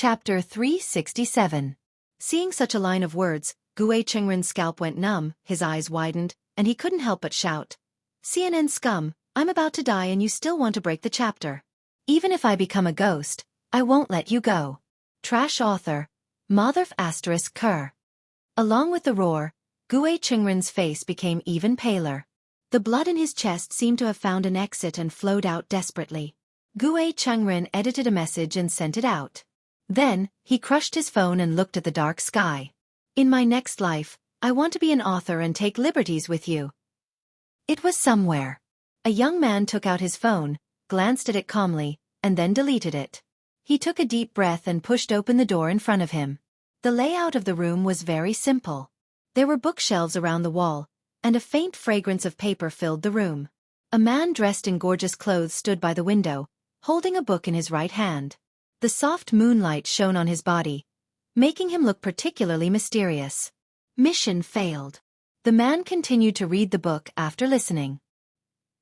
Chapter 367. Seeing such a line of words, Gue Chengren's scalp went numb, his eyes widened, and he couldn't help but shout. CNN scum, I'm about to die and you still want to break the chapter. Even if I become a ghost, I won't let you go. Trash author. Motherf *****. Along with the roar, Gue Chengren's face became even paler. The blood in his chest seemed to have found an exit and flowed out desperately. Gue Chengren edited a message and sent it out. Then, he crushed his phone and looked at the dark sky. In my next life, I want to be an author and take liberties with you. It was somewhere. A young man took out his phone, glanced at it calmly, and then deleted it. He took a deep breath and pushed open the door in front of him. The layout of the room was very simple. There were bookshelves around the wall, and a faint fragrance of paper filled the room. A man dressed in gorgeous clothes stood by the window, holding a book in his right hand. The soft moonlight shone on his body, making him look particularly mysterious. Mission failed. The man continued to read the book after listening.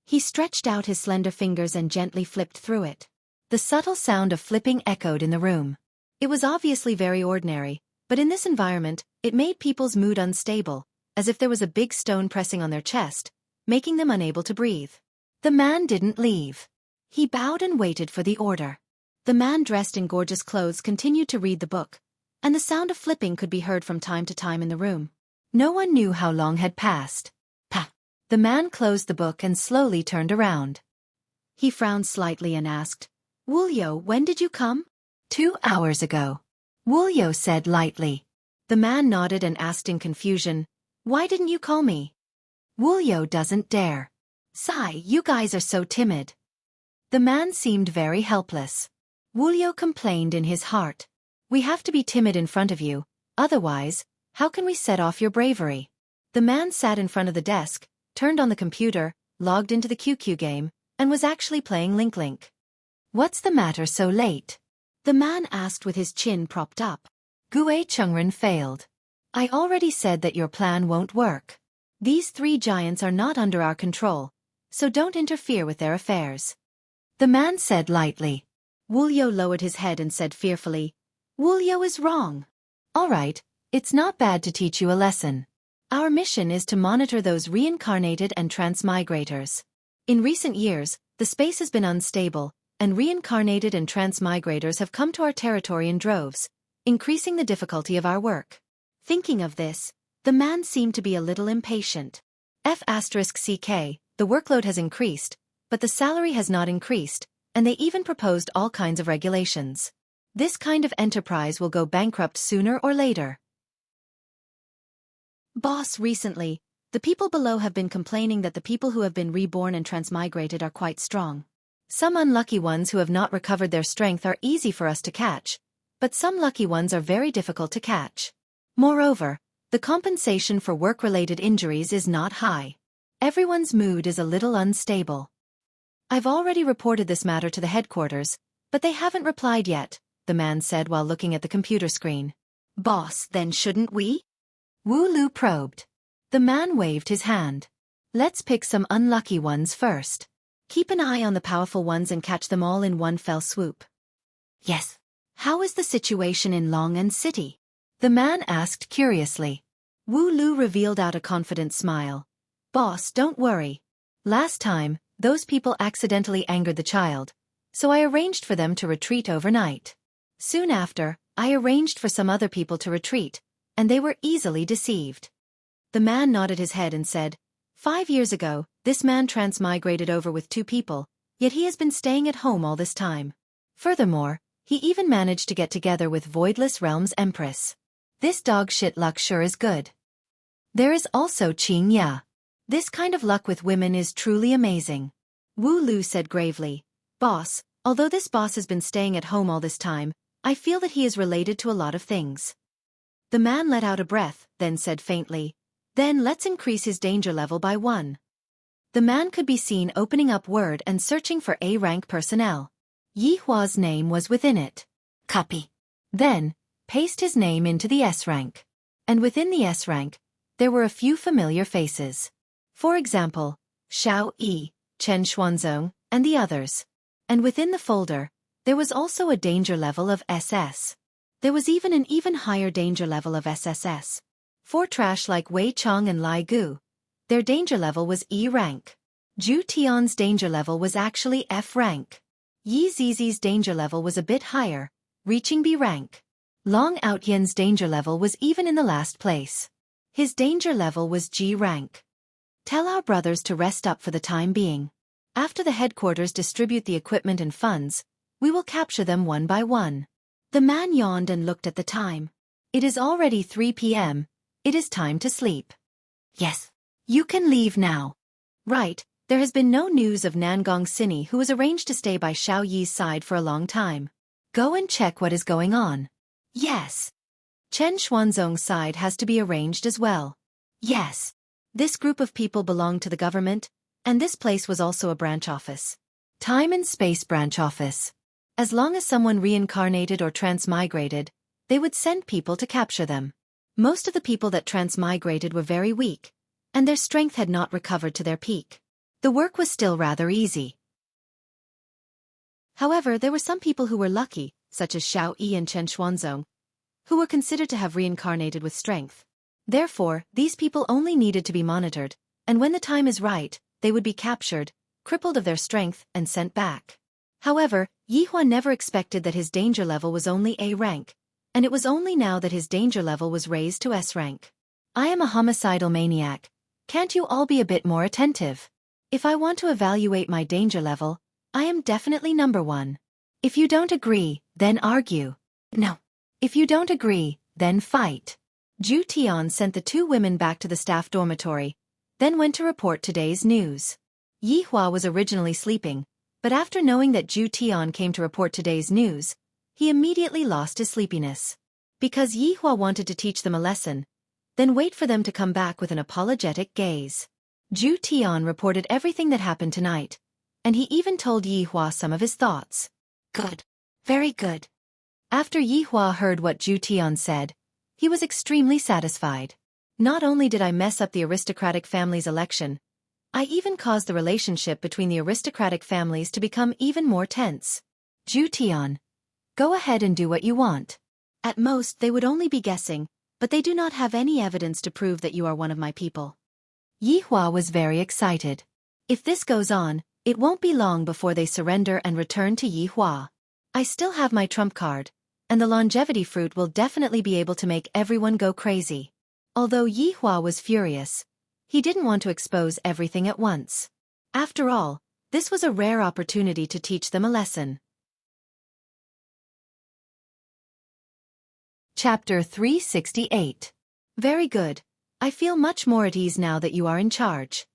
He stretched out his slender fingers and gently flipped through it. The subtle sound of flipping echoed in the room. It was obviously very ordinary, but in this environment, it made people's mood unstable, as if there was a big stone pressing on their chest, making them unable to breathe. The man didn't leave. He bowed and waited for the order. The man dressed in gorgeous clothes continued to read the book, and the sound of flipping could be heard from time to time in the room. No one knew how long had passed. Pah! The man closed the book and slowly turned around. He frowned slightly and asked, Wuxia, when did you come? 2 hours ago. Wuxia said lightly. The man nodded and asked in confusion, Why didn't you call me? Wuxia doesn't dare. Sigh, you guys are so timid. The man seemed very helpless. Wuxia complained in his heart. We have to be timid in front of you, otherwise, how can we set off your bravery? The man sat in front of the desk, turned on the computer, logged into the QQ game, and was actually playing Link Link. What's the matter so late? The man asked with his chin propped up. Gue Chengren failed. I already said that your plan won't work. These 3 giants are not under our control, so don't interfere with their affairs. The man said lightly. Wuxia lowered his head and said fearfully, Wuxia is wrong. All right, it's not bad to teach you a lesson. Our mission is to monitor those reincarnated and transmigrators. In recent years, the space has been unstable, and reincarnated and transmigrators have come to our territory in droves, increasing the difficulty of our work. Thinking of this, the man seemed to be a little impatient. F***CK, the workload has increased, but the salary has not increased, and they even proposed all kinds of regulations. This kind of enterprise will go bankrupt sooner or later. Boss, recently, the people below have been complaining that the people who have been reborn and transmigrated are quite strong. Some unlucky ones who have not recovered their strength are easy for us to catch, but some lucky ones are very difficult to catch. Moreover, the compensation for work-related injuries is not high. Everyone's mood is a little unstable. I've already reported this matter to the headquarters, but they haven't replied yet, the man said while looking at the computer screen. Boss, then shouldn't we? Wu Lu probed. The man waved his hand. Let's pick some unlucky ones first. Keep an eye on the powerful ones and catch them all in one fell swoop. Yes. How is the situation in Long'an City? The man asked curiously. Wu Lu revealed out a confident smile. Boss, don't worry. Last time, those people accidentally angered the child, so I arranged for them to retreat overnight. Soon after, I arranged for some other people to retreat, and they were easily deceived. The man nodded his head and said, 5 years ago, this man transmigrated over with 2 people, yet he has been staying at home all this time. Furthermore, he even managed to get together with Voidless Realm's Empress. This dog shit luck sure is good. There is also Qing Ya. This kind of luck with women is truly amazing. Wu Lu said gravely, Boss, although this boss has been staying at home all this time, I feel that he is related to a lot of things. The man let out a breath, then said faintly, Then let's increase his danger level by 1. The man could be seen opening up Word and searching for A-rank personnel. Yi Hua's name was within it. Copy. Then, paste his name into the S rank. And within the S rank, there were a few familiar faces. For example, Xiao Yi, Chen Xuanzong, and the others. And within the folder, there was also a danger level of SS. There was even an even higher danger level of SSS. For trash like Wei Chong and Lai Gu, their danger level was E rank. Zhu Tian's danger level was actually F rank. Yi Zizi's danger level was a bit higher, reaching B rank. Long Outyan's danger level was even in the last place. His danger level was G rank. Tell our brothers to rest up for the time being. After the headquarters distribute the equipment and funds, we will capture them one by one. The man yawned and looked at the time. It is already 3 p.m. It is time to sleep. Yes. You can leave now. Right, there has been no news of Nangong Sini, who was arranged to stay by Xiao Yi's side for a long time. Go and check what is going on. Yes. Chen Xuanzong's side has to be arranged as well. Yes. This group of people belonged to the government, and this place was also a branch office. Time and space branch office. As long as someone reincarnated or transmigrated, they would send people to capture them. Most of the people that transmigrated were very weak, and their strength had not recovered to their peak. The work was still rather easy. However, there were some people who were lucky, such as Xiao Yi and Chen Xuanzong, who were considered to have reincarnated with strength. Therefore, these people only needed to be monitored, and when the time is right, they would be captured, crippled of their strength, and sent back. However, Yihua never expected that his danger level was only A rank, and it was only now that his danger level was raised to S rank. I am a homicidal maniac. Can't you all be a bit more attentive? If I want to evaluate my danger level, I am definitely number 1. If you don't agree, then argue. No. If you don't agree, then fight. Zhu Tian sent the 2 women back to the staff dormitory, then went to report today's news. Yihua was originally sleeping, but after knowing that Zhu Tian came to report today's news, he immediately lost his sleepiness. Because Yihua wanted to teach them a lesson, then wait for them to come back with an apologetic gaze. Zhu Tian reported everything that happened tonight, and he even told Yihua some of his thoughts. Good. Very good. After Yihua heard what Zhu Tian said, he was extremely satisfied. Not only did I mess up the aristocratic family's election, I even caused the relationship between the aristocratic families to become even more tense. Zhu Tian, go ahead and do what you want. At most, they would only be guessing, but they do not have any evidence to prove that you are one of my people. Yihua was very excited. If this goes on, it won't be long before they surrender and return to Yihua. I still have my trump card, and the longevity fruit will definitely be able to make everyone go crazy. Although Yihua was furious, he didn't want to expose everything at once. After all, this was a rare opportunity to teach them a lesson. Chapter 368. Very good. I feel much more at ease now that you are in charge.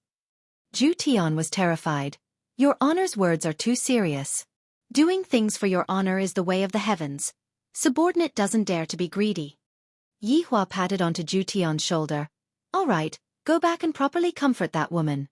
Zhu Tian was terrified. Your honor's words are too serious. Doing things for your honor is the way of the heavens. Subordinate doesn't dare to be greedy. Yihua patted onto Zhu Tian's shoulder. All right, go back and properly comfort that woman.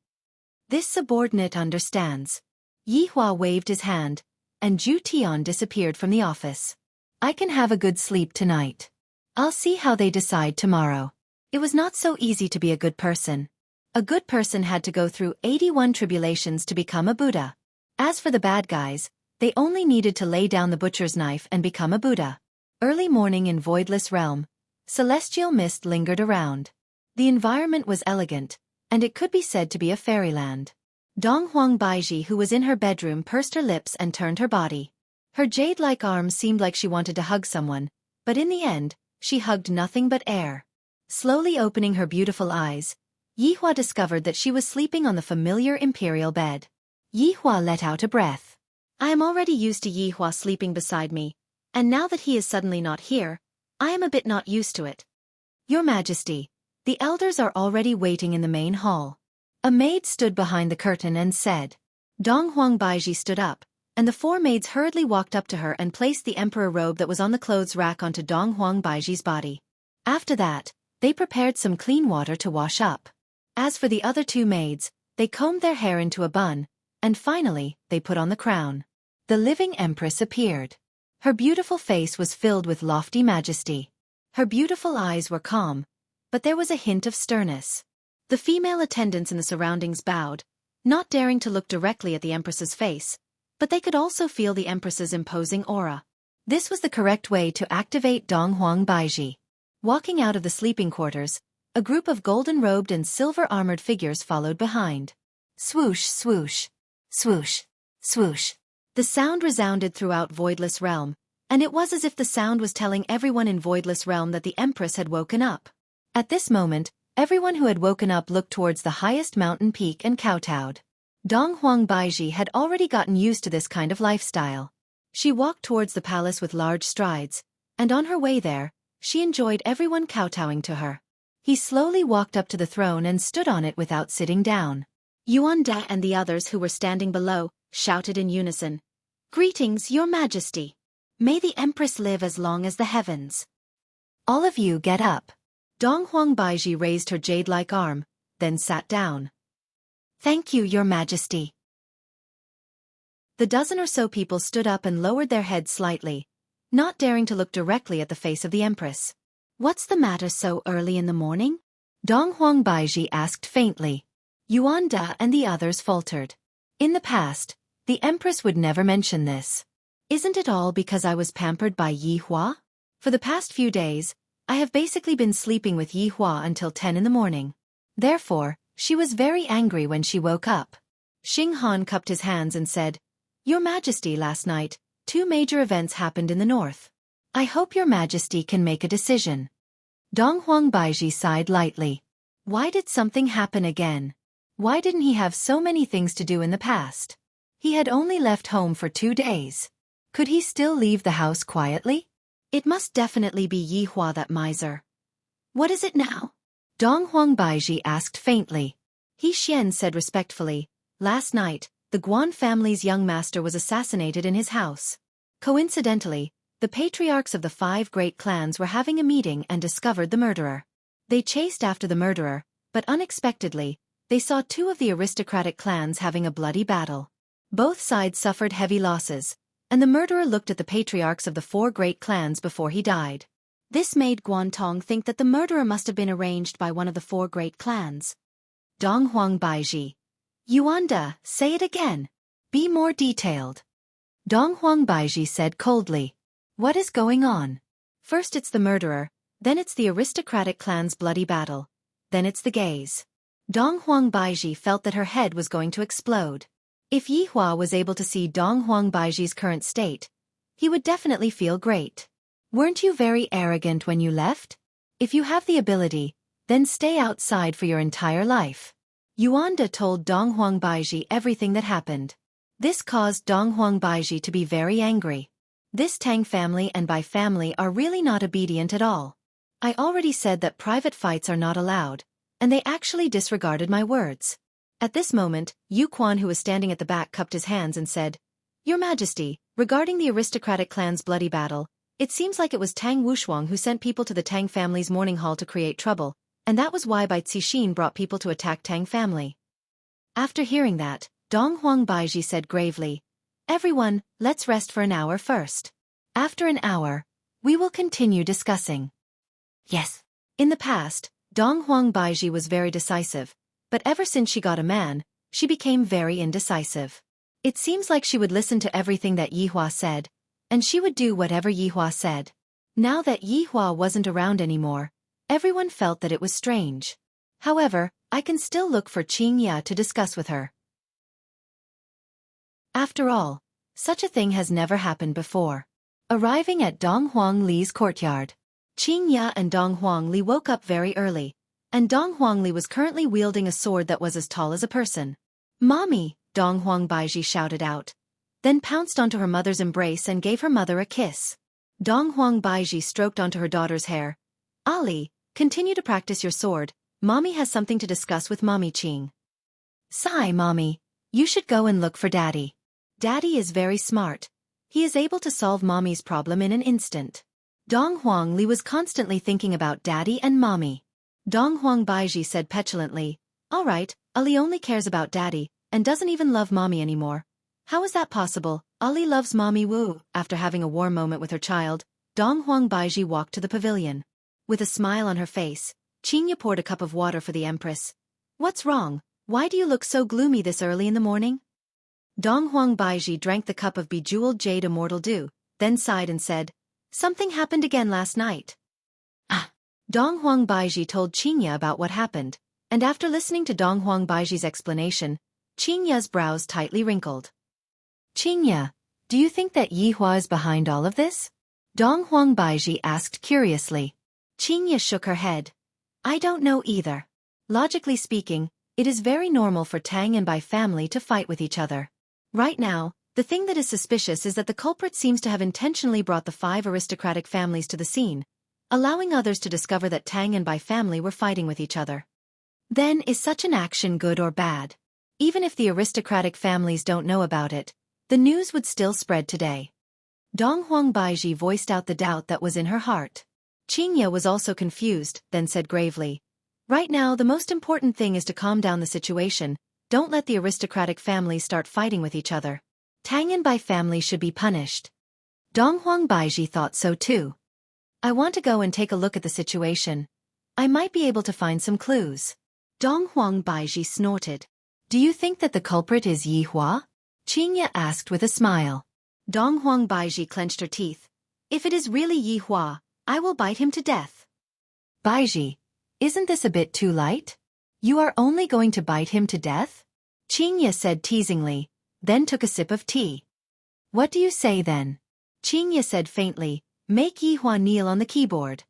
This subordinate understands. Yihua waved his hand, and Zhu Tian disappeared from the office. I can have a good sleep tonight. I'll see how they decide tomorrow. It was not so easy to be a good person. A good person had to go through 81 tribulations to become a Buddha. As for the bad guys, they only needed to lay down the butcher's knife and become a Buddha. Early morning in Voidless Realm, celestial mist lingered around. The environment was elegant, and it could be said to be a fairyland. Donghuang Baiji, who was in her bedroom, pursed her lips and turned her body. Her jade-like arms seemed like she wanted to hug someone, but in the end, she hugged nothing but air. Slowly opening her beautiful eyes, Yihua discovered that she was sleeping on the familiar imperial bed. Yihua let out a breath. I am already used to Yihua sleeping beside me, and now that he is suddenly not here, I am a bit not used to it. Your Majesty, the elders are already waiting in the main hall. A maid stood behind the curtain and said. Donghuang Baiji stood up, and the 4 maids hurriedly walked up to her and placed the emperor robe that was on the clothes rack onto Donghuang Baiji's body. After that, they prepared some clean water to wash up. As for the other 2 maids, they combed their hair into a bun, and finally, they put on the crown. The living empress appeared. Her beautiful face was filled with lofty majesty. Her beautiful eyes were calm, but there was a hint of sternness. The female attendants in the surroundings bowed, not daring to look directly at the empress's face, but they could also feel the empress's imposing aura. This was the correct way to activate Dong Huang Baiji. Walking out of the sleeping quarters, a group of golden-robed and silver-armored figures followed behind. Swoosh, swoosh, swoosh, swoosh. The sound resounded throughout Voidless Realm, and it was as if the sound was telling everyone in Voidless Realm that the Empress had woken up. At this moment, everyone who had woken up looked towards the highest mountain peak and kowtowed. Dong Huang Baiji had already gotten used to this kind of lifestyle. She walked towards the palace with large strides, and on her way there, she enjoyed everyone kowtowing to her. He slowly walked up to the throne and stood on it without sitting down. Yuan Da and the others who were standing below shouted in unison, "Greetings, Your Majesty! May the Empress live as long as the heavens!" All of you get up. Dong Huang Baiji raised her jade-like arm, then sat down. Thank you, Your Majesty. The dozen or so people stood up and lowered their heads slightly, not daring to look directly at the face of the Empress. What's the matter so early in the morning? Dong Huang Baiji asked faintly. Yuan Da and the others faltered. In the past, the Empress would never mention this. Isn't it all because I was pampered by Yi Hua? For the past few days, I have basically been sleeping with Yi Hua until 10 in the morning. Therefore, she was very angry when she woke up. Xing Han cupped his hands and said, Your Majesty, last night, 2 major events happened in the north. I hope Your Majesty can make a decision. Dong Huang Baiji sighed lightly. Why did something happen again? Why didn't he have so many things to do in the past? He had only left home for 2 days. Could he still leave the house quietly? It must definitely be Yi Hua, that miser. What is it now? Dong Huang Baiji asked faintly. He Xian said respectfully, last night, the Guan family's young master was assassinated in his house. Coincidentally, the patriarchs of the 5 great clans were having a meeting and discovered the murderer. They chased after the murderer, but unexpectedly, they saw 2 of the aristocratic clans having a bloody battle. Both sides suffered heavy losses, and the murderer looked at the patriarchs of the 4 great clans before he died. This made Guantong think that the murderer must have been arranged by one of the 4 great clans. Dong Huang Baiji. Yuan Da, say it again. Be more detailed. Dong Huang Baiji said coldly. What is going on? First it's the murderer, then it's the aristocratic clan's bloody battle, then it's the gays. Dong Huang Baiji felt that her head was going to explode. If Yi Hua was able to see Dong Huang Baiji's current state, he would definitely feel great. Weren't you very arrogant when you left? If you have the ability, then stay outside for your entire life. Yuan Da told Dong Huang Baiji everything that happened. This caused Dong Huang Baiji to be very angry. This Tang family and Bai family are really not obedient at all. I already said that private fights are not allowed, and they actually disregarded my words. At this moment, Yu Quan, who was standing at the back, cupped his hands and said, Your Majesty, regarding the aristocratic clan's bloody battle, it seems like it was Tang Wushuang who sent people to the Tang family's morning hall to create trouble, and that was why Bai Cixin brought people to attack Tang family. After hearing that, Dong Huang Baiji said gravely, Everyone, let's rest for an hour first. After an hour, we will continue discussing. Yes. In the past, Dong Huang Baiji was very decisive, but ever since she got a man, she became very indecisive. It seems like she would listen to everything that Yi Hua said, and she would do whatever Yi Hua said. Now that Yi Hua wasn't around anymore, everyone felt that it was strange. However, I can still look for Qing Ya to discuss with her. After all, such a thing has never happened before. Arriving at Dong Huang Li's courtyard, Qing Ya and Dong Huang Li woke up very early, and Dong Huang Li was currently wielding a sword that was as tall as a person. Mommy, Dong Huang Baiji shouted out, then pounced onto her mother's embrace and gave her mother a kiss. Dong Huang Baiji stroked onto her daughter's hair. Ali, continue to practice your sword, Mommy has something to discuss with Mommy Qing. Sigh, Mommy, you should go and look for Daddy. Daddy is very smart. He is able to solve Mommy's problem in an instant. Dong Huang Li was constantly thinking about Daddy and Mommy. Dong Huang Baiji said petulantly, All right, Ali only cares about Daddy, and doesn't even love Mommy anymore. How is that possible? Ali loves Mommy Wu. After having a warm moment with her child, Dong Huang Baiji walked to the pavilion. With a smile on her face, Qingya poured a cup of water for the Empress. What's wrong? Why do you look so gloomy this early in the morning? Dong Huang Baiji drank the cup of bejeweled jade immortal dew, then sighed and said, "Something happened again last night." Ah. Dong Huang Baiji told Qingya about what happened, and after listening to Dong Huang Baiji's explanation, Qingya's brows tightly wrinkled. "Qingya, do you think that Yihua is behind all of this?" Dong Huang Baiji asked curiously. Qingya shook her head. "I don't know either. Logically speaking, it is very normal for Tang and Bai family to fight with each other. Right now, the thing that is suspicious is that the culprit seems to have intentionally brought the 5 aristocratic families to the scene, allowing others to discover that Tang and Bai family were fighting with each other. Then is such an action good or bad? Even if the aristocratic families don't know about it, the news would still spread today." Dong Huang Baiji voiced out the doubt that was in her heart. Qingya was also confused, then said gravely, "Right now the most important thing is to calm down the situation. Don't let the aristocratic families start fighting with each other. Tang and Bai family should be punished." Dong Huang Baiji thought so too. "I want to go and take a look at the situation. I might be able to find some clues." Dong Huang Baiji snorted. "Do you think that the culprit is Yihua?" Qingya asked with a smile. Dong Huang Baiji clenched her teeth. "If it is really Yihua, I will bite him to death." "Baiji, isn't this a bit too light? You are only going to bite him to death?" Qingya said teasingly, then took a sip of tea. "What do you say then?" Qingya said faintly, "Make Yihua kneel on the keyboard."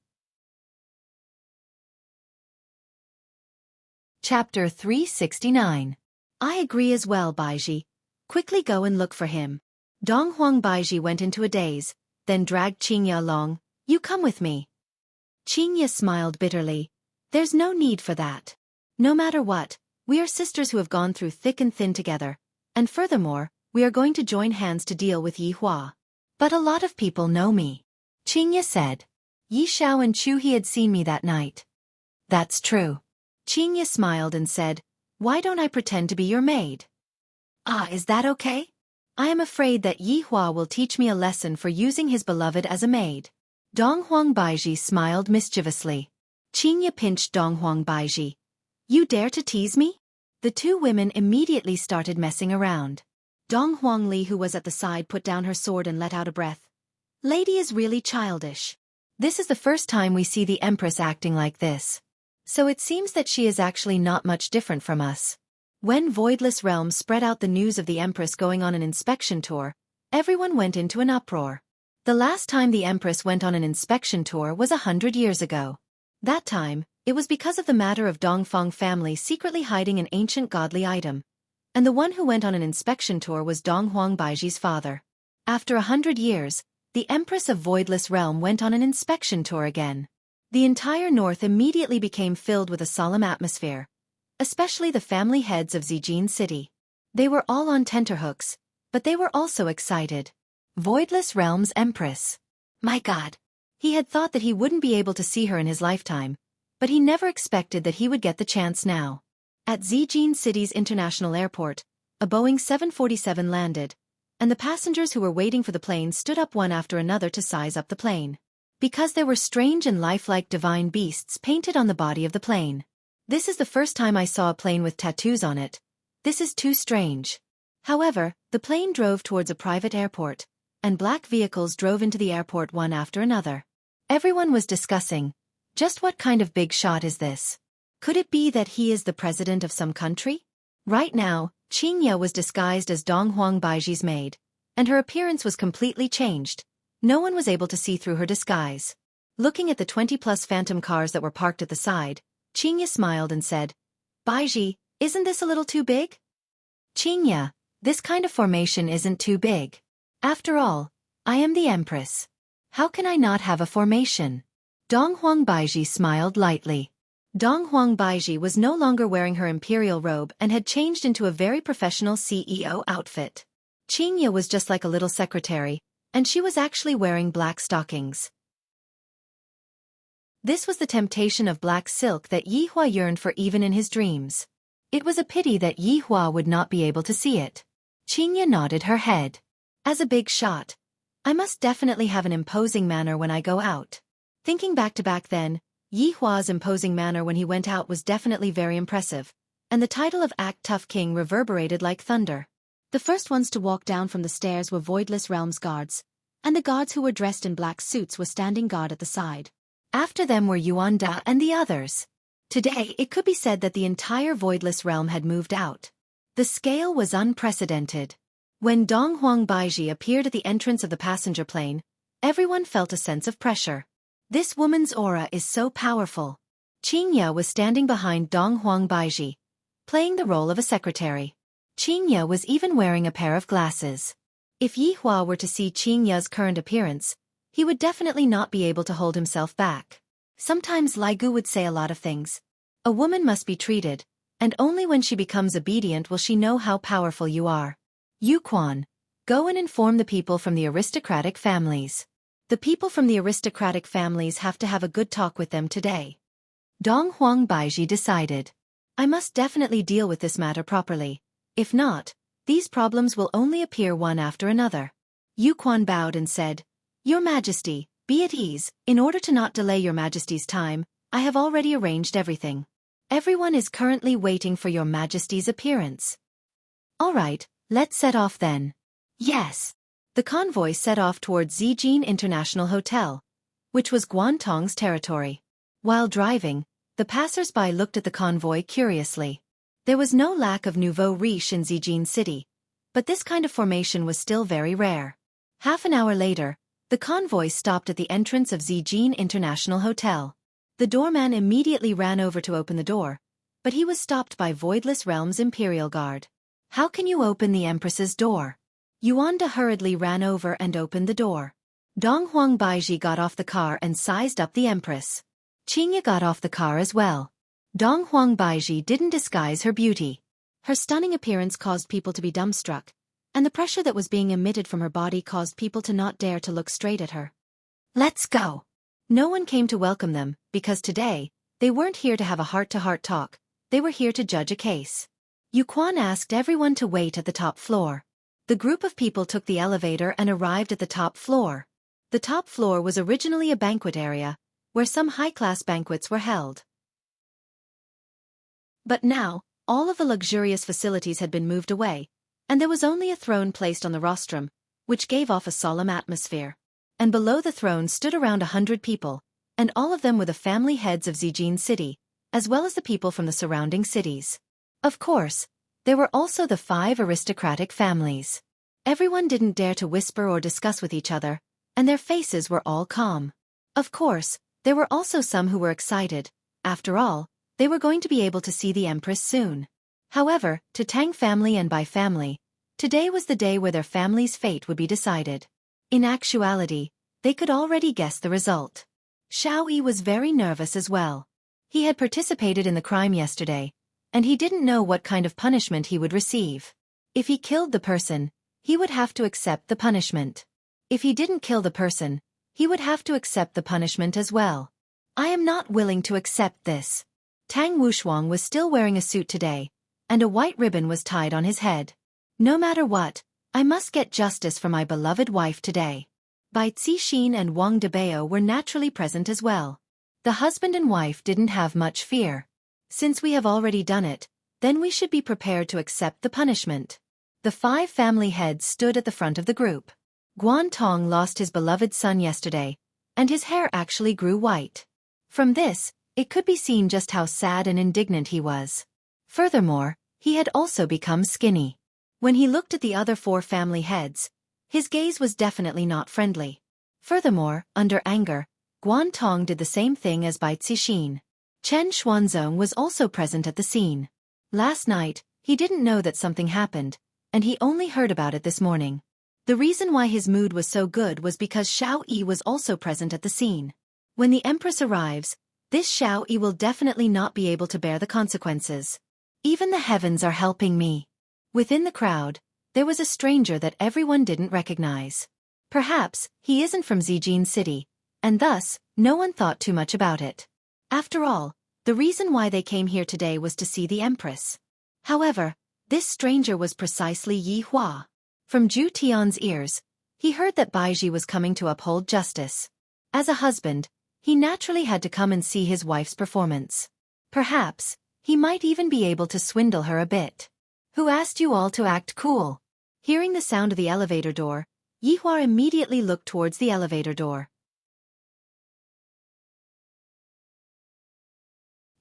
Chapter 369. "I agree as well, Baiji. Quickly go and look for him." Dong Huang Baiji went into a daze, then dragged Qingya along. "You come with me." Qingya smiled bitterly. "There's no need for that. No matter what, we are sisters who have gone through thick and thin together, and furthermore, we are going to join hands to deal with Yihua. But a lot of people know me." Qingya said. Yi Xiao and Chu He had seen me that night. "That's true." Qingya smiled and said, "Why don't I pretend to be your maid?" "Ah, is that okay? I am afraid that Yihua will teach me a lesson for using his beloved as a maid." Dong Huang Baiji smiled mischievously. Qingya pinched Dong Huang Baiji. "You dare to tease me?" The two women immediately started messing around. Dong Huang Li, who was at the side, put down her sword and let out a breath. "Lady is really childish. This is the first time we see the Empress acting like this. So it seems that she is actually not much different from us." When Voidless Realm spread out the news of the Empress going on an inspection tour, everyone went into an uproar. The last time the Empress went on an inspection tour was 100 years ago. That time, it was because of the matter of Dongfang family secretly hiding an ancient godly item. And the one who went on an inspection tour was Dong Huang Baiji's father. After 100 years, the Empress of Voidless Realm went on an inspection tour again. The entire north immediately became filled with a solemn atmosphere, especially the family heads of Zijin City. They were all on tenterhooks, but they were also excited. Voidless Realm's Empress. My God! He had thought that he wouldn't be able to see her in his lifetime, but he never expected that he would get the chance now. At Zijin City's international airport, a Boeing 747 landed, and the passengers who were waiting for the plane stood up one after another to size up the plane. Because there were strange and lifelike divine beasts painted on the body of the plane. "This is the first time I saw a plane with tattoos on it. This is too strange." However, the plane drove towards a private airport, and black vehicles drove into the airport one after another. Everyone was discussing, just what kind of big shot is this? Could it be that he is the president of some country? Right now, Qingya was disguised as Dong Huang Baiji's maid, and her appearance was completely changed. No one was able to see through her disguise. Looking at the 20-plus phantom cars that were parked at the side, Qingya smiled and said, "Baiji, isn't this a little too big?" "Qingya, this kind of formation isn't too big. After all, I am the Empress. How can I not have a formation?" Dong Huang Baiji smiled lightly. Dong Huang Baiji was no longer wearing her imperial robe and had changed into a very professional CEO outfit. Qingya was just like a little secretary, and she was actually wearing black stockings. This was the temptation of black silk that Yihua yearned for even in his dreams. It was a pity that Yihua would not be able to see it. Qingya nodded her head. As a big shot, I must definitely have an imposing manner when I go out. Thinking back to back then, Yihua's imposing manner when he went out was definitely very impressive, and the title of Act Tough King reverberated like thunder. The first ones to walk down from the stairs were Voidless Realms guards, and the guards who were dressed in black suits were standing guard at the side. After them were Yuan Da and the others. Today, it could be said that the entire voidless realm had moved out. The scale was unprecedented. When Dong Huang Baiji appeared at the entrance of the passenger plane, everyone felt a sense of pressure. This woman's aura is so powerful. Qingya was standing behind Dong Huang Baiji, playing the role of a secretary. Qingya was even wearing a pair of glasses. If Yi Hua were to see Qingya's current appearance, he would definitely not be able to hold himself back. Sometimes Lai Gu would say a lot of things. A woman must be treated, and only when she becomes obedient will she know how powerful you are. Yu Quan, go and inform the people from the aristocratic families. The people from the aristocratic families have to have a good talk with them today. Dong Huang Baiji decided. I must definitely deal with this matter properly. If not, these problems will only appear one after another. Yu Quan bowed and said, Your Majesty, be at ease. In order to not delay Your Majesty's time, I have already arranged everything. Everyone is currently waiting for Your Majesty's appearance. All right, let's set off then. Yes. The convoy set off towards Zijin International Hotel, which was Guantong's territory. While driving, the passers-by looked at the convoy curiously. There was no lack of nouveau riche in Zijin City, but this kind of formation was still very rare. Half an hour later, the convoy stopped at the entrance of Zijin International Hotel. The doorman immediately ran over to open the door, but he was stopped by Voidless Realm's Imperial Guard. How can you open the Empress's door? Yuanda hurriedly ran over and opened the door. Dong Huang Baiji got off the car and sized up the Empress. Qingya got off the car as well. Dong Huang Baiji didn't disguise her beauty. Her stunning appearance caused people to be dumbstruck, and the pressure that was being emitted from her body caused people to not dare to look straight at her. Let's go. No one came to welcome them, because today, they weren't here to have a heart-to-heart talk, they were here to judge a case. Yu Quan asked everyone to wait at the top floor. The group of people took the elevator and arrived at the top floor. The top floor was originally a banquet area, where some high-class banquets were held. But now, all of the luxurious facilities had been moved away, and there was only a throne placed on the rostrum, which gave off a solemn atmosphere. And below the throne stood around 100 people, and all of them were the family heads of Zijin City, as well as the people from the surrounding cities. Of course, there were also the 5 aristocratic families. Everyone didn't dare to whisper or discuss with each other, and their faces were all calm. Of course, there were also some who were excited. After all, they were going to be able to see the Empress soon. However, to Tang family and Bai family, today was the day where their family's fate would be decided. In actuality, they could already guess the result. Xiao Yi was very nervous as well. He had participated in the crime yesterday, and he didn't know what kind of punishment he would receive. If he killed the person, he would have to accept the punishment. If he didn't kill the person, he would have to accept the punishment as well. I am not willing to accept this. Tang Wushuang was still wearing a suit today, and a white ribbon was tied on his head. No matter what, I must get justice for my beloved wife today. Bai Cixin and Wang Debao were naturally present as well. The husband and wife didn't have much fear. Since we have already done it, then we should be prepared to accept the punishment. The 5 family heads stood at the front of the group. Guantong lost his beloved son yesterday, and his hair actually grew white. From this, it could be seen just how sad and indignant he was. Furthermore, he had also become skinny. When he looked at the other 4 family heads, his gaze was definitely not friendly. Furthermore, under anger, Guantong did the same thing as Bai Cixin. Chen Xuanzong was also present at the scene. Last night, he didn't know that something happened, and he only heard about it this morning. The reason why his mood was so good was because Xiao Yi was also present at the scene. When the Empress arrives, this Xiao Yi will definitely not be able to bear the consequences. Even the heavens are helping me. Within the crowd, there was a stranger that everyone didn't recognize. Perhaps, he isn't from Zijin City, and thus, no one thought too much about it. After all, the reason why they came here today was to see the Empress. However, this stranger was precisely Yi Hua. From Zhu Tian's ears, he heard that Baiji was coming to uphold justice. As a husband, he naturally had to come and see his wife's performance. Perhaps, he might even be able to swindle her a bit. Who asked you all to act cool? Hearing the sound of the elevator door, Yihua immediately looked towards the elevator door.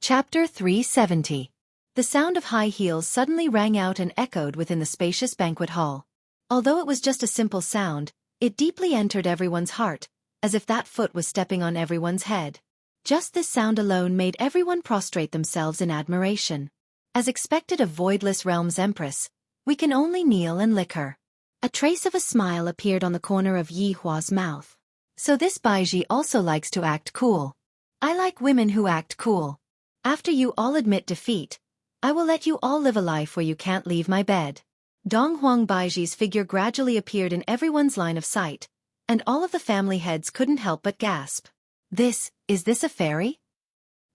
Chapter 370. The sound of high heels suddenly rang out and echoed within the spacious banquet hall. Although it was just a simple sound, it deeply entered everyone's heart, as if that foot was stepping on everyone's head. Just this sound alone made everyone prostrate themselves in admiration. As expected of Voidless Realm's Empress, we can only kneel and lick her. A trace of a smile appeared on the corner of Yihua's mouth. So this Baiji also likes to act cool. I like women who act cool. After you all admit defeat, I will let you all live a life where you can't leave my bed. Donghuang Baiji's figure gradually appeared in everyone's line of sight, and all of the family heads couldn't help but gasp. Is this a fairy?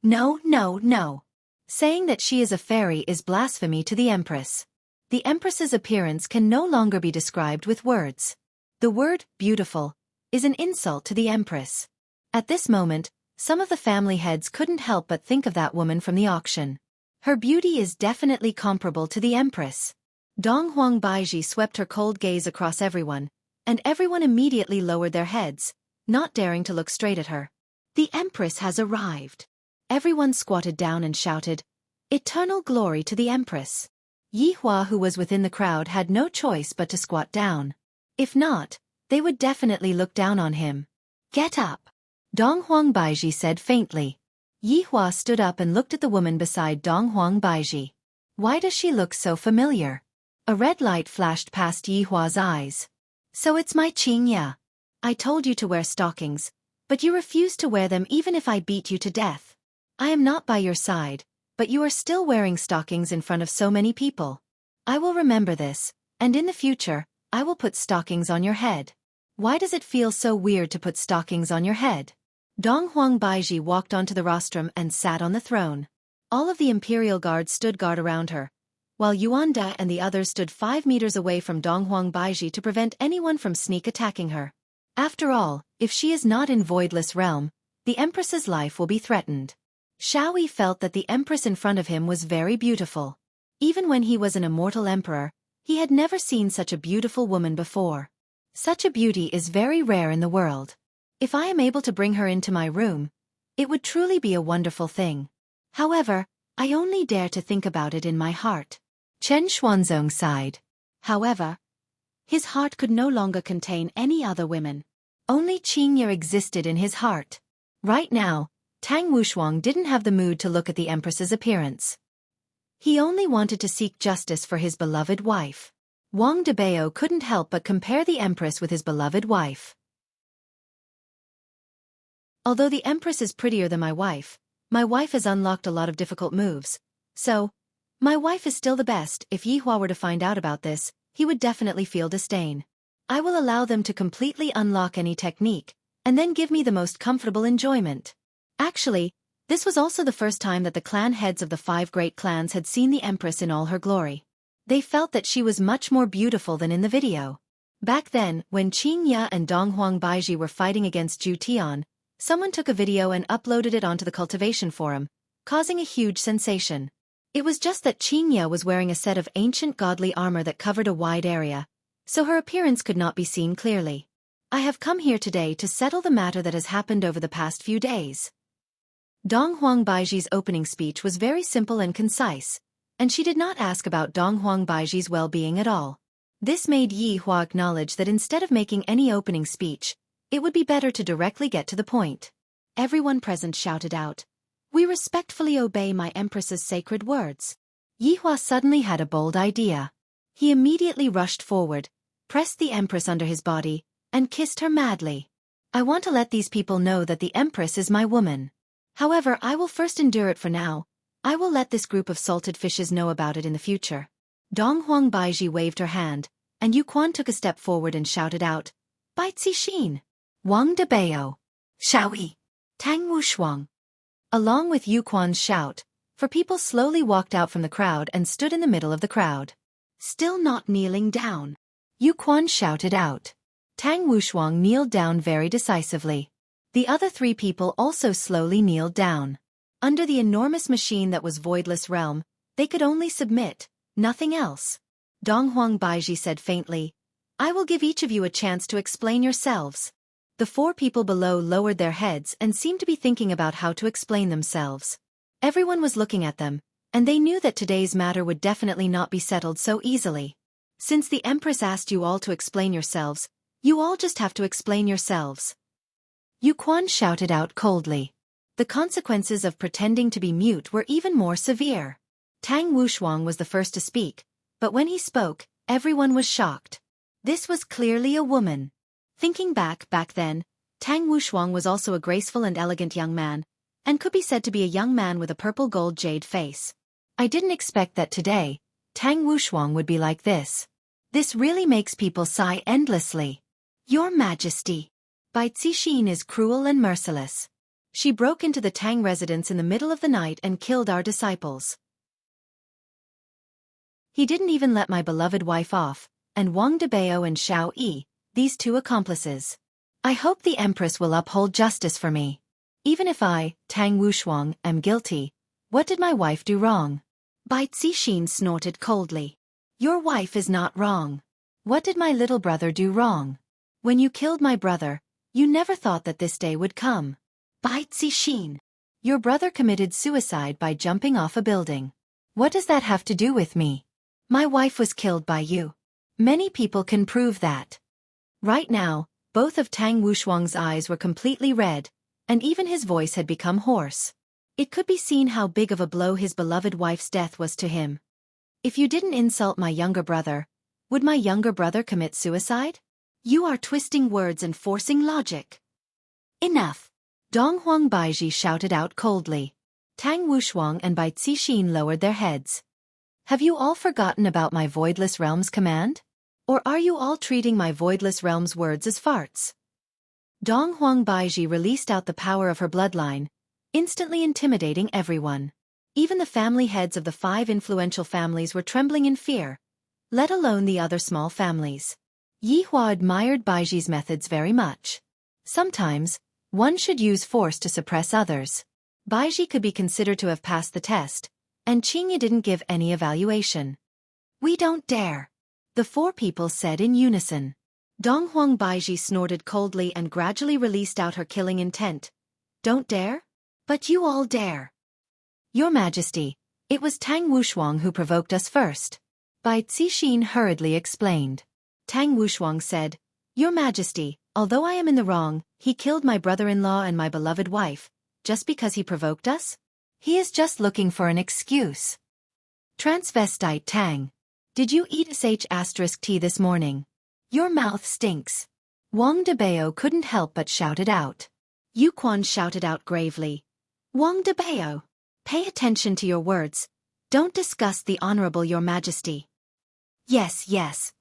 No, no, no. Saying that she is a fairy is blasphemy to the Empress. The Empress's appearance can no longer be described with words. The word, beautiful, is an insult to the Empress. At this moment, some of the family heads couldn't help but think of that woman from the auction. Her beauty is definitely comparable to the Empress. Donghuang Baiji swept her cold gaze across everyone, and everyone immediately lowered their heads, not daring to look straight at her. The Empress has arrived. Everyone squatted down and shouted, "Eternal glory to the Empress." Yihua, who was within the crowd, had no choice but to squat down. If not, they would definitely look down on him. "Get up," Donghuang Baiji said faintly. Yihua stood up and looked at the woman beside Donghuang Baiji. Why does she look so familiar? A red light flashed past Yihua's eyes. So it's my Qingya. I told you to wear stockings, but you refused to wear them even if I beat you to death. I am not by your side, but you are still wearing stockings in front of so many people. I will remember this, and in the future, I will put stockings on your head. Why does it feel so weird to put stockings on your head? Donghuang Baiji walked onto the rostrum and sat on the throne. All of the imperial guards stood guard around her, while Yuan Da and the others stood 5 meters away from Donghuang Baiji to prevent anyone from sneak attacking her. After all, if she is not in Voidless Realm, the Empress's life will be threatened. Xiaofan felt that the Empress in front of him was very beautiful. Even when he was an immortal emperor, he had never seen such a beautiful woman before. Such a beauty is very rare in the world. If I am able to bring her into my room, it would truly be a wonderful thing. However, I only dare to think about it in my heart. Chen Xuanzong sighed. However, his heart could no longer contain any other women. Only Qingya existed in his heart. Right now, Tang Wushuang didn't have the mood to look at the Empress's appearance. He only wanted to seek justice for his beloved wife. Wang Debao couldn't help but compare the Empress with his beloved wife. Although the Empress is prettier than my wife has unlocked a lot of difficult moves. So, my wife is still the best. If Yihua were to find out about this, he would definitely feel disdain. I will allow them to completely unlock any technique, and then give me the most comfortable enjoyment. Actually, this was also the first time that the clan heads of the 5 great clans had seen the Empress in all her glory. They felt that she was much more beautiful than in the video. Back then, when Qingya and Donghuang Baiji were fighting against Zhu Tian, someone took a video and uploaded it onto the cultivation forum, causing a huge sensation. It was just that Qingya was wearing a set of ancient godly armor that covered a wide area, so her appearance could not be seen clearly. I have come here today to settle the matter that has happened over the past few days. Donghuang Baiji's opening speech was very simple and concise, and she did not ask about Donghuang Baiji's well-being at all. This made Yihua acknowledge that instead of making any opening speech, it would be better to directly get to the point. Everyone present shouted out, "We respectfully obey my Empress's sacred words." Yihua suddenly had a bold idea. He immediately rushed forward, pressed the Empress under his body, and kissed her madly. I want to let these people know that the Empress is my woman. However, I will first endure it for now. I will let this group of salted fishes know about it in the future. Donghuang Baiji waved her hand, and Yu Quan took a step forward and shouted out, "Bai Cixin, Wang Debao, Xiaofan, Tang Wushuang." Along with Yu Quan's shout, 4 people slowly walked out from the crowd and stood in the middle of the crowd. Still not kneeling down, Yu Quan shouted out. Tang Wushuang kneeled down very decisively. The other 3 people also slowly kneeled down. Under the enormous machine that was Voidless Realm, they could only submit, nothing else. Donghuang Baiji said faintly, I will give each of you a chance to explain yourselves. The 4 people below lowered their heads and seemed to be thinking about how to explain themselves. Everyone was looking at them, and they knew that today's matter would definitely not be settled so easily. Since the Empress asked you all to explain yourselves, you all just have to explain yourselves. Yu Quan shouted out coldly. The consequences of pretending to be mute were even more severe. Tang Wushuang was the first to speak, but when he spoke, everyone was shocked. This was clearly a woman. Thinking back then, Tang Wushuang was also a graceful and elegant young man, and could be said to be a young man with a purple gold jade face. I didn't expect that today, Tang Wushuang would be like this. This really makes people sigh endlessly. Your Majesty. Bai Cixin is cruel and merciless. She broke into the Tang residence in the middle of the night and killed our disciples. He didn't even let my beloved wife off, and Wang Debao and Xiao Yi, these 2 accomplices. I hope the Empress will uphold justice for me. Even if I, Tang Wushuang, am guilty, what did my wife do wrong? Bai Cixin snorted coldly. Your wife is not wrong. What did my little brother do wrong? When you killed my brother, you never thought that this day would come. Bai Cixin. Your brother committed suicide by jumping off a building. What does that have to do with me? My wife was killed by you. Many people can prove that. Right now, both of Tang Wushuang's eyes were completely red, and even his voice had become hoarse. It could be seen how big of a blow his beloved wife's death was to him. If you didn't insult my younger brother, would my younger brother commit suicide? You are twisting words and forcing logic. Enough! Donghuang Baiji shouted out coldly. Tang Wushuang and Bai Cixin lowered their heads. Have you all forgotten about my Voidless Realms command? Or are you all treating my Voidless Realms words as farts? Donghuang Baiji released out the power of her bloodline, instantly intimidating everyone. Even the family heads of the 5 influential families were trembling in fear, let alone the other small families. Yi Hua admired Baiji's methods very much. Sometimes, one should use force to suppress others. Baiji could be considered to have passed the test, and Qingye didn't give any evaluation. We don't dare. The 4 people said in unison. Donghuang Baiji snorted coldly and gradually released out her killing intent. Don't dare? But you all dare. Your Majesty, it was Tang Wushuang who provoked us first. Bai Cixin hurriedly explained. Tang Wushuang said, Your Majesty, although I am in the wrong, he killed my brother-in-law and my beloved wife, just because he provoked us? He is just looking for an excuse. Transvestite Tang. Did you eat sh*tea this morning? Your mouth stinks. Wang Debao couldn't help but shout it out. Yu Quan shouted out gravely. Wang Debao, pay attention to your words. Don't disgust the Honorable Your Majesty. Yes, yes.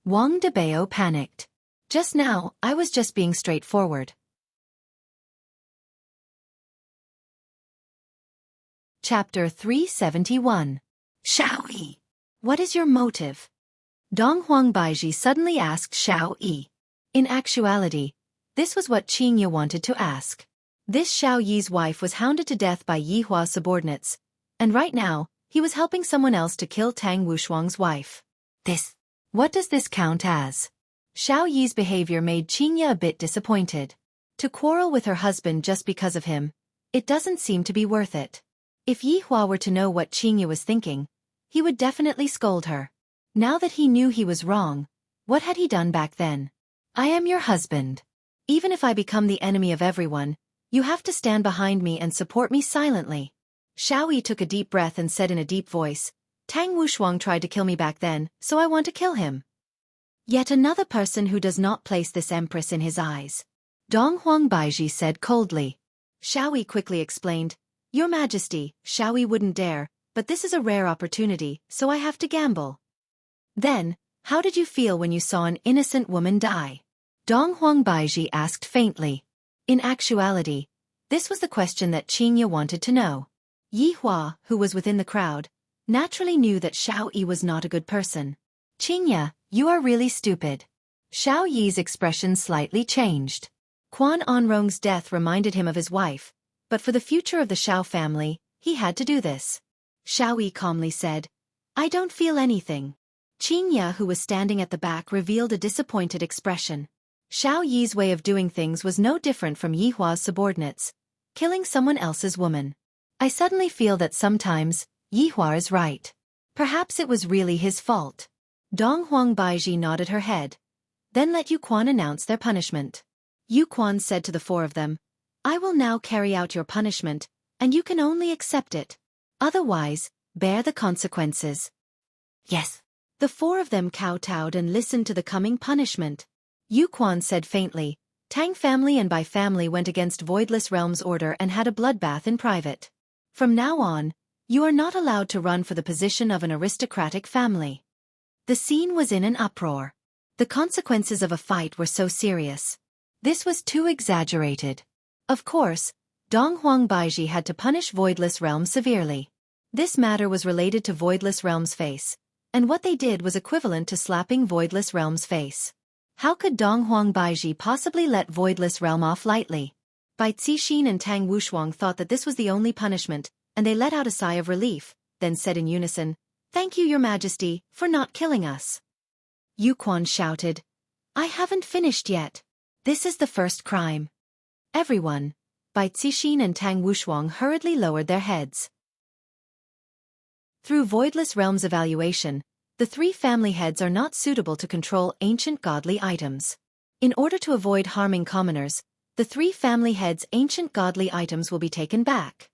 Wang Debao panicked. Just now, I was just being straightforward. Chapter 371. Xiao Yi. What is your motive? Donghuang Baiji suddenly asked Xiao Yi. In actuality, this was what Qingye wanted to ask. This Xiao Yi's wife was hounded to death by Yi Hua's subordinates, and right now, he was helping someone else to kill Tang Wushuang's wife. What does this count as? Xiao Yi's behavior made Qingye a bit disappointed. To quarrel with her husband just because of him, it doesn't seem to be worth it. If Yi Hua were to know what Qingye was thinking, he would definitely scold her. Now that he knew he was wrong, what had he done back then? I am your husband. Even if I become the enemy of everyone, you have to stand behind me and support me silently. Xiao Yi took a deep breath and said in a deep voice, Tang Wushuang tried to kill me back then, so I want to kill him. Yet another person who does not place this empress in his eyes. Donghuang Baiji said coldly. Xiao Yi quickly explained, Your Majesty, Xiao Yi wouldn't dare, but this is a rare opportunity, so I have to gamble. Then, how did you feel when you saw an innocent woman die? Donghuang Baiji asked faintly. In actuality, this was the question that Qingye wanted to know. Yi Hua, who was within the crowd, naturally knew that Xiao Yi was not a good person. Qingye, you are really stupid. Xiao Yi's expression slightly changed. Quan Anrong's death reminded him of his wife, but for the future of the Xiao family, he had to do this. Xiao Yi calmly said, I don't feel anything. Qingya, who was standing at the back, revealed a disappointed expression. Xiao Yi's way of doing things was no different from Yihua's subordinates, killing someone else's woman. I suddenly feel that sometimes, Yihua is right. Perhaps it was really his fault. Donghuang Baiji nodded her head. Then let Yuquan announce their punishment. Yuquan said to the four of them, I will now carry out your punishment, and you can only accept it. Otherwise, bear the consequences. Yes. The four of them kowtowed and listened to the coming punishment. Yuquan said faintly, Tang family and Bai family went against Voidless Realm's order and had a bloodbath in private. From now on, you are not allowed to run for the position of an aristocratic family. The scene was in an uproar. The consequences of a fight were so serious. This was too exaggerated. Of course, Donghuang Baiji had to punish Voidless Realm severely. This matter was related to Voidless Realm's face, and what they did was equivalent to slapping Voidless Realm's face. How could Donghuang Baiji possibly let Voidless Realm off lightly? Bai Cixin and Tang Wushuang thought that this was the only punishment, and they let out a sigh of relief, then said in unison, Thank you, Your Majesty, for not killing us. Yuquan shouted, I haven't finished yet. This is the first crime. Everyone, Bai Cixin and Tang Wushuang hurriedly lowered their heads. Through Voidless Realm's evaluation, the three family heads are not suitable to control ancient godly items. In order to avoid harming commoners, the three family heads' ancient godly items will be taken back.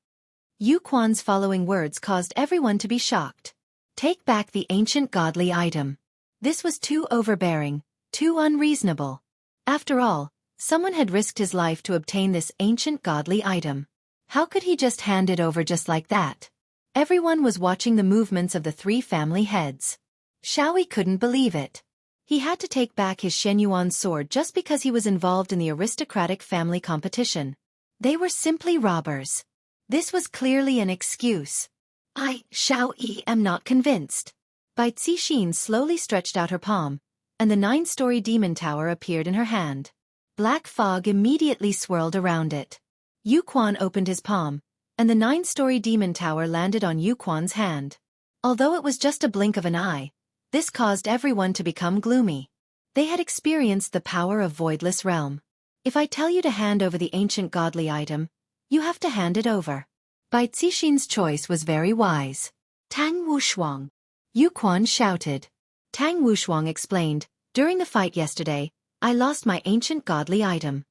Yuquan's following words caused everyone to be shocked. Take back the ancient godly item. This was too overbearing, too unreasonable. After all, someone had risked his life to obtain this ancient godly item. How could he just hand it over just like that? Everyone was watching the movements of the three family heads. Xiaoyi couldn't believe it. He had to take back his Shenyuan sword just because he was involved in the aristocratic family competition. They were simply robbers. This was clearly an excuse. I, Xiaoyi, am not convinced. Bai Cixin slowly stretched out her palm, and the 9-story demon tower appeared in her hand. Black fog immediately swirled around it. Yuquan opened his palm, and the 9-story demon tower landed on Yuquan's hand. Although it was just a blink of an eye, this caused everyone to become gloomy. They had experienced the power of Voidless Realm. If I tell you to hand over the ancient godly item, you have to hand it over. Bai Cixin's choice was very wise. Tang Wushuang. Yuquan shouted. Tang Wushuang explained, during the fight yesterday, I lost my ancient godly item.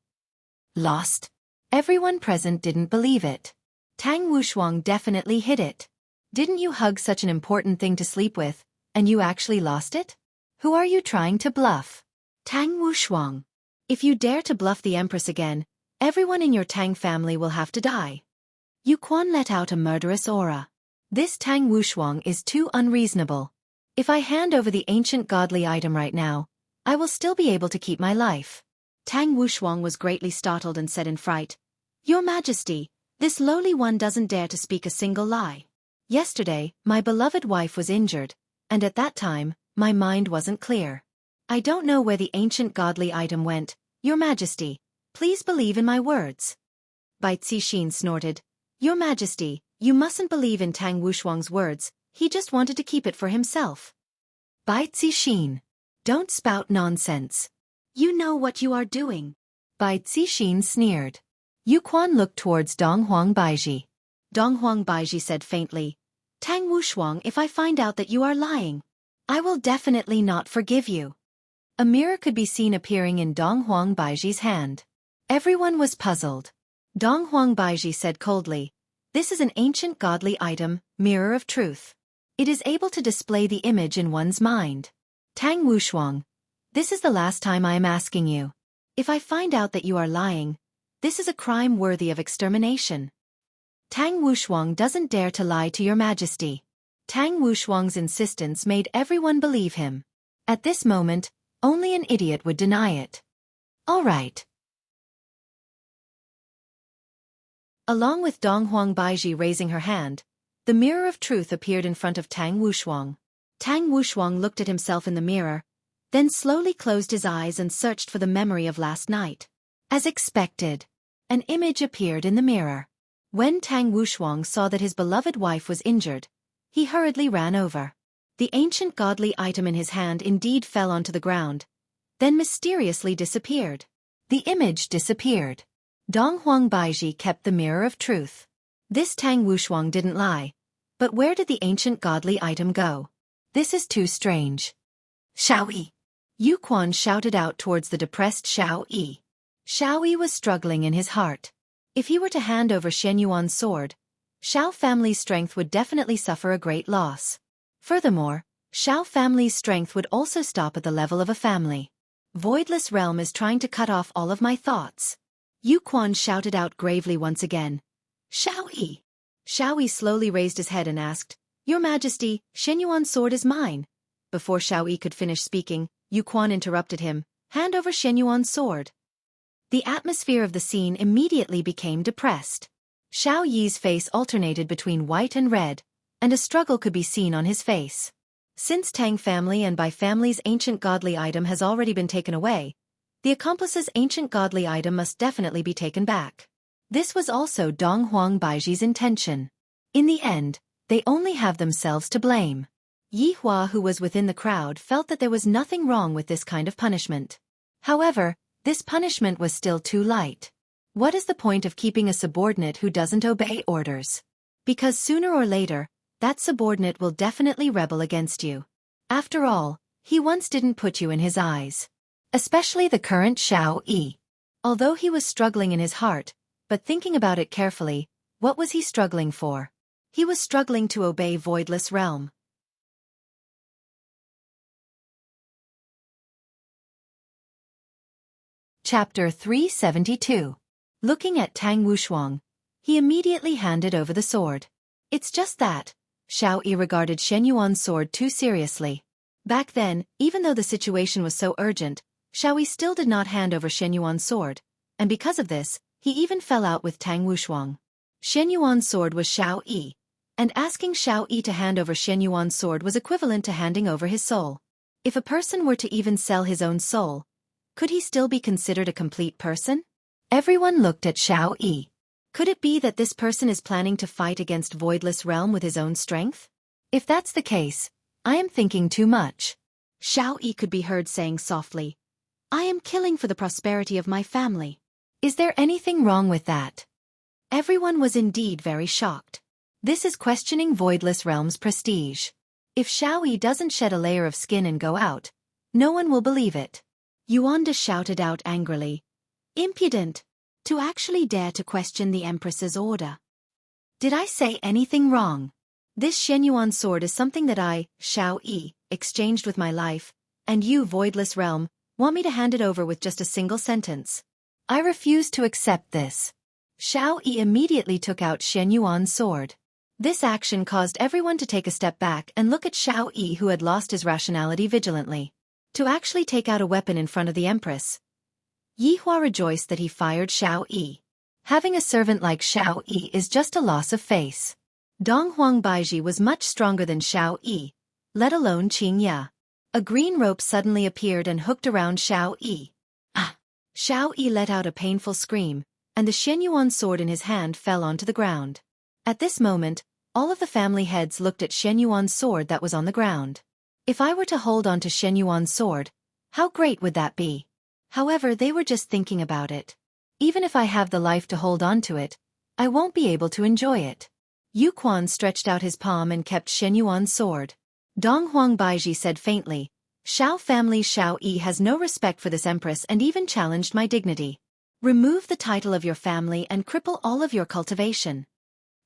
Lost? Everyone present didn't believe it. Tang Wushuang definitely hid it. Didn't you hug such an important thing to sleep with, and you actually lost it? Who are you trying to bluff? Tang Wushuang. If you dare to bluff the Empress again, everyone in your Tang family will have to die. Yuquan let out a murderous aura. This Tang Wushuang is too unreasonable. If I hand over the ancient godly item right now, I will still be able to keep my life. Tang Wushuang was greatly startled and said in fright, Your Majesty, this lowly one doesn't dare to speak a single lie. Yesterday, my beloved wife was injured, and at that time, my mind wasn't clear. I don't know where the ancient godly item went, Your Majesty. Please believe in my words. Bai Cixin snorted, Your Majesty, you mustn't believe in Tang Wushuang's words, he just wanted to keep it for himself. Bai Cixin. Don't spout nonsense. You know what you are doing. Bai Cixin sneered. Yuquan looked towards Donghuang Baiji. Donghuang Baiji said faintly, Tang Wushuang, if I find out that you are lying, I will definitely not forgive you. A mirror could be seen appearing in Donghuang Baiji's hand. Everyone was puzzled. Donghuang Baiji said coldly, This is an ancient godly item, Mirror of Truth. It is able to display the image in one's mind. Tang Wushuang, this is the last time I am asking you. If I find out that you are lying, this is a crime worthy of extermination. Tang Wushuang doesn't dare to lie to Your Majesty. Tang Wushuang's insistence made everyone believe him. At this moment, only an idiot would deny it. All right. Along with Donghuang Baiji raising her hand, the mirror of truth appeared in front of Tang Wushuang. Tang Wushuang looked at himself in the mirror, then slowly closed his eyes and searched for the memory of last night. As expected, an image appeared in the mirror. When Tang Wushuang saw that his beloved wife was injured, he hurriedly ran over. The ancient godly item in his hand indeed fell onto the ground, then mysteriously disappeared. The image disappeared. Dong Huang Baiji kept the mirror of truth. This Tang Wushuang didn't lie. But where did the ancient godly item go? This is too strange. Xiao Yi! Yu Quan shouted out towards the depressed Xiao Yi. Xiao Yi was struggling in his heart. If he were to hand over Shen Yuan's sword, Xiao family's strength would definitely suffer a great loss. Furthermore, Xiao family's strength would also stop at the level of a family. Voidless Realm is trying to cut off all of my thoughts. Yu Quan shouted out gravely once again. Xiao Yi! Xiao Yi slowly raised his head and asked, Your Majesty, Shen Yuan's sword is mine. Before Xiao Yi could finish speaking, Yu Quan interrupted him, Hand over Shen Yuan's sword. The atmosphere of the scene immediately became depressed. Xiao Yi's face alternated between white and red, and a struggle could be seen on his face. Since Tang family and Bai family's ancient godly item has already been taken away, the accomplice's ancient godly item must definitely be taken back. This was also Dong Huang Baiji's intention. In the end, they only have themselves to blame. Yi Hua, who was within the crowd, felt that there was nothing wrong with this kind of punishment. However, this punishment was still too light. What is the point of keeping a subordinate who doesn't obey orders? Because sooner or later, that subordinate will definitely rebel against you. After all, he once didn't put you in his eyes. Especially the current Xiao Yi. Although he was struggling in his heart, but thinking about it carefully, what was he struggling for? He was struggling to obey Voidless Realm. Chapter 372. Looking at Tang Wushuang, he immediately handed over the sword. It's just that, Xiao Yi regarded Shen Yuan's sword too seriously. Back then, even though the situation was so urgent, Xiao Yi still did not hand over Shen Yuan's sword, and because of this, he even fell out with Tang Wushuang. Shen Yuan's sword was Xiao Yi, and asking Xiao Yi to hand over Shen Yuan's sword was equivalent to handing over his soul. If a person were to even sell his own soul, could he still be considered a complete person? Everyone looked at Xiao Yi. Could it be that this person is planning to fight against Voidless Realm with his own strength? If that's the case, I am thinking too much. Xiao Yi could be heard saying softly, I am killing for the prosperity of my family. Is there anything wrong with that? Everyone was indeed very shocked. This is questioning Voidless Realm's prestige. If Xiao Yi doesn't shed a layer of skin and go out, no one will believe it. Yuanda shouted out angrily, Impudent! To actually dare to question the Empress's order. Did I say anything wrong? This Shen Yuan sword is something that I, Xiao Yi, exchanged with my life, and you, Voidless Realm, want me to hand it over with just a single sentence. I refuse to accept this. Xiao Yi immediately took out Shen Yuan's sword. This action caused everyone to take a step back and look at Xiao Yi, who had lost his rationality vigilantly. To actually take out a weapon in front of the Empress. Yi Hua rejoiced that he fired Xiao Yi. Having a servant like Xiao Yi is just a loss of face. Dong Huang Baiji was much stronger than Xiao Yi, let alone Qing Ya. A green rope suddenly appeared and hooked around Xiao Yi. Ah! Xiao Yi let out a painful scream, and the Shen Yuan sword in his hand fell onto the ground. At this moment, all of the family heads looked at Shen Yuan's sword that was on the ground. If I were to hold on to Shen Yuan's sword, how great would that be? However, they were just thinking about it. Even if I have the life to hold on to it, I won't be able to enjoy it. Yu Quan stretched out his palm and kept Shen Yuan's sword. Dong Huang Baiji said faintly, Xiao family Xiao Yi has no respect for this empress and even challenged my dignity. Remove the title of your family and cripple all of your cultivation.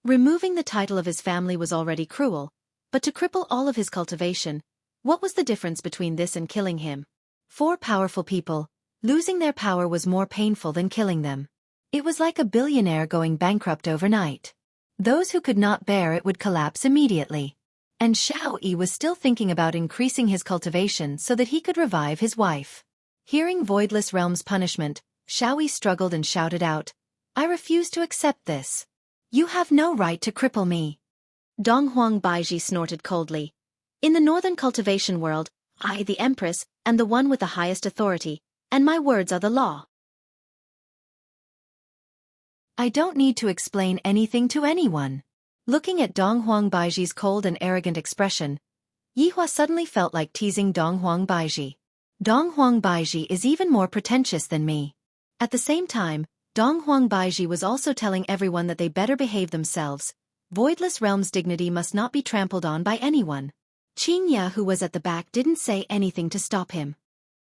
Removing the title of his family was already cruel, but to cripple all of his cultivation, what was the difference between this and killing him? 4 powerful people, losing their power was more painful than killing them. It was like a billionaire going bankrupt overnight. Those who could not bear it would collapse immediately. And Xiao Yi was still thinking about increasing his cultivation so that he could revive his wife. Hearing Voidless Realm's punishment, Xiao Yi struggled and shouted out, I refuse to accept this. You have no right to cripple me. Dong Huang Baiji snorted coldly. In the northern cultivation world, I, the Empress, am the one with the highest authority, and my words are the law. I don't need to explain anything to anyone. Looking at Dong Huang Baiji's cold and arrogant expression, Yihua suddenly felt like teasing Dong Huang Baiji. Dong Huang Baiji is even more pretentious than me. At the same time, Dong Huang Baiji was also telling everyone that they better behave themselves. Voidless Realm's dignity must not be trampled on by anyone. Qingya, who was at the back, didn't say anything to stop him.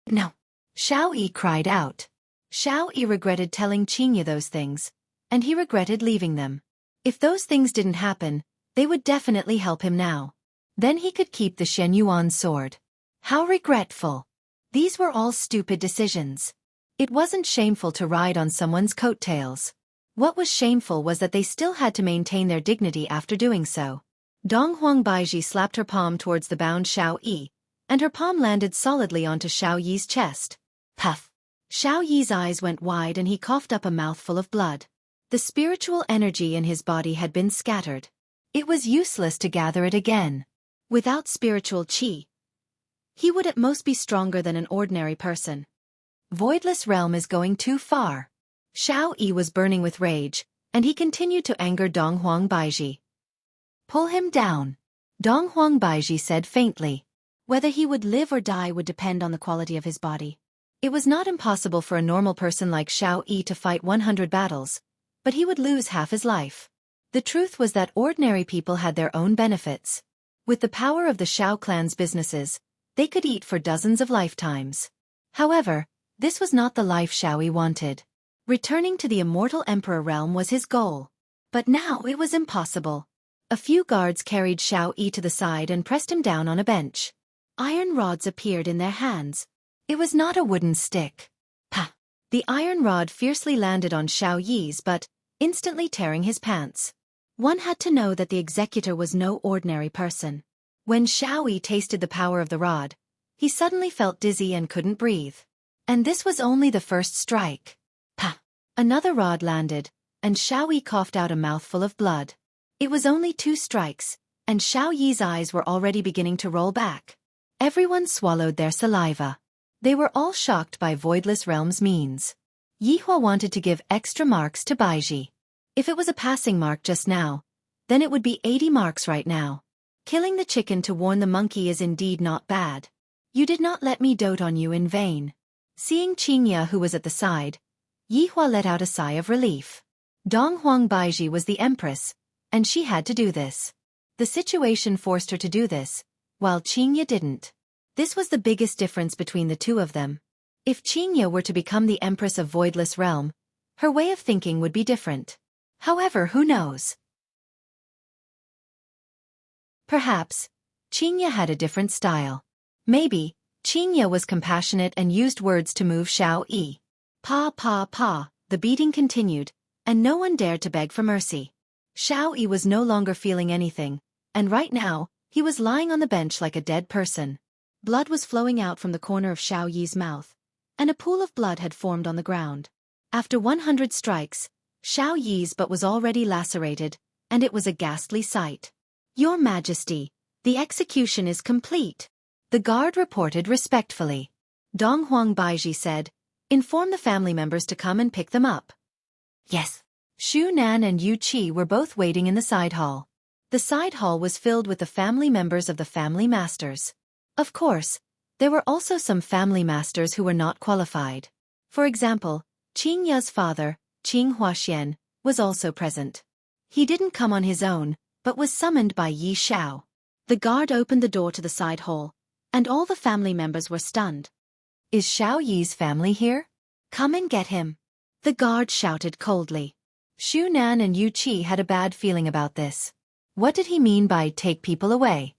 No. Xiao Yi cried out. Xiao Yi regretted telling Qingya those things, and he regretted leaving them. If those things didn't happen, they would definitely help him now. Then he could keep the Shen Yuan sword. How regretful. These were all stupid decisions. It wasn't shameful to ride on someone's coattails. What was shameful was that they still had to maintain their dignity after doing so. Dong Huang Baiji slapped her palm towards the bound Xiao Yi, and her palm landed solidly onto Xiao Yi's chest. Puff! Xiao Yi's eyes went wide and he coughed up a mouthful of blood. The spiritual energy in his body had been scattered. It was useless to gather it again. Without spiritual qi, he would at most be stronger than an ordinary person. Voidless Realm is going too far. Xiao Yi was burning with rage, and he continued to anger Dong Huang Baiji. Pull him down. Dong Huang Baiji said faintly. Whether he would live or die would depend on the quality of his body. It was not impossible for a normal person like Xiao Yi to fight 100 battles, but he would lose half his life. The truth was that ordinary people had their own benefits. With the power of the Xiao clan's businesses, they could eat for dozens of lifetimes. However, this was not the life Xiao Yi wanted. Returning to the immortal Emperor realm was his goal. But now it was impossible. A few guards carried Xiao Yi to the side and pressed him down on a bench. Iron rods appeared in their hands. It was not a wooden stick. Pah! The iron rod fiercely landed on Xiao Yi's butt, instantly tearing his pants. One had to know that the executor was no ordinary person. When Xiao Yi tasted the power of the rod, he suddenly felt dizzy and couldn't breathe. And this was only the first strike. Pah! Another rod landed, and Xiao Yi coughed out a mouthful of blood. It was only 2 strikes, and Xiao Yi's eyes were already beginning to roll back. Everyone swallowed their saliva. They were all shocked by Voidless Realm's means. Yihua wanted to give extra marks to Baiji. If it was a passing mark just now, then it would be 80 marks right now. Killing the chicken to warn the monkey is indeed not bad. You did not let me dote on you in vain. Seeing Qingya, who was at the side, Yihua let out a sigh of relief. Dong Huang Baiji was the empress, and she had to do this. The situation forced her to do this, while Qingya didn't. This was the biggest difference between the two of them. If Qingya were to become the empress of Voidless Realm, her way of thinking would be different. However, who knows? Perhaps, Qingya had a different style. Maybe, Qingya was compassionate and used words to move Xiao Yi. Pa pa pa, the beating continued, and no one dared to beg for mercy. Xiao Yi was no longer feeling anything, and right now, he was lying on the bench like a dead person. Blood was flowing out from the corner of Xiao Yi's mouth, and a pool of blood had formed on the ground. After 100 strikes, Xiao Yi's butt was already lacerated, and it was a ghastly sight. Your Majesty, the execution is complete. The guard reported respectfully. Dong Huang Baiji said, inform the family members to come and pick them up. Yes. Xu Nan and Yu Qi were both waiting in the side hall. The side hall was filled with the family members of the family masters. Of course, there were also some family masters who were not qualified. For example, Qingya's father, Qing Huaxian, was also present. He didn't come on his own, but was summoned by Yi Xiao. The guard opened the door to the side hall, and all the family members were stunned. Is Xiao Yi's family here? Come and get him. The guard shouted coldly. Xu Nan and Yu Qi had a bad feeling about this. What did he mean by take people away?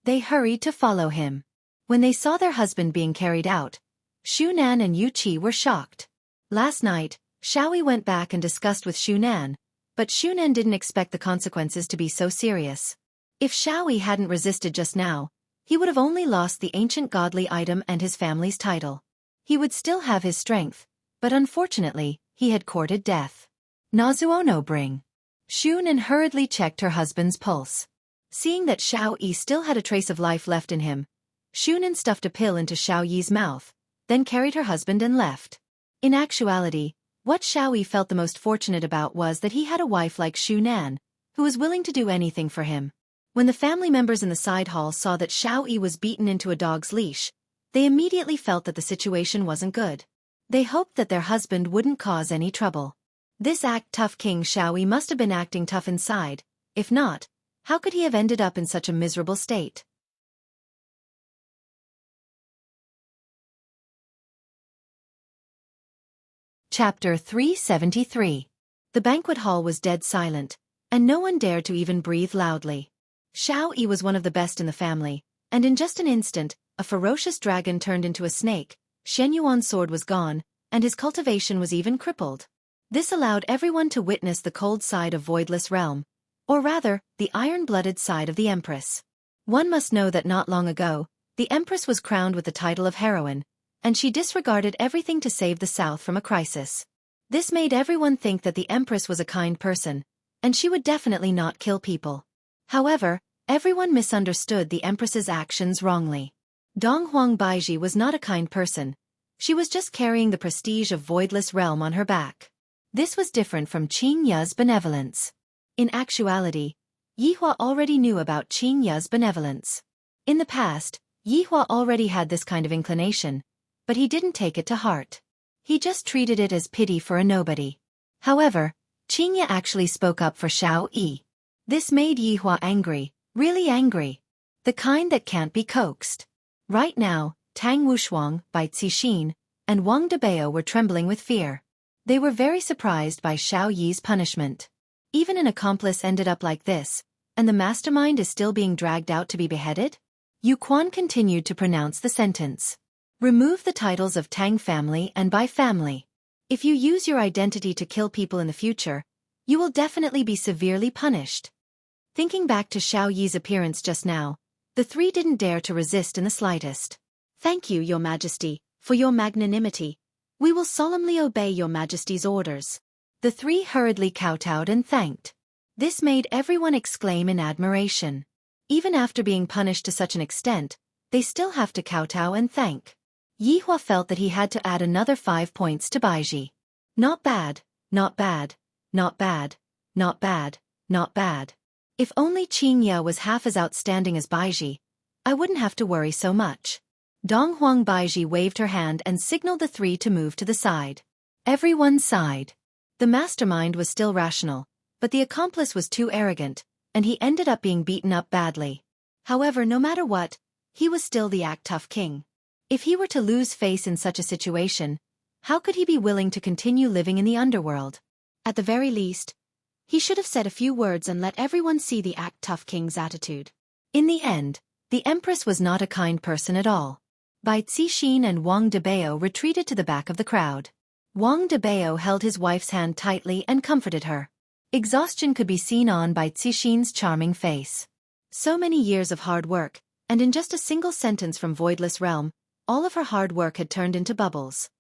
They hurried to follow him. When they saw their husband being carried out, Xu Nan and Yu Qi were shocked. Last night, Xiao Yi went back and discussed with Xu Nan, but Xu Nan didn't expect the consequences to be so serious. If Xiao Yi hadn't resisted just now, he would have only lost the ancient godly item and his family's title. He would still have his strength, but unfortunately, he had courted death. Nazuono bring. Xu Nan hurriedly checked her husband's pulse. Seeing that Xiao Yi still had a trace of life left in him, Xu Nan stuffed a pill into Xiao Yi's mouth, then carried her husband and left. In actuality, what Xiao Yi felt the most fortunate about was that he had a wife like Xu Nan, who was willing to do anything for him. When the family members in the side hall saw that Xiao Yi was beaten into a dog's leash, they immediately felt that the situation wasn't good. They hoped that their husband wouldn't cause any trouble. This act-tough King Xiao Yi must have been acting tough inside. If not, how could he have ended up in such a miserable state? Chapter 373. The banquet hall was dead silent, and no one dared to even breathe loudly. Xiao Yi was one of the best in the family, and in just an instant, a ferocious dragon turned into a snake, Shen Yuan's sword was gone, and his cultivation was even crippled. This allowed everyone to witness the cold side of Voidless Realm, or rather, the iron-blooded side of the Empress. One must know that not long ago, the Empress was crowned with the title of heroine, and she disregarded everything to save the South from a crisis. This made everyone think that the Empress was a kind person, and she would definitely not kill people. However, everyone misunderstood the Empress's actions wrongly. Dong Huang Baiji was not a kind person. She was just carrying the prestige of Voidless Realm on her back. This was different from Qing Ye's benevolence. In actuality, Yihua already knew about Qing Ye's benevolence. In the past, Yihua already had this kind of inclination, but he didn't take it to heart. He just treated it as pity for a nobody. However, Qing Ye actually spoke up for Xiao Yi. This made Yihua angry, really angry. The kind that can't be coaxed. Right now, Tang Wushuang, Bai Cixin, and Wang Debao were trembling with fear. They were very surprised by Xiao Yi's punishment. Even an accomplice ended up like this, and the mastermind is still being dragged out to be beheaded? Yu Quan continued to pronounce the sentence. Remove the titles of Tang family and Bai family. If you use your identity to kill people in the future, you will definitely be severely punished. Thinking back to Xiao Yi's appearance just now, the three didn't dare to resist in the slightest. Thank you, Your Majesty, for your magnanimity. We will solemnly obey Your Majesty's orders. The three hurriedly kowtowed and thanked. This made everyone exclaim in admiration. Even after being punished to such an extent, they still have to kowtow and thank. Yihua felt that he had to add another 5 points to Baiji. Not bad, not bad, not bad, not bad, not bad. If only Qing Ye was half as outstanding as Baiji, I wouldn't have to worry so much. Dong Huang Baiji waved her hand and signaled the three to move to the side. Everyone sighed. The mastermind was still rational, but the accomplice was too arrogant, and he ended up being beaten up badly. However, no matter what, he was still the act-tough king. If he were to lose face in such a situation, how could he be willing to continue living in the underworld? At the very least, he should have said a few words and let everyone see the act-tough king's attitude. In the end, the Empress was not a kind person at all. Bai Cixin and Wang Debao retreated to the back of the crowd. Wang Debao held his wife's hand tightly and comforted her. Exhaustion could be seen on Bai Cixin's charming face. So many years of hard work, and in just a single sentence from Voidless Realm, all of her hard work had turned into bubbles.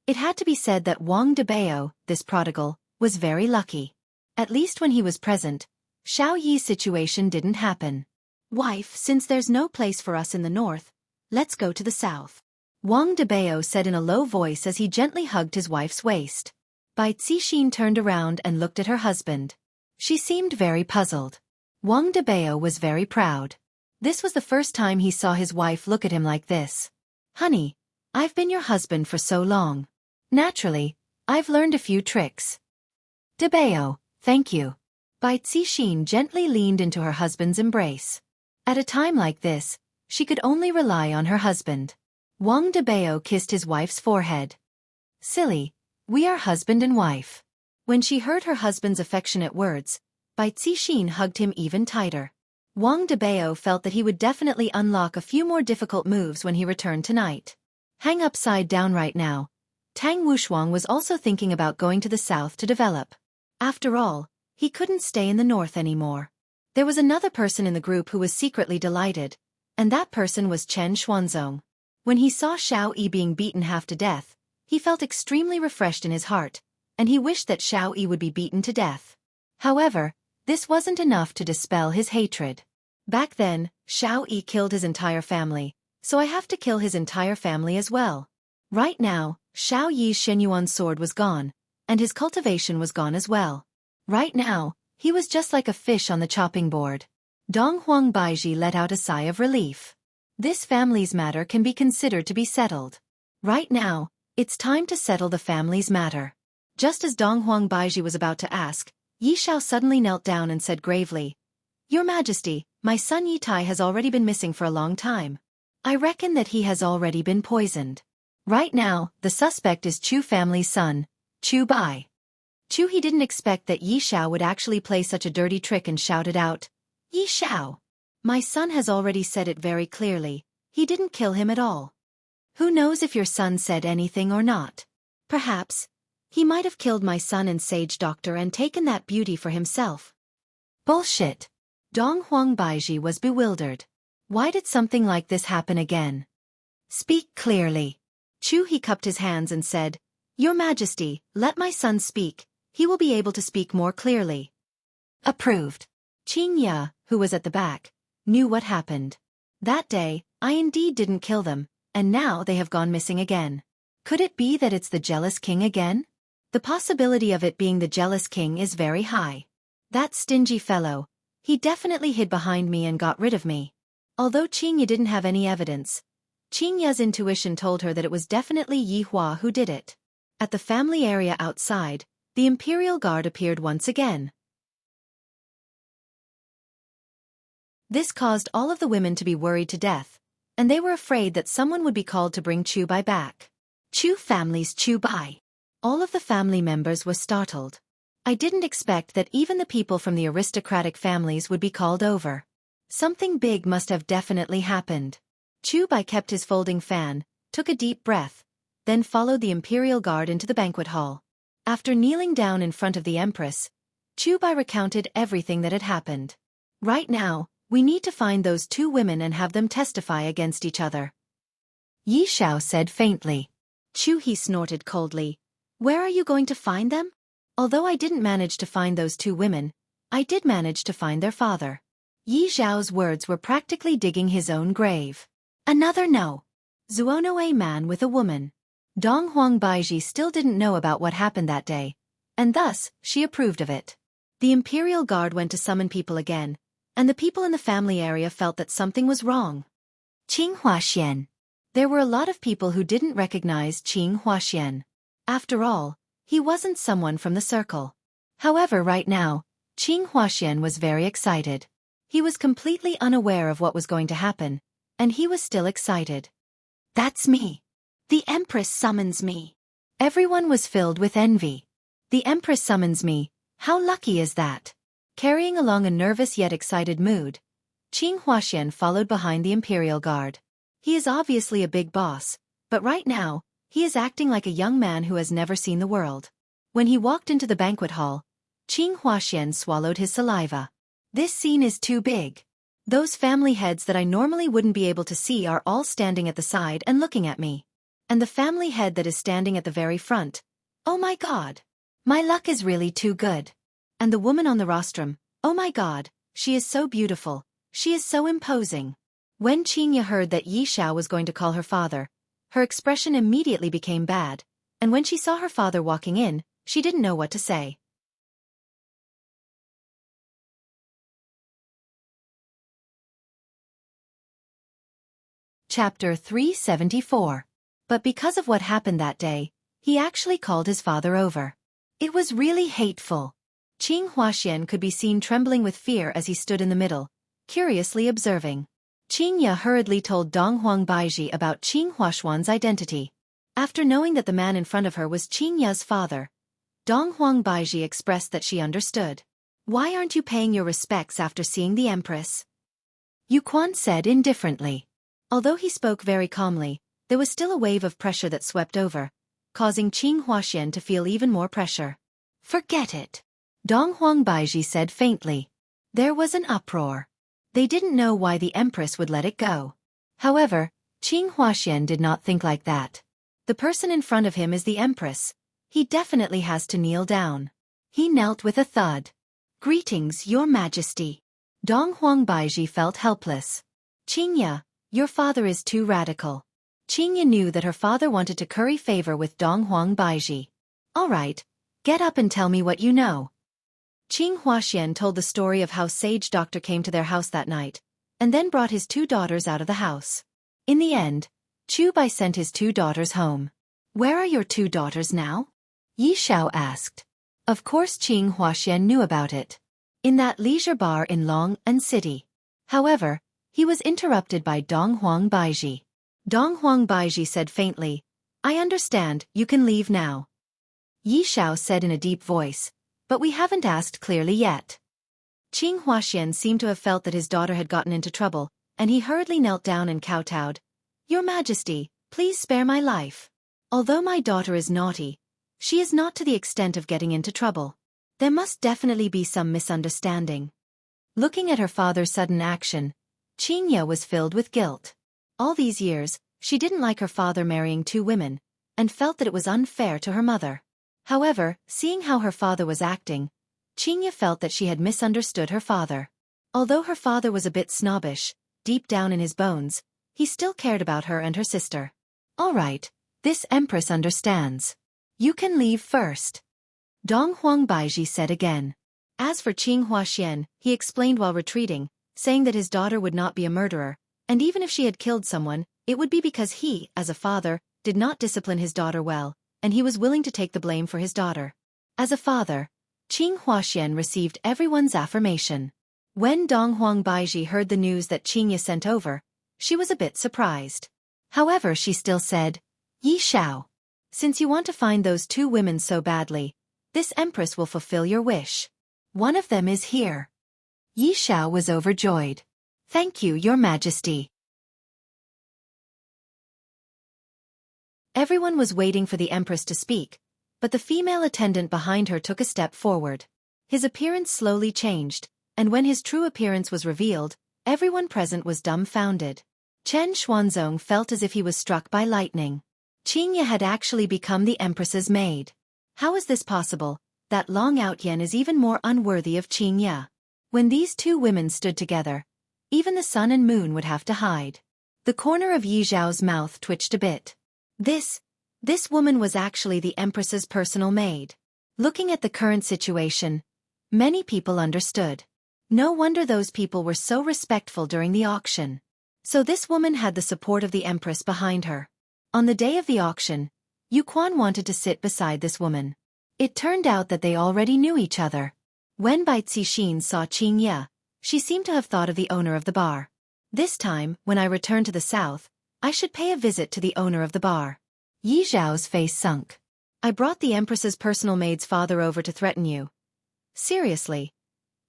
It had to be said that Wang Debao, this prodigal, was very lucky. At least when he was present, Xiao Yi's situation didn't happen. Wife, since there's no place for us in the north, let's go to the south. Wang Debao said in a low voice as he gently hugged his wife's waist. Bai Cixin turned around and looked at her husband. She seemed very puzzled. Wang Debao was very proud. This was the first time he saw his wife look at him like this. Honey, I've been your husband for so long. Naturally, I've learned a few tricks. Debao, thank you. Bai Cixin gently leaned into her husband's embrace. At a time like this, she could only rely on her husband. Wang Debao kissed his wife's forehead. Silly, we are husband and wife. When she heard her husband's affectionate words, Bai Cixin hugged him even tighter. Wang Debao felt that he would definitely unlock a few more difficult moves when he returned tonight. Hang upside down right now. Tang Wushuang was also thinking about going to the south to develop. After all, he couldn't stay in the north anymore. There was another person in the group who was secretly delighted, and that person was Chen Xuanzong. When he saw Xiao Yi being beaten half to death, he felt extremely refreshed in his heart, and he wished that Xiao Yi would be beaten to death. However, this wasn't enough to dispel his hatred. Back then, Xiao Yi killed his entire family, so I have to kill his entire family as well. Right now, Xiao Yi's Shenyuan sword was gone, and his cultivation was gone as well. Right now, He was just like a fish on the chopping board. Dong Huang Baiji let out a sigh of relief. This family's matter can be considered to be settled. Right now, it's time to settle the family's matter. Just as Dong Huang Baiji was about to ask, Yi Xiao suddenly knelt down and said gravely, "Your Majesty, my son Yi Tai has already been missing for a long time. I reckon that he has already been poisoned. Right now, the suspect is Chu family's son, Chu Bai." Chu he didn't expect that Yi Xiao would actually play such a dirty trick and shouted out, "Yi Xiao! My son has already said it very clearly, he didn't kill him at all. Who knows if your son said anything or not? Perhaps, he might have killed my son and sage doctor and taken that beauty for himself." Bullshit. Dong Huang Baiji was bewildered. Why did something like this happen again? Speak clearly. Chu he cupped his hands and said, "Your Majesty, let my son speak, he will be able to speak more clearly." Approved. Qing Ya, who was at the back, knew what happened. That day, I indeed didn't kill them, and now they have gone missing again. Could it be that it's the jealous king again? The possibility of it being the jealous king is very high. That stingy fellow, he definitely hid behind me and got rid of me. Although Qing Ya didn't have any evidence, Qing Ya's intuition told her that it was definitely Yi Hua who did it. At the family area outside, the Imperial Guard appeared once again. This caused all of the women to be worried to death, and they were afraid that someone would be called to bring Chu Bai back. Chu family's Chu Bai. All of the family members were startled. I didn't expect that even the people from the aristocratic families would be called over. Something big must have definitely happened. Chu Bai kept his folding fan, took a deep breath, then followed the Imperial Guard into the banquet hall. After kneeling down in front of the Empress, Chu Bai recounted everything that had happened. Right now, we need to find those two women and have them testify against each other. Yi Xiao said faintly. Chu he snorted coldly. Where are you going to find them? Although I didn't manage to find those two women, I did manage to find their father. Yi Xiao's words were practically digging his own grave. Another no. Zuono a man with a woman. Dong Huang Baiji still didn't know about what happened that day, and thus, she approved of it. The Imperial Guard went to summon people again, and the people in the family area felt that something was wrong. Qing Huaxian. There were a lot of people who didn't recognize Qing Huaxian. After all, he wasn't someone from the circle. However, right now, Qing Huaxian was very excited. He was completely unaware of what was going to happen, and he was still excited. That's me. The Empress summons me. Everyone was filled with envy. The Empress summons me, how lucky is that? Carrying along a nervous yet excited mood, Qing Huaxian followed behind the Imperial Guard. He is obviously a big boss, but right now, he is acting like a young man who has never seen the world. When he walked into the banquet hall, Qing Huaxian swallowed his saliva. This scene is too big. Those family heads that I normally wouldn't be able to see are all standing at the side and looking at me. And the family head that is standing at the very front. Oh my God. My luck is really too good. And the woman on the rostrum, oh my God, she is so beautiful, she is so imposing. When Qing Ya heard that Yi Xiao was going to call her father, her expression immediately became bad, and when she saw her father walking in, she didn't know what to say. Chapter 374. But because of what happened that day, he actually called his father over. It was really hateful. Qing Huaxian could be seen trembling with fear as he stood in the middle, curiously observing. Qing Ya hurriedly told Dong Huang Baiji about Qing Huaxuan's identity. After knowing that the man in front of her was Qing Ya's father, Dong Huang Baiji expressed that she understood. Why aren't you paying your respects after seeing the Empress? Yu Quan said indifferently. Although he spoke very calmly, there was still a wave of pressure that swept over, causing Qing Huaxian to feel even more pressure. Forget it. Dong Huang Baiji said faintly. There was an uproar. They didn't know why the Empress would let it go. However, Qing Huaxian did not think like that. The person in front of him is the Empress. He definitely has to kneel down. He knelt with a thud. Greetings, Your Majesty. Dong Huang Baiji felt helpless. Qing Ya, your father is too radical. Qing Ya knew that her father wanted to curry favor with Dong Huang Baiji. All right, get up and tell me what you know. Qing Huaxian told the story of how Sage Doctor came to their house that night, and then brought his 2 daughters out of the house. In the end, Chu Bai sent his 2 daughters home. "Where are your 2 daughters now?" Yi Xiao asked. Of course Qing Huaxian knew about it. In that leisure bar in Long An City. However, he was interrupted by Dong Huang Baiji. Dong Huang Baiji said faintly, "I understand, you can leave now." Yi Xiao said in a deep voice, "But we haven't asked clearly yet." Qing Huaxian seemed to have felt that his daughter had gotten into trouble, and he hurriedly knelt down and kowtowed. "Your Majesty, please spare my life. Although my daughter is naughty, she is not to the extent of getting into trouble. There must definitely be some misunderstanding." Looking at her father's sudden action, Qing Ya was filled with guilt. All these years, she didn't like her father marrying 2 women, and felt that it was unfair to her mother. However, seeing how her father was acting, Qing Ya felt that she had misunderstood her father. Although her father was a bit snobbish, deep down in his bones, he still cared about her and her sister. "All right, this empress understands. You can leave first," Dong Huang Baiji said again. As for Qing Huaxian, he explained while retreating, saying that his daughter would not be a murderer, and even if she had killed someone, it would be because he, as a father, did not discipline his daughter well, and he was willing to take the blame for his daughter. As a father, Qing Huaxian received everyone's affirmation. When Dong Huang Baiji heard the news that Qing Ya sent over, she was a bit surprised. However, she still said, "Yi Xiao, since you want to find those 2 women so badly, this empress will fulfill your wish. One of them is here." Yi Xiao was overjoyed. "Thank you, Your Majesty." Everyone was waiting for the empress to speak, but the female attendant behind her took a step forward. His appearance slowly changed, and when his true appearance was revealed, everyone present was dumbfounded. Chen Xuanzong felt as if he was struck by lightning. Qing Ya had actually become the empress's maid. How is this possible? That Long Outyen is even more unworthy of Qing Ya. When these 2 women stood together, even the sun and moon would have to hide. The corner of Yi Zhao's mouth twitched a bit. This woman was actually the empress's personal maid. Looking at the current situation, many people understood. No wonder those people were so respectful during the auction. So this woman had the support of the empress behind her. On the day of the auction, Yu Quan wanted to sit beside this woman. It turned out that they already knew each other. When Bai Cixin saw Qing Ya, she seemed to have thought of the owner of the bar. "This time, when I return to the south, I should pay a visit to the owner of the bar." Yi Zhao's face sunk. "I brought the empress's personal maid's father over to threaten you." "Seriously?"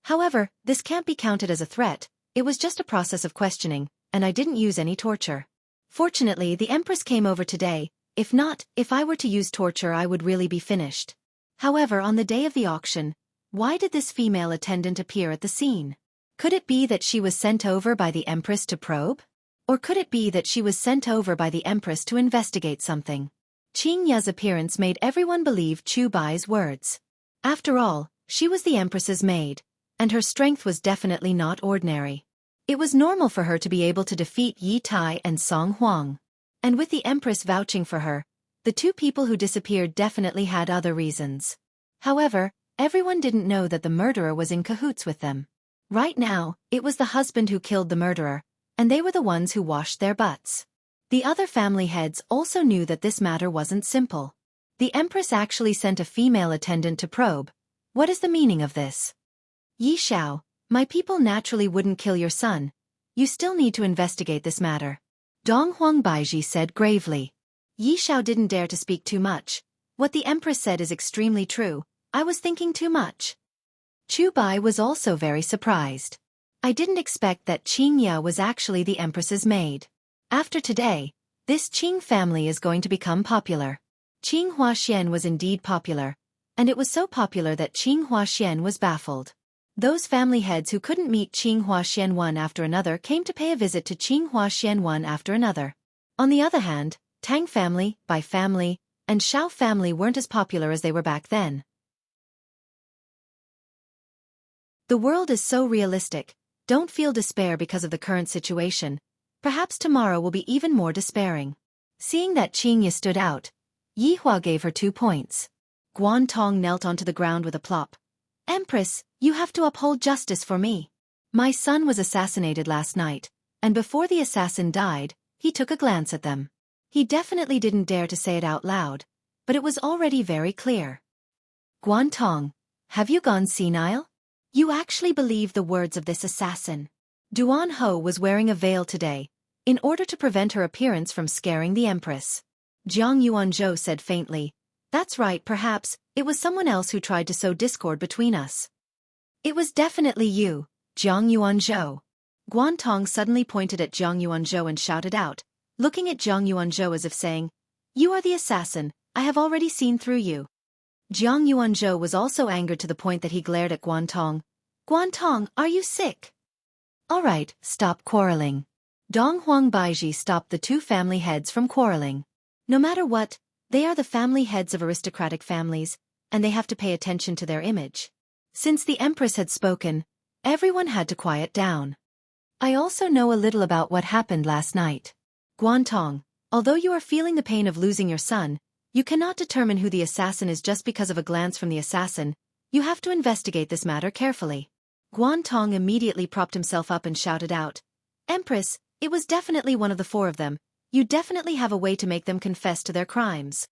"However, this can't be counted as a threat, it was just a process of questioning, and I didn't use any torture. Fortunately, the empress came over today, if not, if I were to use torture I would really be finished." However, on the day of the auction, why did this female attendant appear at the scene? Could it be that she was sent over by the empress to probe? Or could it be that she was sent over by the empress to investigate something? Qing Ya's appearance made everyone believe Chu Bai's words. After all, she was the empress's maid, and her strength was definitely not ordinary. It was normal for her to be able to defeat Yi Tai and Song Huang. And with the empress vouching for her, the 2 people who disappeared definitely had other reasons. However, everyone didn't know that the murderer was in cahoots with them. Right now, it was the husband who killed the murderer, and they were the ones who washed their butts. The other family heads also knew that this matter wasn't simple. The empress actually sent a female attendant to probe. What is the meaning of this? "Yi Xiao, my people naturally wouldn't kill your son. You still need to investigate this matter," Dong Huang Baiji said gravely. Yi Xiao didn't dare to speak too much. "What the empress said is extremely true. I was thinking too much." Chu Bai was also very surprised. "I didn't expect that Qing Ya was actually the empress's maid. After today, this Qing family is going to become popular." Qing Huaxian was indeed popular, and it was so popular that Qing Huaxian was baffled. Those family heads who couldn't meet Qing Huaxian one after another came to pay a visit to Qing Huaxian one after another. On the other hand, Tang family, Bai family, and Xiao family weren't as popular as they were back then. The world is so realistic. Don't feel despair because of the current situation. Perhaps tomorrow will be even more despairing. Seeing that Qing Ya stood out, Yi Hua gave her 2 points. Guan Tong knelt onto the ground with a plop. Empress, you have to uphold justice for me. My son was assassinated last night, and before the assassin died, he took a glance at them. He definitely didn't dare to say it out loud, but it was already very clear. Guantong, have you gone senile? You actually believe the words of this assassin. Duan Ho was wearing a veil today, in order to prevent her appearance from scaring the Empress. Jiang Yuanzhou said faintly, "That's right, perhaps, it was someone else who tried to sow discord between us." "It was definitely you, Jiang Yuanzhou." Guantong suddenly pointed at Jiang Yuanzhou and shouted out, looking at Jiang Yuanzhou as if saying, "You are the assassin, I have already seen through you." Jiang Yuanzhou was also angered to the point that he glared at Guantong. "Guantong, are you sick?" "All right, stop quarreling." Dong Huang Baiji stopped the two family heads from quarreling. No matter what, they are the family heads of aristocratic families, and they have to pay attention to their image. Since the Empress had spoken, everyone had to quiet down. "I also know a little about what happened last night. Guantong, although you are feeling the pain of losing your son, you cannot determine who the assassin is just because of a glance from the assassin. You have to investigate this matter carefully." Guantong immediately propped himself up and shouted out, "Empress, it was definitely one of the four of them. You definitely have a way to make them confess to their crimes."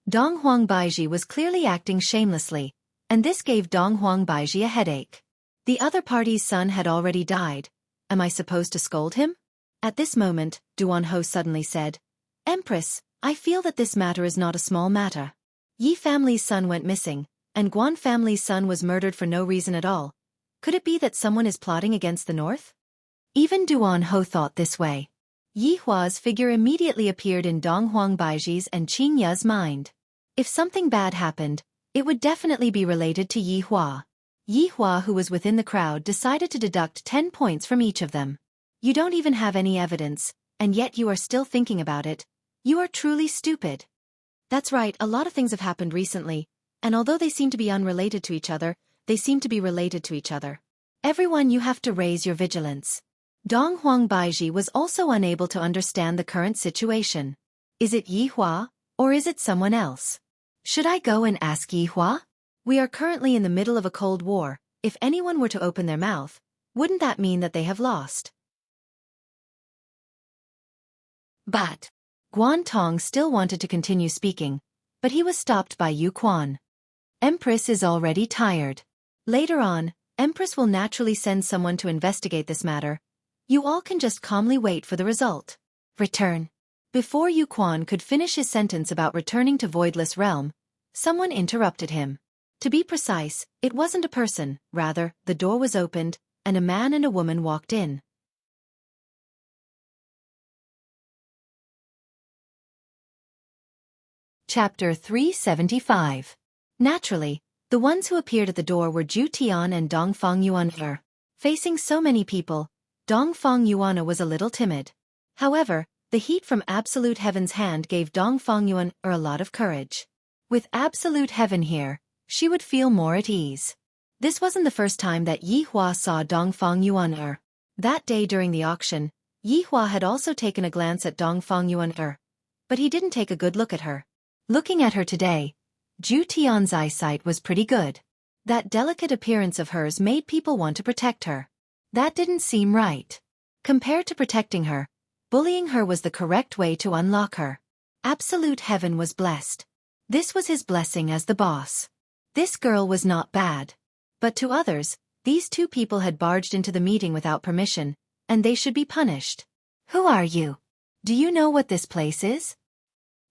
Dong Huang Baiji was clearly acting shamelessly, and this gave Dong Huang Baiji a headache. The other party's son had already died. Am I supposed to scold him? At this moment, Duan Ho suddenly said, "Empress, I feel that this matter is not a small matter. Yi family's son went missing, and Guan family's son was murdered for no reason at all. Could it be that someone is plotting against the north?" Even Duan Ho thought this way. Yi Hua's figure immediately appeared in Dong Huang Baiji's and Qing Ya's mind. If something bad happened, it would definitely be related to Yi Hua. Yi Hua, who was within the crowd, decided to deduct 10 points from each of them. "You don't even have any evidence, and yet you are still thinking about it. You are truly stupid." "That's right, a lot of things have happened recently, and although they seem to be unrelated to each other, they seem to be related to each other. Everyone, you have to raise your vigilance." Dong Huang Baiji was also unable to understand the current situation. Is it Yi Hua, or is it someone else? Should I go and ask Yi Hua? We are currently in the middle of a cold war. If anyone were to open their mouth, wouldn't that mean that they have lost? But Guantong still wanted to continue speaking, but he was stopped by Yu Quan. "Empress is already tired. Later on, Empress will naturally send someone to investigate this matter. You all can just calmly wait for the result. Return." Before Yu Quan could finish his sentence about returning to Voidless Realm, someone interrupted him. To be precise, it wasn't a person, rather, the door was opened, and a man and a woman walked in. Chapter 375. Naturally, the ones who appeared at the door were Zhu Tian and Dong Fang Yuan. Facing so many people, Dong Fang Yuan was a little timid. However, the heat from Absolute Heaven's hand gave Dong Fang Yuan a lot of courage. With Absolute Heaven here, she would feel more at ease. This wasn't the first time that Yi Hua saw Dong Fang Yuan. That day during the auction, Yi Hua had also taken a glance at Dong Fang Yuan, but he didn't take a good look at her. Looking at her today, Zhu Tian's eyesight was pretty good. That delicate appearance of hers made people want to protect her. That didn't seem right. Compared to protecting her, bullying her was the correct way to unlock her. Absolute Heaven was blessed. This was his blessing as the boss. This girl was not bad. But to others, these two people had barged into the meeting without permission, and they should be punished. "Who are you? Do you know what this place is?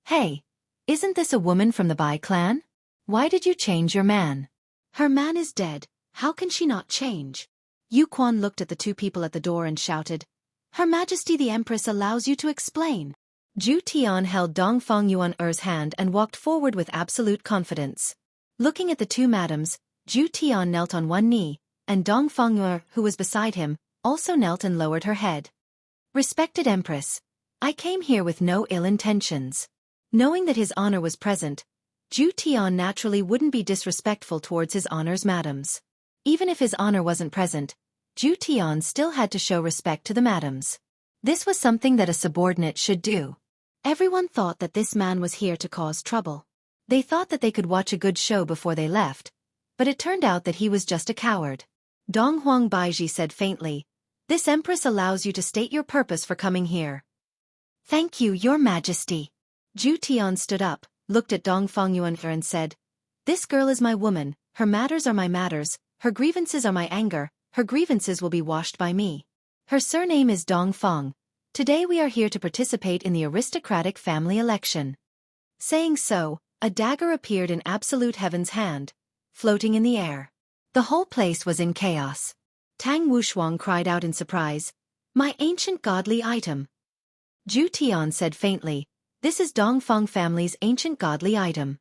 Hey, isn't this a woman from the Bai clan? Why did you change your man?" "Her man is dead, how can she not change?" Yu Quan looked at the two people at the door and shouted, "Her Majesty the Empress allows you to explain." Zhu Tian held Dong Fang Yuan-er's hand and walked forward with absolute confidence. Looking at the two madams, Zhu Tian knelt on one knee, and Dong Fang Yuan, who was beside him, also knelt and lowered her head. "Respected Empress, I came here with no ill intentions." Knowing that his honor was present, Zhu Tian naturally wouldn't be disrespectful towards his honor's madams. Even if his honor wasn't present, Zhu Tian still had to show respect to the madams. This was something that a subordinate should do. Everyone thought that this man was here to cause trouble. They thought that they could watch a good show before they left, but it turned out that he was just a coward. Dong Huang Baiji said faintly, "This empress allows you to state your purpose for coming here." "Thank you, your majesty." Zhu Tian stood up, looked at Dong Fongyuan and said, "This girl is my woman, her matters are my matters, her grievances are my anger, her grievances will be washed by me. Her surname is Dong Fong. Today we are here to participate in the aristocratic family election." Saying so, a dagger appeared in Absolute Heaven's hand, floating in the air. The whole place was in chaos. Tang Wushuang cried out in surprise, "My ancient godly item!" Zhu Tian said faintly, "This is Dong Fong family's ancient godly item."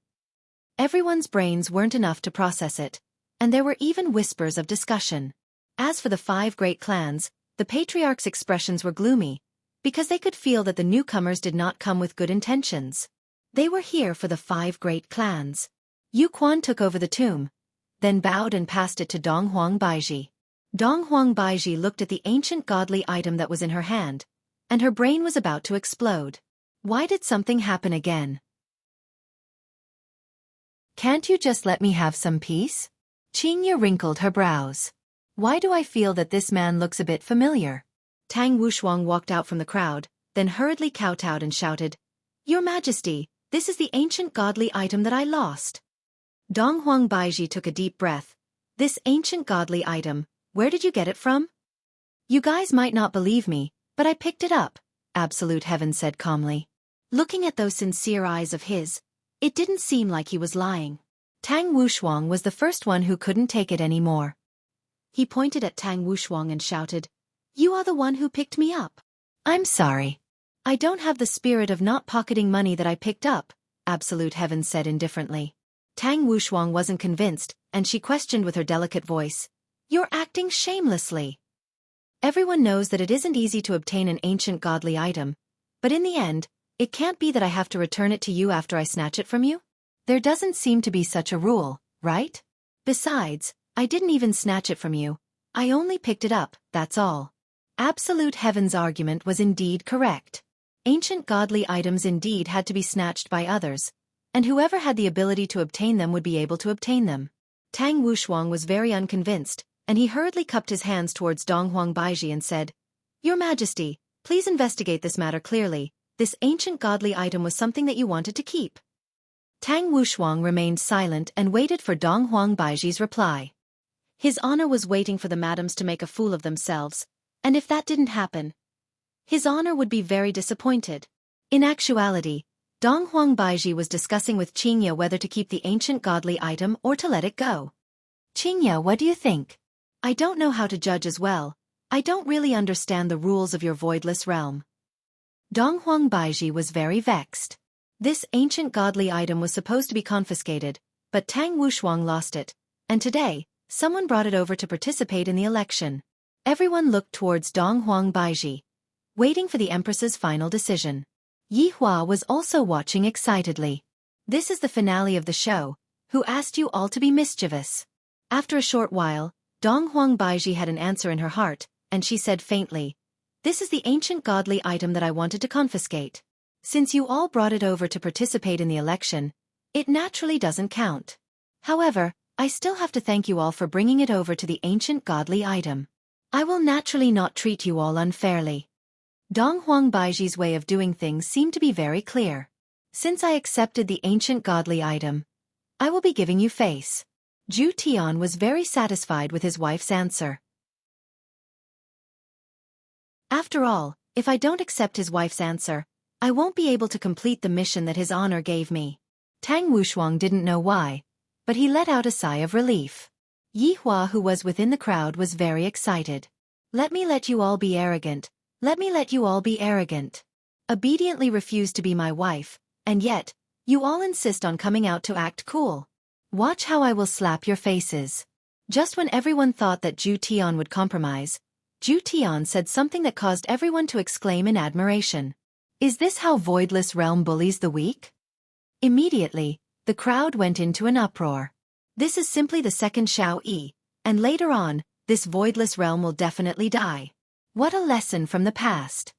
Everyone's brains weren't enough to process it, and there were even whispers of discussion. As for the 5 great clans, the patriarch's expressions were gloomy, because they could feel that the newcomers did not come with good intentions. They were here for the 5 great clans. Yu Quan took over the tomb, then bowed and passed it to Dong Huang Baiji. Dong Huang Baiji looked at the ancient godly item that was in her hand, and her brain was about to explode. Why did something happen again? "Can't you just let me have some peace?" Qingya wrinkled her brows. "Why do I feel that this man looks a bit familiar?" Tang Wushuang walked out from the crowd, then hurriedly kowtowed and shouted, "Your Majesty, this is the ancient godly item that I lost." Dong Huang Baiji took a deep breath. "This ancient godly item, where did you get it from?" "You guys might not believe me, but I picked it up," Absolute Heaven said calmly. Looking at those sincere eyes of his, it didn't seem like he was lying. Tang Wushuang was the first one who couldn't take it anymore. He pointed at Tang Wushuang and shouted, "You are the one who picked me up." "I'm sorry. I don't have the spirit of not pocketing money that I picked up," Absolute Heaven said indifferently. Tang Wushuang wasn't convinced, and she questioned with her delicate voice, "You're acting shamelessly. Everyone knows that it isn't easy to obtain an ancient godly item, but in the end, it can't be that I have to return it to you after I snatch it from you? There doesn't seem to be such a rule, right? Besides, I didn't even snatch it from you. I only picked it up, that's all." Absolute Heaven's argument was indeed correct. Ancient godly items indeed had to be snatched by others, and whoever had the ability to obtain them would be able to obtain them. Tang Wushuang was very unconvinced, and he hurriedly cupped his hands towards Dong Huang Baiji and said, "Your Majesty, please investigate this matter clearly. This ancient godly item was something that you wanted to keep." Tang Wushuang remained silent and waited for Dong Huang Baiji's reply. His honor was waiting for the madams to make a fool of themselves, and if that didn't happen, his honor would be very disappointed. In actuality, Dong Huang Baiji was discussing with Qingya whether to keep the ancient godly item or to let it go. "Qingya, what do you think?" "I don't know how to judge as well. I don't really understand the rules of your voidless realm." Dong Huang Baiji was very vexed. This ancient godly item was supposed to be confiscated, but Tang Wushuang lost it, and today, someone brought it over to participate in the election. Everyone looked towards Dong Huang Baiji, waiting for the Empress's final decision. Yi Hua was also watching excitedly. "This is the finale of the show. Who asked you all to be mischievous?" After a short while, Dong Huang Baiji had an answer in her heart, and she said faintly, "This is the ancient godly item that I wanted to confiscate. Since you all brought it over to participate in the election, it naturally doesn't count. However, I still have to thank you all for bringing it over to the ancient godly item. I will naturally not treat you all unfairly." Dong Huang Baiji's way of doing things seemed to be very clear. "Since I accepted the ancient godly item, I will be giving you face." Zhu Tian was very satisfied with his wife's answer. After all, if I don't accept his wife's answer, I won't be able to complete the mission that his honor gave me. Tang Wushuang didn't know why, but he let out a sigh of relief. Yi Hua, who was within the crowd, was very excited. "Let me let you all be arrogant. Let me let you all be arrogant. Obediently refuse to be my wife, and yet, you all insist on coming out to act cool. Watch how I will slap your faces." Just when everyone thought that Zhu Tian would compromise, Zhu Tian said something that caused everyone to exclaim in admiration. "Is this how Voidless Realm bullies the weak?" Immediately, the crowd went into an uproar. "This is simply the second Xiao Yi, and later on, this Voidless Realm will definitely die. What a lesson from the past.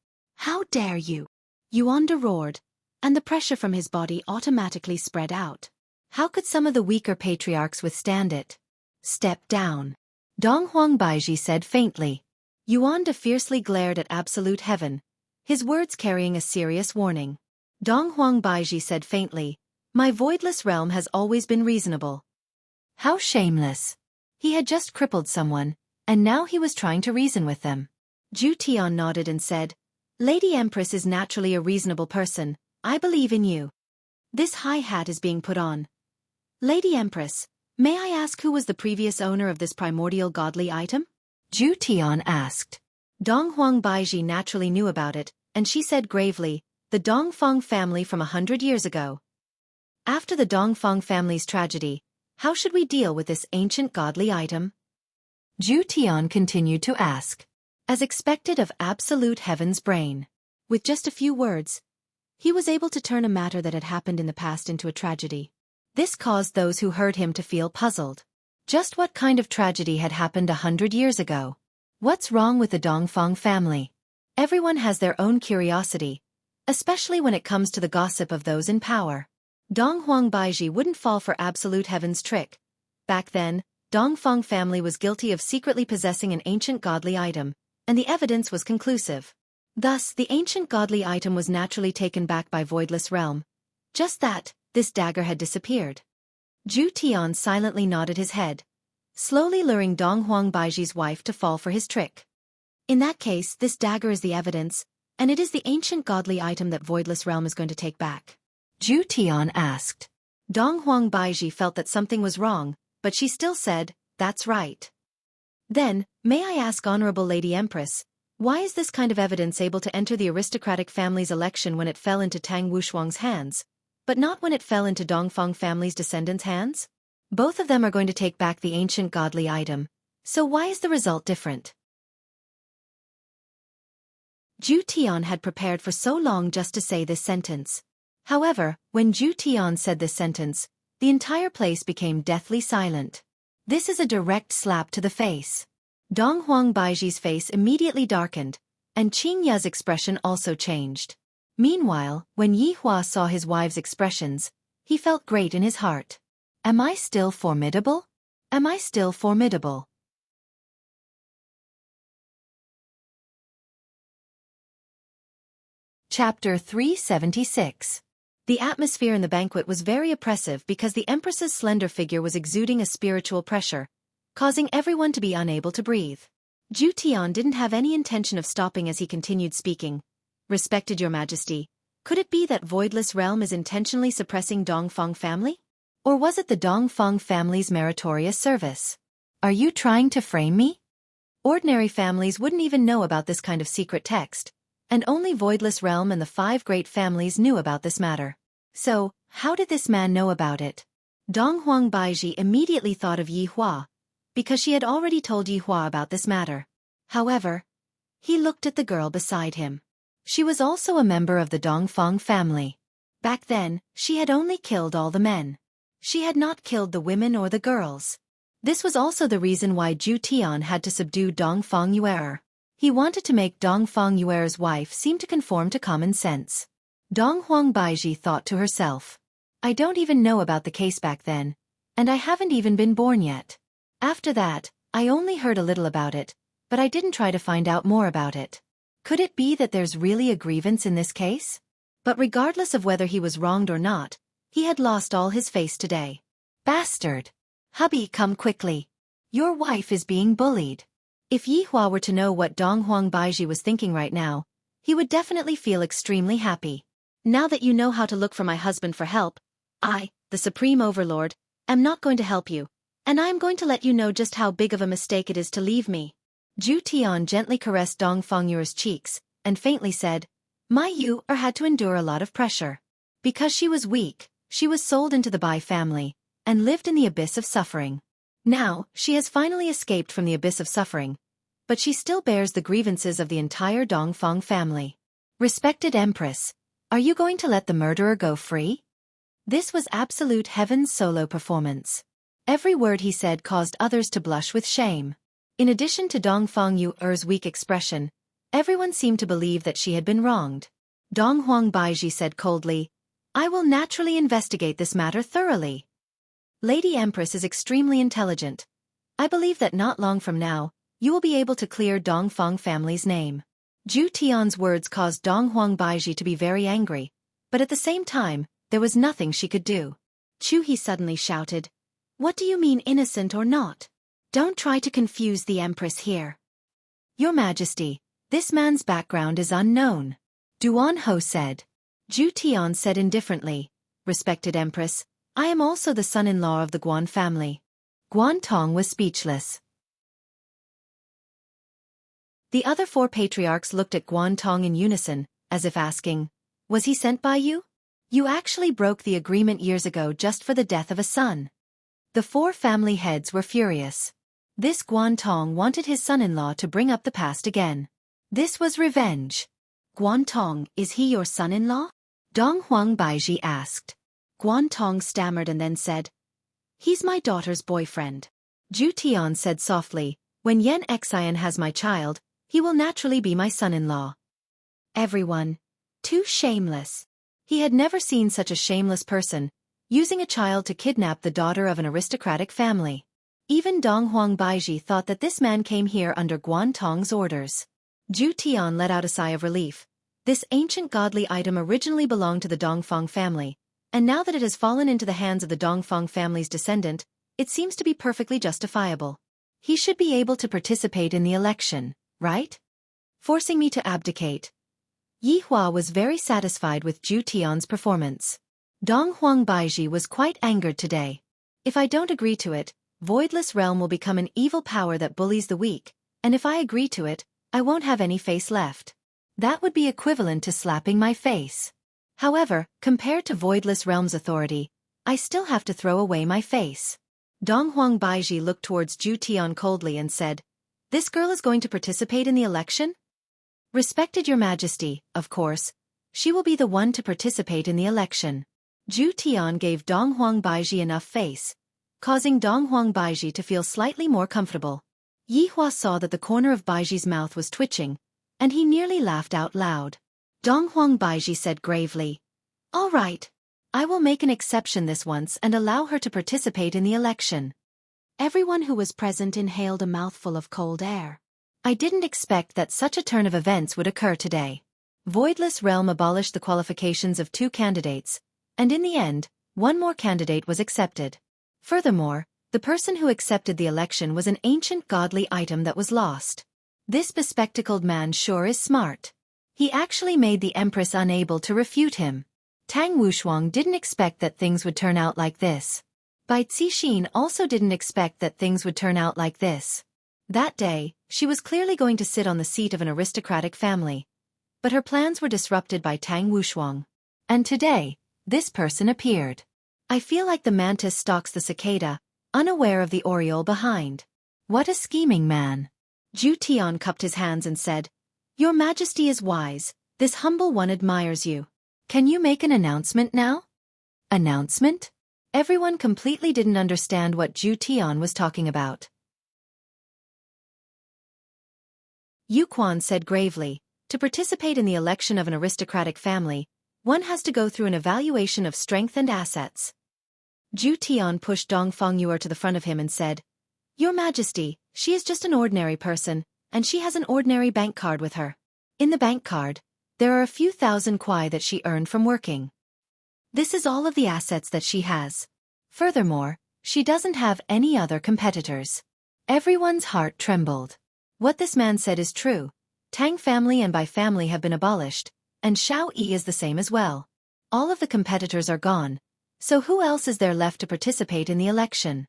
How dare you?" Yuanda roared, and the pressure from his body automatically spread out. How could some of the weaker patriarchs withstand it? Step down. Dong Huang Baiji said faintly. Yuan De fiercely glared at absolute heaven, his words carrying a serious warning. Dong Huang Baiji said faintly, my voidless realm has always been reasonable. How shameless. He had just crippled someone, and now he was trying to reason with them. Zhu Tian nodded and said, Lady Empress is naturally a reasonable person, I believe in you. This high hat is being put on. Lady Empress, may I ask who was the previous owner of this primordial godly item? Zhu Tian asked. Dong Huang Baiji naturally knew about it, and she said gravely, the Dongfang family from 100 years ago. After the Dongfang family's tragedy, how should we deal with this ancient godly item? Zhu Tian continued to ask. As expected of absolute heaven's brain. With just a few words, he was able to turn a matter that had happened in the past into a tragedy. This caused those who heard him to feel puzzled. Just what kind of tragedy had happened 100 years ago? What's wrong with the Dongfang family? Everyone has their own curiosity, especially when it comes to the gossip of those in power. Dong Huang Baiji wouldn't fall for absolute heaven's trick. Back then, Dongfang family was guilty of secretly possessing an ancient godly item, and the evidence was conclusive. Thus, the ancient godly item was naturally taken back by Voidless Realm. Just that, this dagger had disappeared. Zhu Tian silently nodded his head, slowly luring Dong Huang Baiji's wife to fall for his trick. In that case, this dagger is the evidence, and it is the ancient godly item that Voidless Realm is going to take back. Zhu Tian asked. Dong Huang Baiji felt that something was wrong, but she still said, that's right. Then, may I ask Honorable Lady Empress, why is this kind of evidence able to enter the aristocratic family's election when it fell into Tang Wushuang's hands, but not when it fell into Dongfang family's descendants' hands? Both of them are going to take back the ancient godly item, so why is the result different? Zhu Tian had prepared for so long just to say this sentence. However, when Zhu Tian said this sentence, the entire place became deathly silent. This is a direct slap to the face. Dong Huang Baiji's face immediately darkened, and Qing Ya's expression also changed. Meanwhile, when Yi Hua saw his wife's expressions, he felt great in his heart. Am I still formidable? Am I still formidable? Chapter 376. The atmosphere in the banquet was very oppressive because the Empress's slender figure was exuding a spiritual pressure, causing everyone to be unable to breathe. Zhu Tian didn't have any intention of stopping as he continued speaking. Respected Your Majesty, could it be that Voidless Realm is intentionally suppressing Dongfang family? Or was it the Dongfang family's meritorious service? Are you trying to frame me? Ordinary families wouldn't even know about this kind of secret text, and only Voidless Realm and the 5 great families knew about this matter. So, how did this man know about it? Dong Huang Baiji immediately thought of Yi Hua, because she had already told Yi Hua about this matter. However, he looked at the girl beside him. She was also a member of the Dongfang family. Back then, she had only killed all the men. She had not killed the women or the girls. This was also the reason why Zhu Tian had to subdue Dongfang Yuer. He wanted to make Dongfang Yuer's wife seem to conform to common sense. Dong Huang Baiji thought to herself, I don't even know about the case back then, and I haven't even been born yet. After that, I only heard a little about it, but I didn't try to find out more about it. Could it be that there's really a grievance in this case? But regardless of whether he was wronged or not, he had lost all his face today. Bastard! Hubby, come quickly. Your wife is being bullied. If Yi Hua were to know what Dong Huang Baiji was thinking right now, he would definitely feel extremely happy. Now that you know how to look for my husband for help, I, the Supreme Overlord, am not going to help you, and I am going to let you know just how big of a mistake it is to leave me. Zhu Tian gently caressed Dongfang Yuer's cheeks, and faintly said, My Yuer had to endure a lot of pressure. Because she was weak, she was sold into the Bai family, and lived in the abyss of suffering. Now, she has finally escaped from the abyss of suffering, but she still bears the grievances of the entire Dongfang family. Respected Empress, are you going to let the murderer go free? This was absolute heaven's solo performance. Every word he said caused others to blush with shame. In addition to Dongfang Yuer's weak expression, everyone seemed to believe that she had been wronged. Dong Huang Baiji said coldly, I will naturally investigate this matter thoroughly. Lady Empress is extremely intelligent, I believe that not long from now, you will be able to clear Dongfang family's name. Zhu Tian's words caused Dong Huangbaiji to be very angry, but at the same time, there was nothing she could do. Chu He suddenly shouted, "What do you mean innocent or not? Don't try to confuse the Empress here." "Your Majesty, this man's background is unknown," Duan Ho said. Zhu Tian said indifferently, "Respected Empress, I am also the son-in-law of the Guan family." Guan Tong was speechless. The other 4 patriarchs looked at Guan Tong in unison, as if asking, "Was he sent by you? You actually broke the agreement years ago just for the death of a son." The 4 family heads were furious. This Guan Tong wanted his son-in-law to bring up the past again. This was revenge. "Guan Tong, is he your son-in-law?" Dong Huangbaiji asked. Guan Tong stammered and then said, "He's my daughter's boyfriend." Zhu Tian said softly, "When Yan Xian has my child, he will naturally be my son-in-law." Everyone. Too shameless. He had never seen such a shameless person, using a child to kidnap the daughter of an aristocratic family. Even Dong Huangbaiji thought that this man came here under Guan Tong's orders. Zhu Tian let out a sigh of relief. This ancient godly item originally belonged to the Dongfang family, and now that it has fallen into the hands of the Dongfang family's descendant, it seems to be perfectly justifiable. He should be able to participate in the election, right? Forcing me to abdicate. Yi Hua was very satisfied with Zhu Tian's performance. Dong Huangbaiji was quite angered today. If I don't agree to it, Voidless Realm will become an evil power that bullies the weak, and if I agree to it, I won't have any face left. That would be equivalent to slapping my face. However, compared to Voidless Realm's authority, I still have to throw away my face. Dong Huangbaiji looked towards Zhu Tian coldly and said, "This girl is going to participate in the election?" "Respected Your Majesty, of course. She will be the one to participate in the election." Zhu Tian gave Dong Huangbaiji enough face, causing Dong Huangbaiji to feel slightly more comfortable. Yi Hua saw that the corner of Baiji's mouth was twitching, and he nearly laughed out loud. Dong Huangbaiji said gravely, "All right. I will make an exception this once and allow her to participate in the election." Everyone who was present inhaled a mouthful of cold air. I didn't expect that such a turn of events would occur today. Voidless Realm abolished the qualifications of 2 candidates, and in the end, 1 more candidate was accepted. Furthermore, the person who accepted the election was an ancient godly item that was lost. This bespectacled man sure is smart. He actually made the Empress unable to refute him. Tang Wushuang didn't expect that things would turn out like this. Bai Cixin also didn't expect that things would turn out like this. That day, she was clearly going to sit on the seat of an aristocratic family. But her plans were disrupted by Tang Wushuang. And today, this person appeared. I feel like the mantis stalks the cicada, unaware of the oriole behind. What a scheming man. Zhu Tian cupped his hands and said, "Your Majesty is wise, this humble one admires you. Can you make an announcement now?" Announcement? Everyone completely didn't understand what Zhu Tian was talking about. Yu Quan said gravely, "To participate in the election of an aristocratic family, one has to go through an evaluation of strength and assets." Zhu Tian pushed Dong Fengyue to the front of him and said, "Your Majesty, she is just an ordinary person, and she has an ordinary bank card with her. In the bank card, there are a few thousand kuai that she earned from working. This is all of the assets that she has. Furthermore, she doesn't have any other competitors." Everyone's heart trembled. What this man said is true. Tang family and Bai family have been abolished, and Xiao Yi is the same as well. All of the competitors are gone, so who else is there left to participate in the election?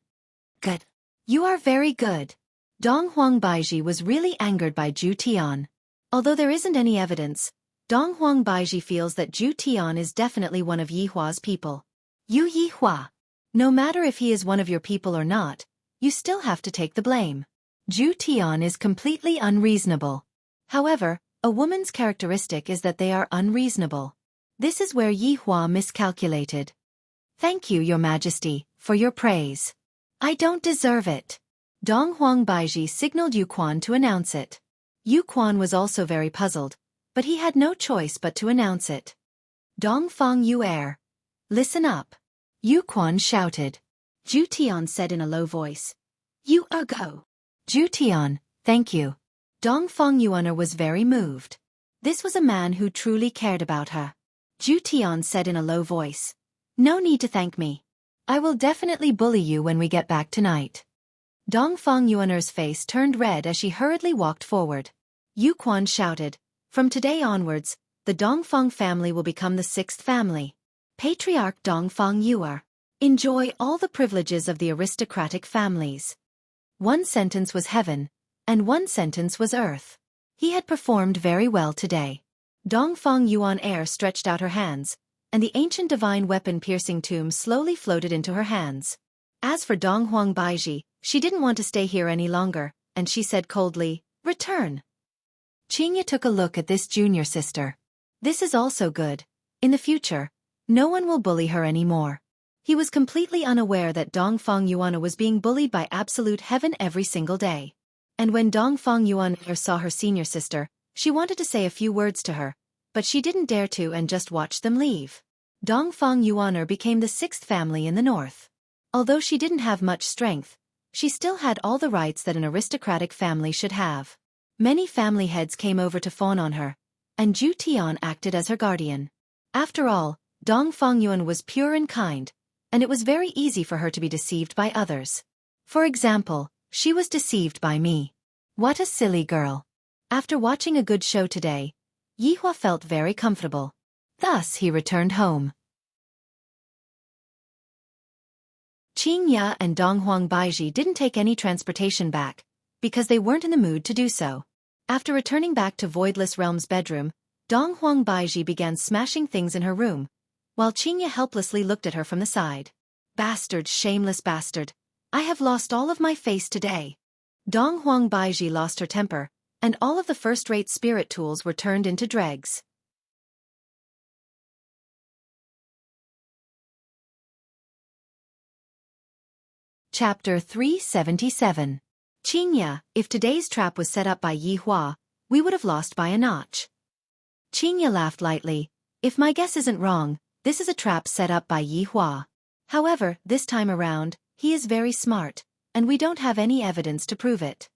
Good. You are very good. Dong Huangbaiji was really angered by Zhu Tian. Although there isn't any evidence, Dong Huangbaiji feels that Zhu Tian is definitely one of Yi Hua's people. You Yi Hua. No matter if he is one of your people or not, you still have to take the blame. Zhu Tian is completely unreasonable. However, a woman's characteristic is that they are unreasonable. This is where Yi Hua miscalculated. Thank you, Your Majesty, for your praise. I don't deserve it. Dong Huangbaiji signaled Yu Quan to announce it. Yu Quan was also very puzzled, but he had no choice but to announce it. Dong Fengyue, listen up. Yu Quan shouted. Zhu Tian said in a low voice, You are go. Ju Tian, thank you. Dong Feng Yuan'er was very moved. This was a man who truly cared about her. Ju Tian said in a low voice. No need to thank me. I will definitely bully you when we get back tonight. Dong Feng Yuan'er's face turned red as she hurriedly walked forward. Yu Quan shouted, from today onwards, the Dongfang family will become the sixth family. Patriarch Dongfang Yuer. Enjoy all the privileges of the aristocratic families. One sentence was heaven, and one sentence was earth. He had performed very well today. Dongfang Yuan Air stretched out her hands, and the ancient divine weapon-piercing tomb slowly floated into her hands. As for Dong Huang Baiji, she didn't want to stay here any longer, and she said coldly, return. Qingya took a look at this junior sister. This is also good. In the future, no one will bully her anymore. He was completely unaware that Dongfang Yuan was being bullied by absolute heaven every single day. And when Dongfang Yuan saw her senior sister, she wanted to say a few words to her, but she didn't dare to and just watched them leave. Dongfang Yuan became the sixth family in the north. Although she didn't have much strength, she still had all the rights that an aristocratic family should have. Many family heads came over to fawn on her, and Ju Tian acted as her guardian. After all, Dongfang Yuan was pure and kind, and it was very easy for her to be deceived by others. For example, she was deceived by me. What a silly girl. After watching a good show today, Yihua felt very comfortable. Thus he returned home. Qingya and Donghuang Baiji didn't take any transportation back, because they weren't in the mood to do so. After returning back to Voidless Realm's bedroom, Donghuang Baiji began smashing things in her room, while Qingya helplessly looked at her from the side. Bastard, shameless bastard. I have lost all of my face today. Donghuang Baiji lost her temper, and all of the first-rate spirit tools were turned into dregs. Chapter 377. Qingya, if today's trap was set up by Yi Hua, we would have lost by a notch. Qingya laughed lightly. If my guess isn't wrong, this is a trap set up by Yi Hua. However, this time around, he is very smart, and we don't have any evidence to prove it.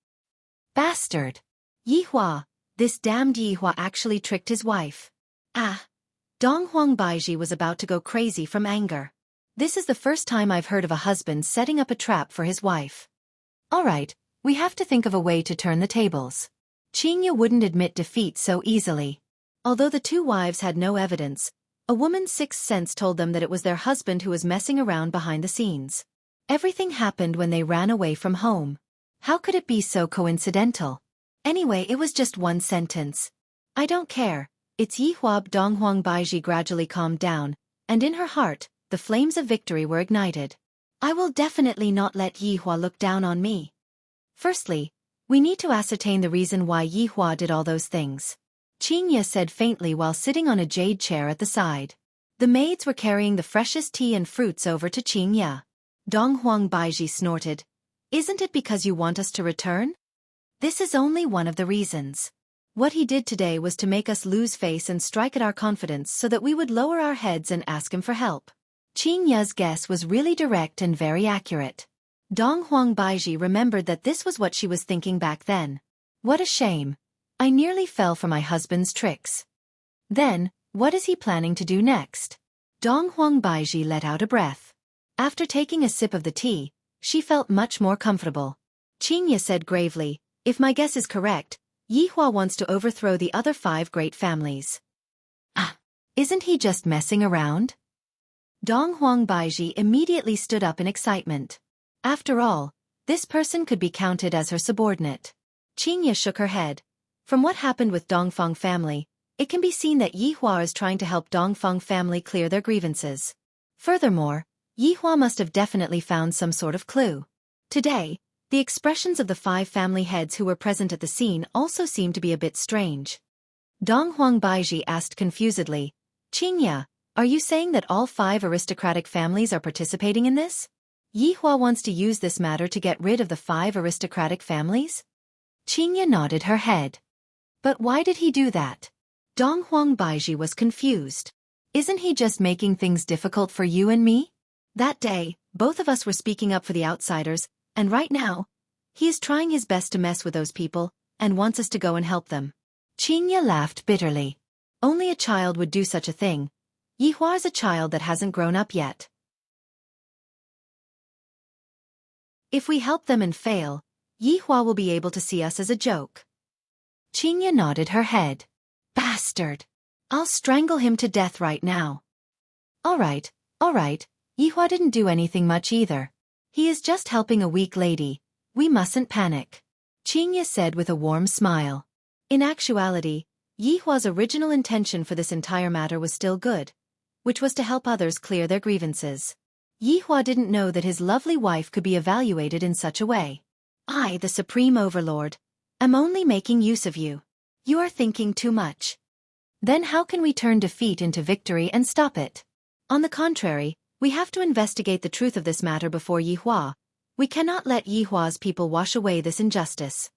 Bastard! Yi Hua, this damned Yi Hua actually tricked his wife. Ah! Donghuang Baiji was about to go crazy from anger. This is the first time I've heard of a husband setting up a trap for his wife. Alright, we have to think of a way to turn the tables. Qingya wouldn't admit defeat so easily. Although the two wives had no evidence, a woman's sixth sense told them that it was their husband who was messing around behind the scenes. Everything happened when they ran away from home. How could it be so coincidental? Anyway, it was just one sentence. I don't care. It's Yi Hua. Donghuang Baiji gradually calmed down, and in her heart, the flames of victory were ignited. I will definitely not let Yi Hua look down on me. Firstly, we need to ascertain the reason why Yi Hua did all those things. Qingya said faintly while sitting on a jade chair at the side. The maids were carrying the freshest tea and fruits over to Qingya. Donghuang Baiji snorted. Isn't it because you want us to return? This is only one of the reasons. What he did today was to make us lose face and strike at our confidence so that we would lower our heads and ask him for help. Qingya's guess was really direct and very accurate. Donghuang Baiji remembered that this was what she was thinking back then. What a shame. I nearly fell for my husband's tricks. Then, what is he planning to do next? Donghuang Baiji let out a breath. After taking a sip of the tea, she felt much more comfortable. Qingya said gravely, if my guess is correct, Yi Hua wants to overthrow the other 5 great families. Ah, isn't he just messing around? Donghuang Baiji immediately stood up in excitement. After all, this person could be counted as her subordinate. Qingya shook her head. From what happened with Dongfang family, it can be seen that Yi Hua is trying to help Dongfang family clear their grievances. Furthermore, Yi Hua must have definitely found some sort of clue. Today, the expressions of the 5 family heads who were present at the scene also seemed to be a bit strange. Donghuang Baiji asked confusedly, Qingya, are you saying that all 5 aristocratic families are participating in this? Yi Hua wants to use this matter to get rid of the 5 aristocratic families? Qingya nodded her head. But why did he do that? Donghuang Baiji was confused. Isn't he just making things difficult for you and me? That day, both of us were speaking up for the outsiders, and right now, He is trying his best to mess with those people, and wants us to go and help them. Qingye laughed bitterly. Only a child would do such a thing. Yihua is a child that hasn't grown up yet. If we help them and fail, Yihua will be able to see us as a joke. Qingye nodded her head. Bastard! I'll strangle him to death right now. All right, Yihua didn't do anything much either. He is just helping a weak lady. We mustn't panic. Qingye said with a warm smile. In actuality, Yihua's original intention for this entire matter was still good, which was to help others clear their grievances. Yihua didn't know that his lovely wife could be evaluated in such a way. I, the Supreme Overlord, am only making use of you. You are thinking too much. Then how can we turn defeat into victory and stop it? On the contrary, we have to investigate the truth of this matter before Yihua. We cannot let Yihua's people wash away this injustice.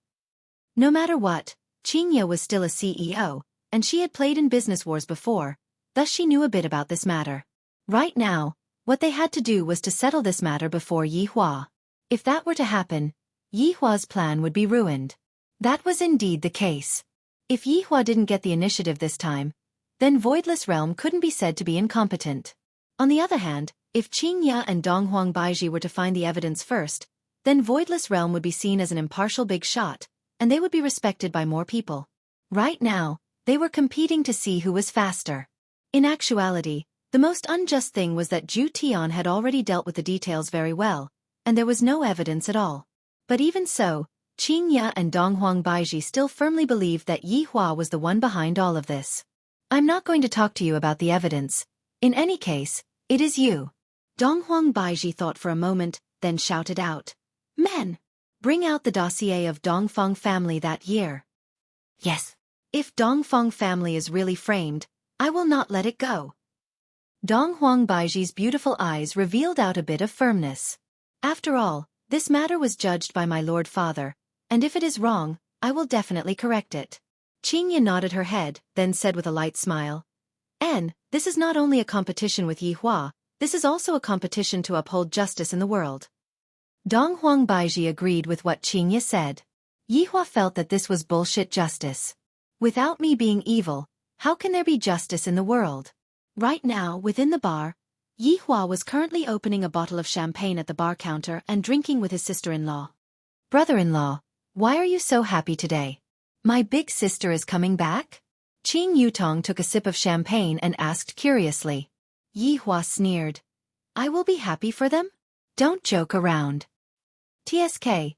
No matter what, Qingye was still a CEO, and she had played in business wars before, thus she knew a bit about this matter. Right now, what they had to do was to settle this matter before Yihua. If that were to happen, Yihua's plan would be ruined. That was indeed the case. If Yihua didn't get the initiative this time, then Voidless Realm couldn't be said to be incompetent. On the other hand, if Qingye and Donghuang Baiji were to find the evidence first, then Voidless Realm would be seen as an impartial big shot, and they would be respected by more people. Right now, they were competing to see who was faster. In actuality, the most unjust thing was that Zhu Tian had already dealt with the details very well, and there was no evidence at all. But even so, Qingye and Donghuang Baiji still firmly believed that Yihua was the one behind all of this. I'm not going to talk to you about the evidence. In any case, it is you. Donghuang Baiji thought for a moment, then shouted out. Men! Bring out the dossier of Dongfeng family that year. Yes. If Dongfeng family is really framed, I will not let it go. Donghuang Baiji's beautiful eyes revealed out a bit of firmness. After all, this matter was judged by my Lord Father, and if it is wrong, I will definitely correct it. Qingye nodded her head, then said with a light smile. This is not only a competition with Yihua, this is also a competition to uphold justice in the world. Donghuang Baiji agreed with what Qingye said. Yihua felt that this was bullshit justice. Without me being evil, how can there be justice in the world? Right now, within the bar, Yihua was currently opening a bottle of champagne at the bar counter and drinking with his sister-in-law. Brother-in-law, why are you so happy today? My big sister is coming back? Qing Yutong took a sip of champagne and asked curiously. Yihua sneered. I will be happy for them? Don't joke around. TSK,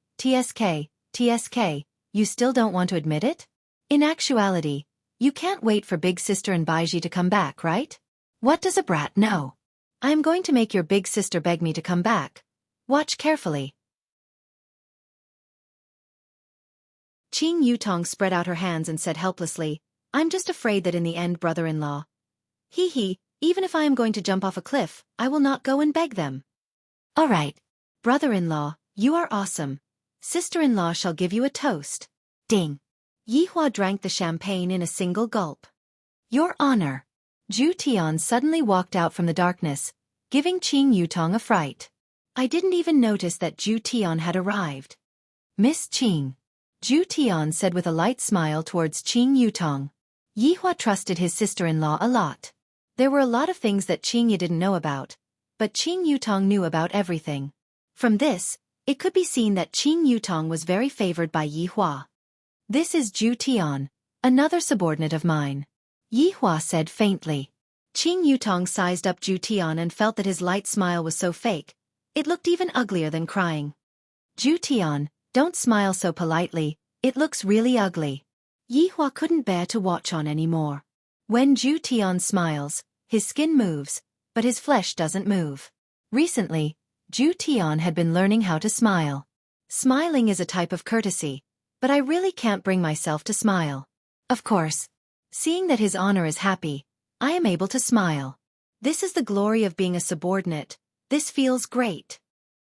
you still don't want to admit it? In actuality, you can't wait for Big Sister and Baiji to come back, right? What does a brat know? I am going to make your big sister beg me to come back. Watch carefully. Qing Yutong spread out her hands and said helplessly, I'm just afraid that in the end, brother-in-law. Even if I am going to jump off a cliff, I will not go and beg them. All right. Brother-in-law, you are awesome. Sister-in-law shall give you a toast. Ding. Yihua drank the champagne in a single gulp. Your honor. Zhu Tian suddenly walked out from the darkness, giving Qing Yutong a fright. I didn't even notice that Zhu Tian had arrived. Miss Qing. Zhu Tian said with a light smile towards Qing Yutong. Yihua trusted his sister-in-law a lot. There were a lot of things that Qingye didn't know about, but Qing Yutong knew about everything. From this, it could be seen that Qing Yutong was very favored by Yihua. This is Zhu Tian, another subordinate of mine. Yihua said faintly. Qing Yutong sized up Zhu Tian and felt that his light smile was so fake, it looked even uglier than crying. Zhu Tian, don't smile so politely, it looks really ugly. Yihua couldn't bear to watch on anymore. When Zhu Tian smiles, his skin moves, but his flesh doesn't move. Recently, Zhu Tian had been learning how to smile. Smiling is a type of courtesy, but I really can't bring myself to smile. Of course. Seeing that his honor is happy, I am able to smile. This is the glory of being a subordinate. This feels great.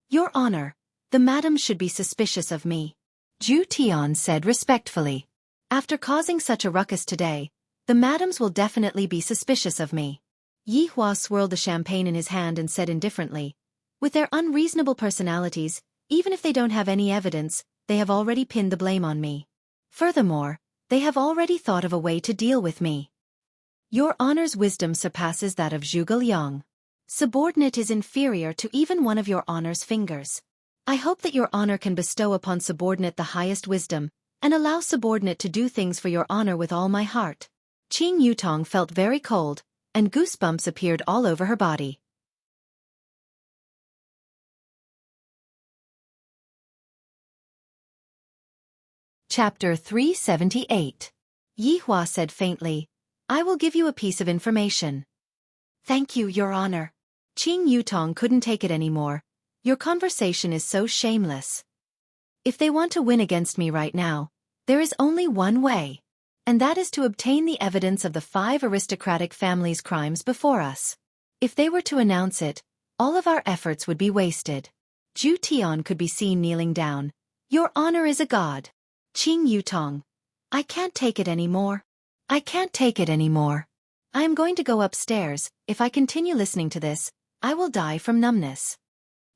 Your honor, the madam should be suspicious of me. Zhu Tian said respectfully. After causing such a ruckus today, the madams will definitely be suspicious of me. Yihua swirled the champagne in his hand and said indifferently, with their unreasonable personalities, even if they don't have any evidence, they have already pinned the blame on me. Furthermore, they have already thought of a way to deal with me. Your honor's wisdom surpasses that of Zhuge Liang. Subordinate is inferior to even one of your honor's fingers. I hope that your honor can bestow upon subordinate the highest wisdom, and allow subordinate to do things for your honor with all my heart. Qing Yutong felt very cold, and goosebumps appeared all over her body. Chapter 378. Yi Hua said faintly, I will give you a piece of information. Thank you, Your Honor. Qing Yutong couldn't take it anymore. Your conversation is so shameless. If they want to win against me right now, there is only one way. And that is to obtain the evidence of the 5 aristocratic families' crimes before us. If they were to announce it, all of our efforts would be wasted. Zhu Tian could be seen kneeling down. Your honor is a god. Qing Yutong. I can't take it anymore. I can't take it anymore. I am going to go upstairs. If I continue listening to this, I will die from numbness.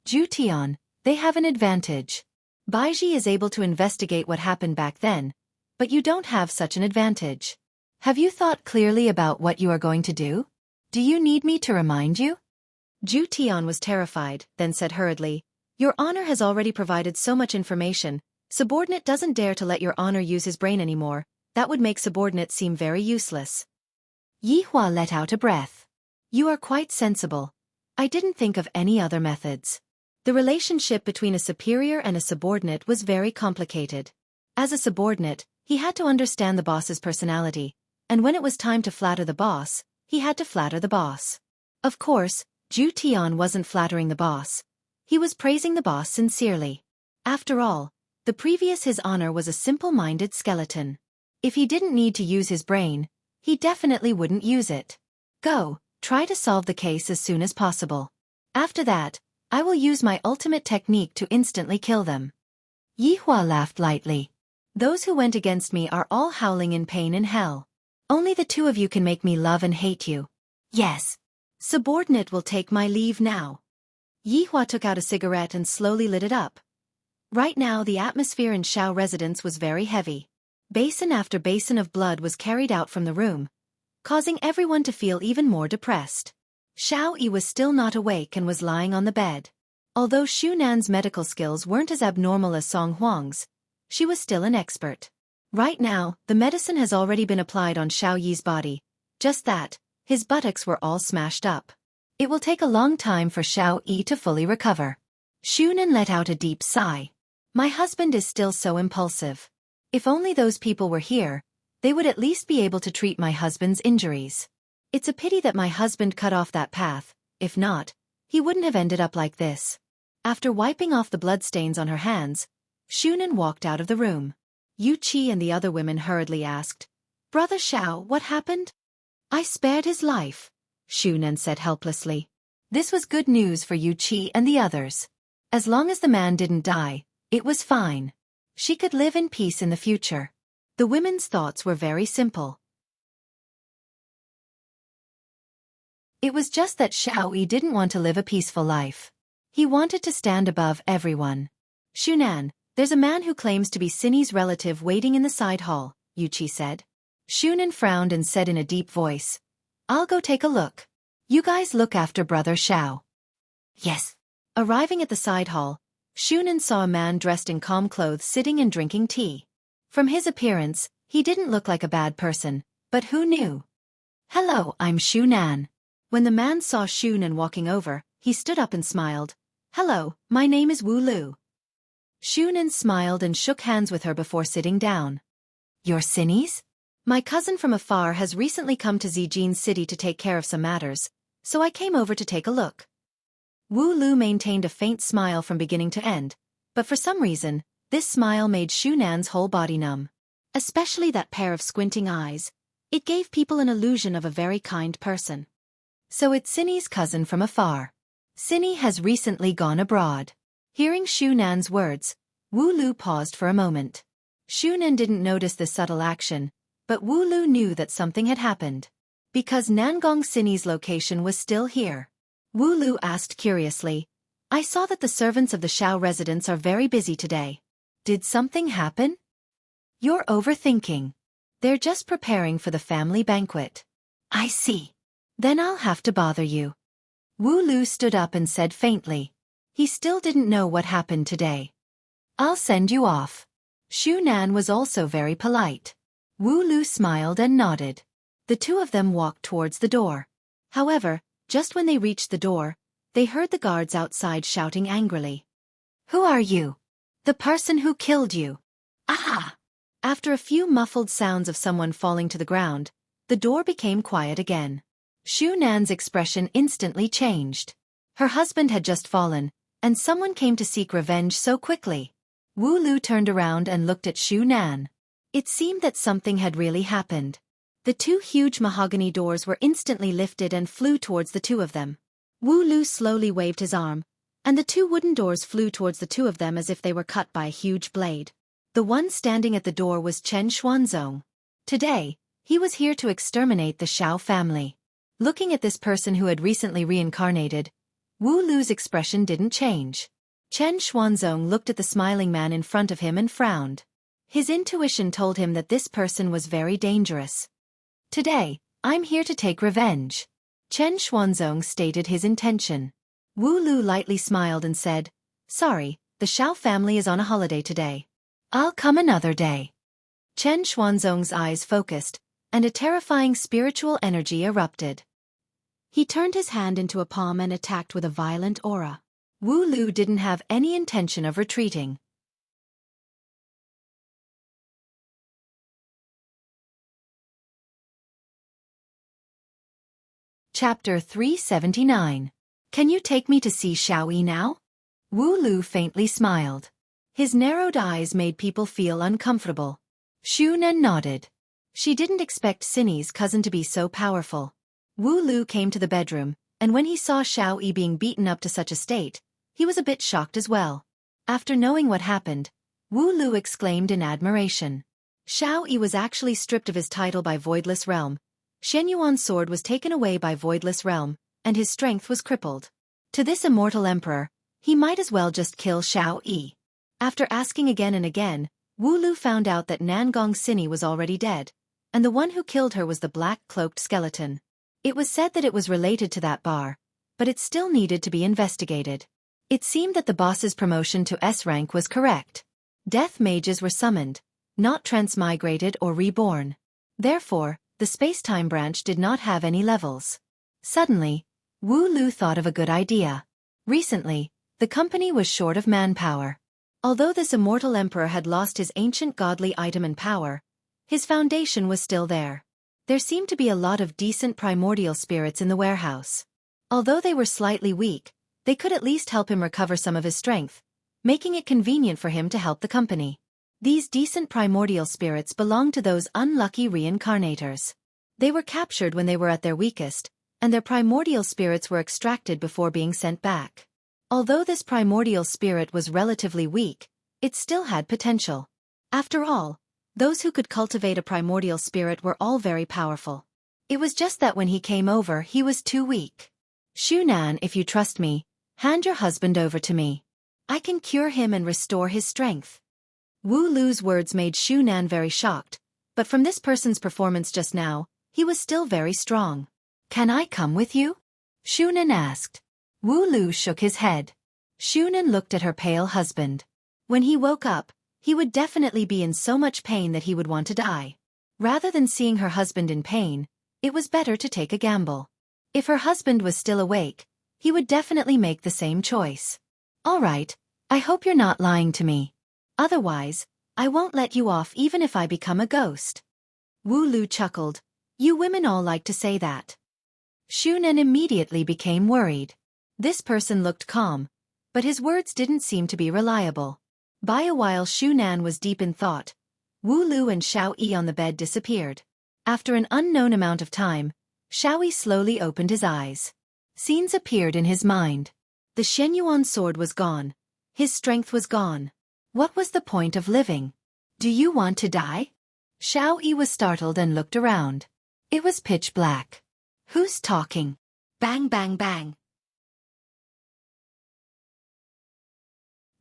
Zhu Tian, they have an advantage. Baiji is able to investigate what happened back then, but you don't have such an advantage. Have you thought clearly about what you are going to do? Do you need me to remind you? Zhu Tian was terrified, then said hurriedly, Your honor has already provided so much information. Subordinate doesn't dare to let your honor use his brain anymore. That would make subordinate seem very useless. Yi Hua let out a breath. You are quite sensible. I didn't think of any other methods. The relationship between a superior and a subordinate was very complicated. As a subordinate, he had to understand the boss's personality, and when it was time to flatter the boss, he had to flatter the boss. Of course, Zhu Tian wasn't flattering the boss. He was praising the boss sincerely. After all, the previous His Honor was a simple-minded skeleton. If he didn't need to use his brain, he definitely wouldn't use it. Go, try to solve the case as soon as possible. After that, I will use my ultimate technique to instantly kill them. Yi Hua laughed lightly. Those who went against me are all howling in pain in hell. Only the 2 of you can make me love and hate you. Yes. Subordinate will take my leave now. Yi Hua took out a cigarette and slowly lit it up. Right now the atmosphere in Xiao residence was very heavy. Basin after basin of blood was carried out from the room, causing everyone to feel even more depressed. Xiao Yi was still not awake and was lying on the bed. Although Xu Nan's medical skills weren't as abnormal as Song Huang's, she was still an expert. Right now, the medicine has already been applied on Xiao Yi's body. Just that, his buttocks were all smashed up. It will take a long time for Xiao Yi to fully recover. Xu Nan let out a deep sigh. My husband is still so impulsive. If only those people were here, they would at least be able to treat my husband's injuries. It's a pity that my husband cut off that path. If not, he wouldn't have ended up like this. After wiping off the bloodstains on her hands, Xu Nan walked out of the room. Yu Qi and the other women hurriedly asked, Brother Xiao, what happened? I spared his life, Xu Nan said helplessly. This was good news for Yu Qi and the others. As long as the man didn't die, it was fine. She could live in peace in the future. The women's thoughts were very simple. It was just that Xiao Yi didn't want to live a peaceful life. He wanted to stand above everyone. Xu Nan, there's a man who claims to be Cindy's relative waiting in the side hall, Yu Qi said. Xu Nan frowned and said in a deep voice, I'll go take a look. You guys look after Brother Xiao. Yes. Arriving at the side hall, Xu Nan saw a man dressed in calm clothes sitting and drinking tea. From his appearance, he didn't look like a bad person, but who knew? Hello, I'm Xu Nan. When the man saw Xu Nan walking over, he stood up and smiled. Hello, my name is Wu Lu. Xu Nan smiled and shook hands with her before sitting down. You're Cindy's? My cousin from afar has recently come to Zijin City to take care of some matters, so I came over to take a look. Wu Lu maintained a faint smile from beginning to end, but for some reason, this smile made Xu Nan's whole body numb. Especially that pair of squinting eyes. It gave people an illusion of a very kind person. So it's Cindy's cousin from afar. Cindy has recently gone abroad. Hearing Xu Nan's words, Wu Lu paused for a moment. Xu Nan didn't notice this subtle action, but Wu Lu knew that something had happened. Because Nangong Cindy's location was still here. Wu Lu asked curiously, I saw that the servants of the Xiao residence are very busy today. Did something happen? You're overthinking. They're just preparing for the family banquet. I see. Then I'll have to bother you. Wu Lu stood up and said faintly. He still didn't know what happened today. I'll send you off. Shu Nan was also very polite. Wu Lu smiled and nodded. The two of them walked towards the door. However, just when they reached the door, they heard the guards outside shouting angrily. Who are you? The person who killed you. Ah! After a few muffled sounds of someone falling to the ground, the door became quiet again. Shu Nan's expression instantly changed. Her husband had just fallen, and someone came to seek revenge so quickly. Wu Lu turned around and looked at Shu Nan. It seemed that something had really happened. The two huge mahogany doors were instantly lifted and flew towards the two of them. Wu Lu slowly waved his arm, and the two wooden doors flew towards the two of them as if they were cut by a huge blade. The one standing at the door was Chen Xuanzong. Today, he was here to exterminate the Xiao family. Looking at this person who had recently reincarnated, Wu Lu's expression didn't change. Chen Xuanzong looked at the smiling man in front of him and frowned. His intuition told him that this person was very dangerous. Today, I'm here to take revenge. Chen Xuanzong stated his intention. Wu Lu lightly smiled and said, Sorry, the Xiao family is on a holiday today. I'll come another day. Chen Xuanzong's eyes focused, and a terrifying spiritual energy erupted. He turned his hand into a palm and attacked with a violent aura. Wu Lu didn't have any intention of retreating. Chapter 379. Can you take me to see Xiaoyi now? Wu Lu faintly smiled. His narrowed eyes made people feel uncomfortable. Shu Nan nodded. She didn't expect Cinny's cousin to be so powerful. Wu Lu came to the bedroom, and when he saw Xiaoyi being beaten up to such a state, he was a bit shocked as well. After knowing what happened, Wu Lu exclaimed in admiration. Xiaoyi was actually stripped of his title by Voidless Realm. Shenyuan's sword was taken away by Voidless Realm, and his strength was crippled. To this immortal emperor, he might as well just kill Xiaoyi. After asking again and again, Wu Lu found out that Nangong Cinny was already dead, and the one who killed her was the black-cloaked skeleton. It was said that it was related to that bar, but it still needed to be investigated. It seemed that the boss's promotion to S rank was correct. Death mages were summoned, not transmigrated or reborn. Therefore, the space-time branch did not have any levels. Suddenly, Wu Lu thought of a good idea. Recently, the company was short of manpower. Although this immortal emperor had lost his ancient godly item and power, his foundation was still there. There seemed to be a lot of decent primordial spirits in the warehouse. Although they were slightly weak, they could at least help him recover some of his strength, making it convenient for him to help the company. These decent primordial spirits belonged to those unlucky reincarnators. They were captured when they were at their weakest, and their primordial spirits were extracted before being sent back. Although this primordial spirit was relatively weak, it still had potential. After all, those who could cultivate a primordial spirit were all very powerful. It was just that when he came over, he was too weak. Shu Nan, if you trust me, hand your husband over to me. I can cure him and restore his strength. Wu Lu's words made Shu Nan very shocked, but from this person's performance just now, he was still very strong. Can I come with you? Shu Nan asked. Wu Lu shook his head. Shu Nan looked at her pale husband. When he woke up, he would definitely be in so much pain that he would want to die. Rather than seeing her husband in pain, it was better to take a gamble. If her husband was still awake, he would definitely make the same choice. All right, I hope you're not lying to me. Otherwise, I won't let you off even if I become a ghost. Wu Lu chuckled. You women all like to say that. Shu Nan immediately became worried. This person looked calm, but his words didn't seem to be reliable. By a while Shu Nan was deep in thought. Wu Lu and Xiaoyi on the bed disappeared. After an unknown amount of time, Xiaoyi slowly opened his eyes. Scenes appeared in his mind. The Shenyuan sword was gone. His strength was gone. What was the point of living? Do you want to die? Xiaoyi was startled and looked around. It was pitch black. Who's talking? Bang bang bang.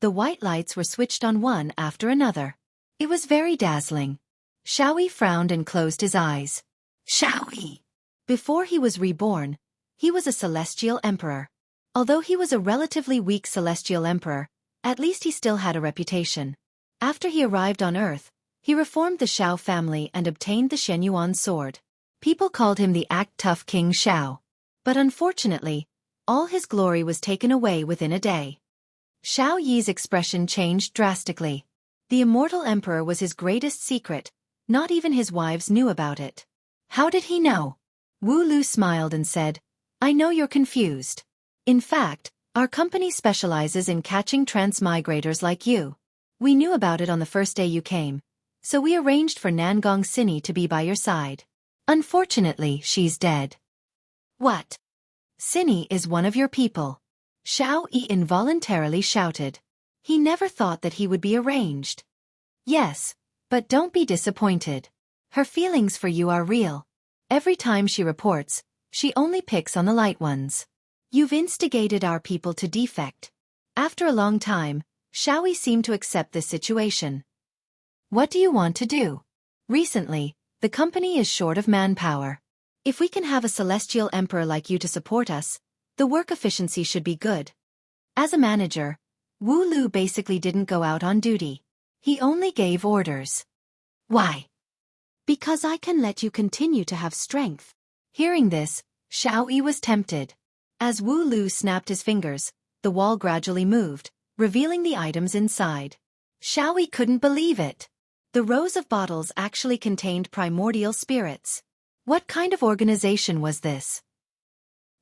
The white lights were switched on one after another. It was very dazzling. Xiaoyi frowned and closed his eyes. Xiaoyi! Before he was reborn, he was a celestial emperor. Although he was a relatively weak celestial emperor, at least he still had a reputation. After he arrived on Earth, he reformed the Xiao family and obtained the Shenyuan sword. People called him the act-tough King Xiao. But unfortunately, all his glory was taken away within a day. Xiao Yi's expression changed drastically. The immortal emperor was his greatest secret, not even his wives knew about it. How did he know? Wu Lu smiled and said, I know you're confused. In fact, our company specializes in catching transmigrators like you. We knew about it on the first day you came, so we arranged for Nangong Sini to be by your side. Unfortunately, she's dead. What? Sini is one of your people. Xiao Yi involuntarily shouted. He never thought that he would be arranged. Yes, but don't be disappointed. Her feelings for you are real. Every time she reports, she only picks on the light ones. You've instigated our people to defect. After a long time, Xiao Yi seemed to accept this situation. What do you want to do? Recently, the company is short of manpower. If we can have a celestial emperor like you to support us, the work efficiency should be good. As a manager, Wu Lu basically didn't go out on duty. He only gave orders. Why? Because I can let you continue to have strength. Hearing this, Xiao Yi was tempted. As Wu Lu snapped his fingers, the wall gradually moved, revealing the items inside. Xiao Yi couldn't believe it. The rows of bottles actually contained primordial spirits. What kind of organization was this?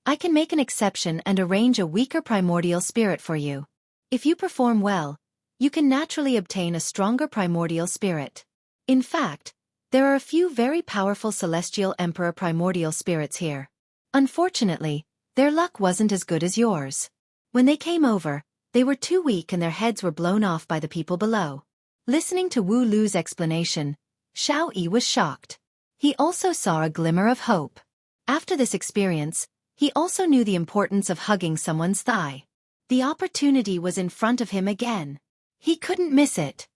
I can make an exception and arrange a weaker primordial spirit for you. If you perform well, you can naturally obtain a stronger primordial spirit. In fact, there are a few very powerful celestial emperor primordial spirits here. Unfortunately, their luck wasn't as good as yours. When they came over, they were too weak and their heads were blown off by the people below. Listening to Wu Lu's explanation, Xiao Yi was shocked. He also saw a glimmer of hope. After this experience, he also knew the importance of hugging someone's thigh. The opportunity was in front of him again. He couldn't miss it.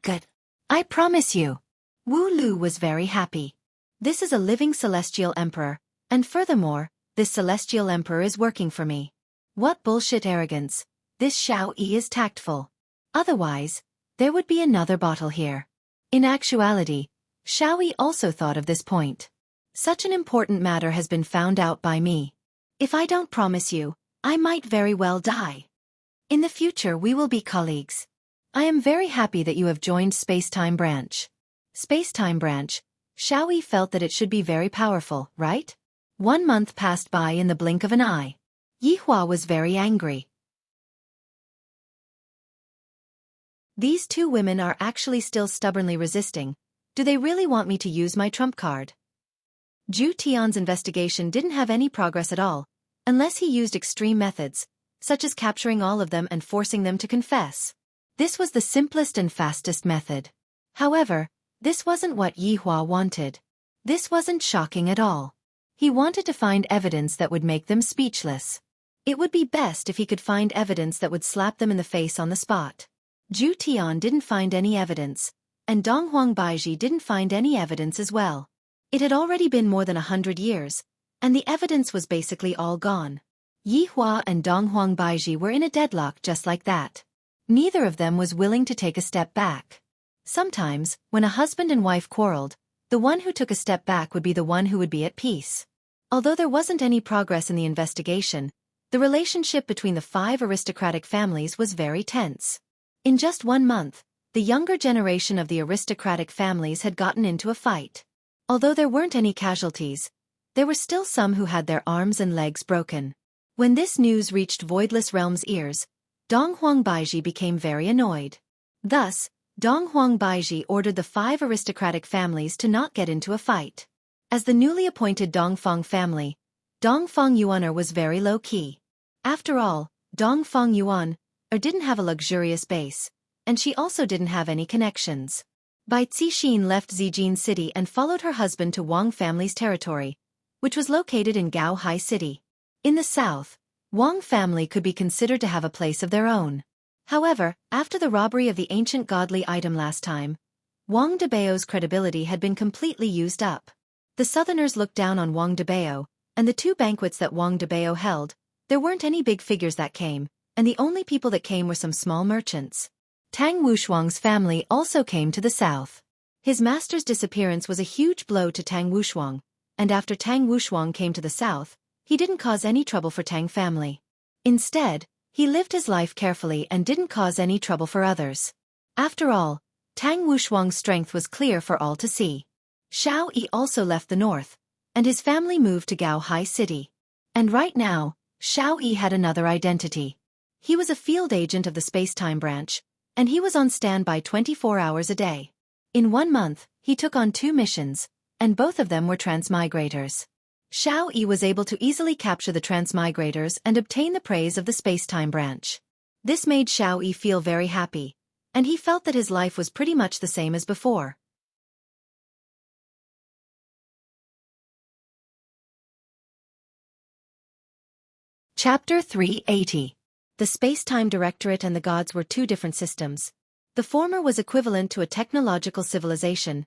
Good. I promise you. Wu Lu was very happy. This is a living celestial emperor, and furthermore, this celestial emperor is working for me. What bullshit arrogance. This Xiao Yi is tactful. Otherwise, there would be another bottle here. In actuality, Xiao Yi also thought of this point. Such an important matter has been found out by me. If I don't promise you, I might very well die. In the future we will be colleagues. I am very happy that you have joined Space-Time Branch. Space-Time Branch, Xiao Yi felt that it should be very powerful, right? 1 month passed by in the blink of an eye. Yihua was very angry. These two women are actually still stubbornly resisting. Do they really want me to use my trump card? Zhu Tian's investigation didn't have any progress at all, unless he used extreme methods, such as capturing all of them and forcing them to confess. This was the simplest and fastest method. However, this wasn't what Yihua wanted. This wasn't shocking at all. He wanted to find evidence that would make them speechless. It would be best if he could find evidence that would slap them in the face on the spot. Zhu Tian didn't find any evidence, and Donghuang Baiji didn't find any evidence as well. It had already been more than 100 years, and the evidence was basically all gone. Yihua and Donghuang Baiji were in a deadlock just like that. Neither of them was willing to take a step back. Sometimes, when a husband and wife quarreled, the one who took a step back would be the one who would be at peace. Although there wasn't any progress in the investigation, the relationship between the 5 aristocratic families was very tense. In just 1 month, the younger generation of the aristocratic families had gotten into a fight. Although there weren't any casualties, there were still some who had their arms and legs broken. When this news reached Voidless Realm's ears, Donghuang Baiji became very annoyed. Thus, Donghuang Baiji ordered the 5 aristocratic families to not get into a fight. As the newly appointed Dongfang family, Dongfang Yuaner was very low-key. After all, Dongfang Yuan didn't have a luxurious base, and she also didn't have any connections. Bai Cixin left Zijin City and followed her husband to Wang family's territory, which was located in Gaohai City. In the south, Wang family could be considered to have a place of their own. However, after the robbery of the ancient godly item last time, Wang Debao's credibility had been completely used up. The Southerners looked down on Wang Debao, and the two banquets that Wang Debao held, there weren't any big figures that came, and the only people that came were some small merchants. Tang Wushuang's family also came to the south. His master's disappearance was a huge blow to Tang Wushuang, and after Tang Wushuang came to the south, he didn't cause any trouble for Tang family. Instead, he lived his life carefully and didn't cause any trouble for others. After all, Tang Wushuang's strength was clear for all to see. Xiao Yi also left the north, and his family moved to Gao Hai City. And right now, Xiao Yi had another identity. He was a field agent of the space-time branch, and he was on standby 24 hours a day. In 1 month, he took on 2 missions, and both of them were transmigrators. Xiao Yi was able to easily capture the transmigrators and obtain the praise of the space-time branch. This made Xiao Yi feel very happy, and he felt that his life was pretty much the same as before. Chapter 380. The Space-Time Directorate and the Gods were 2 different systems. The former was equivalent to a technological civilization,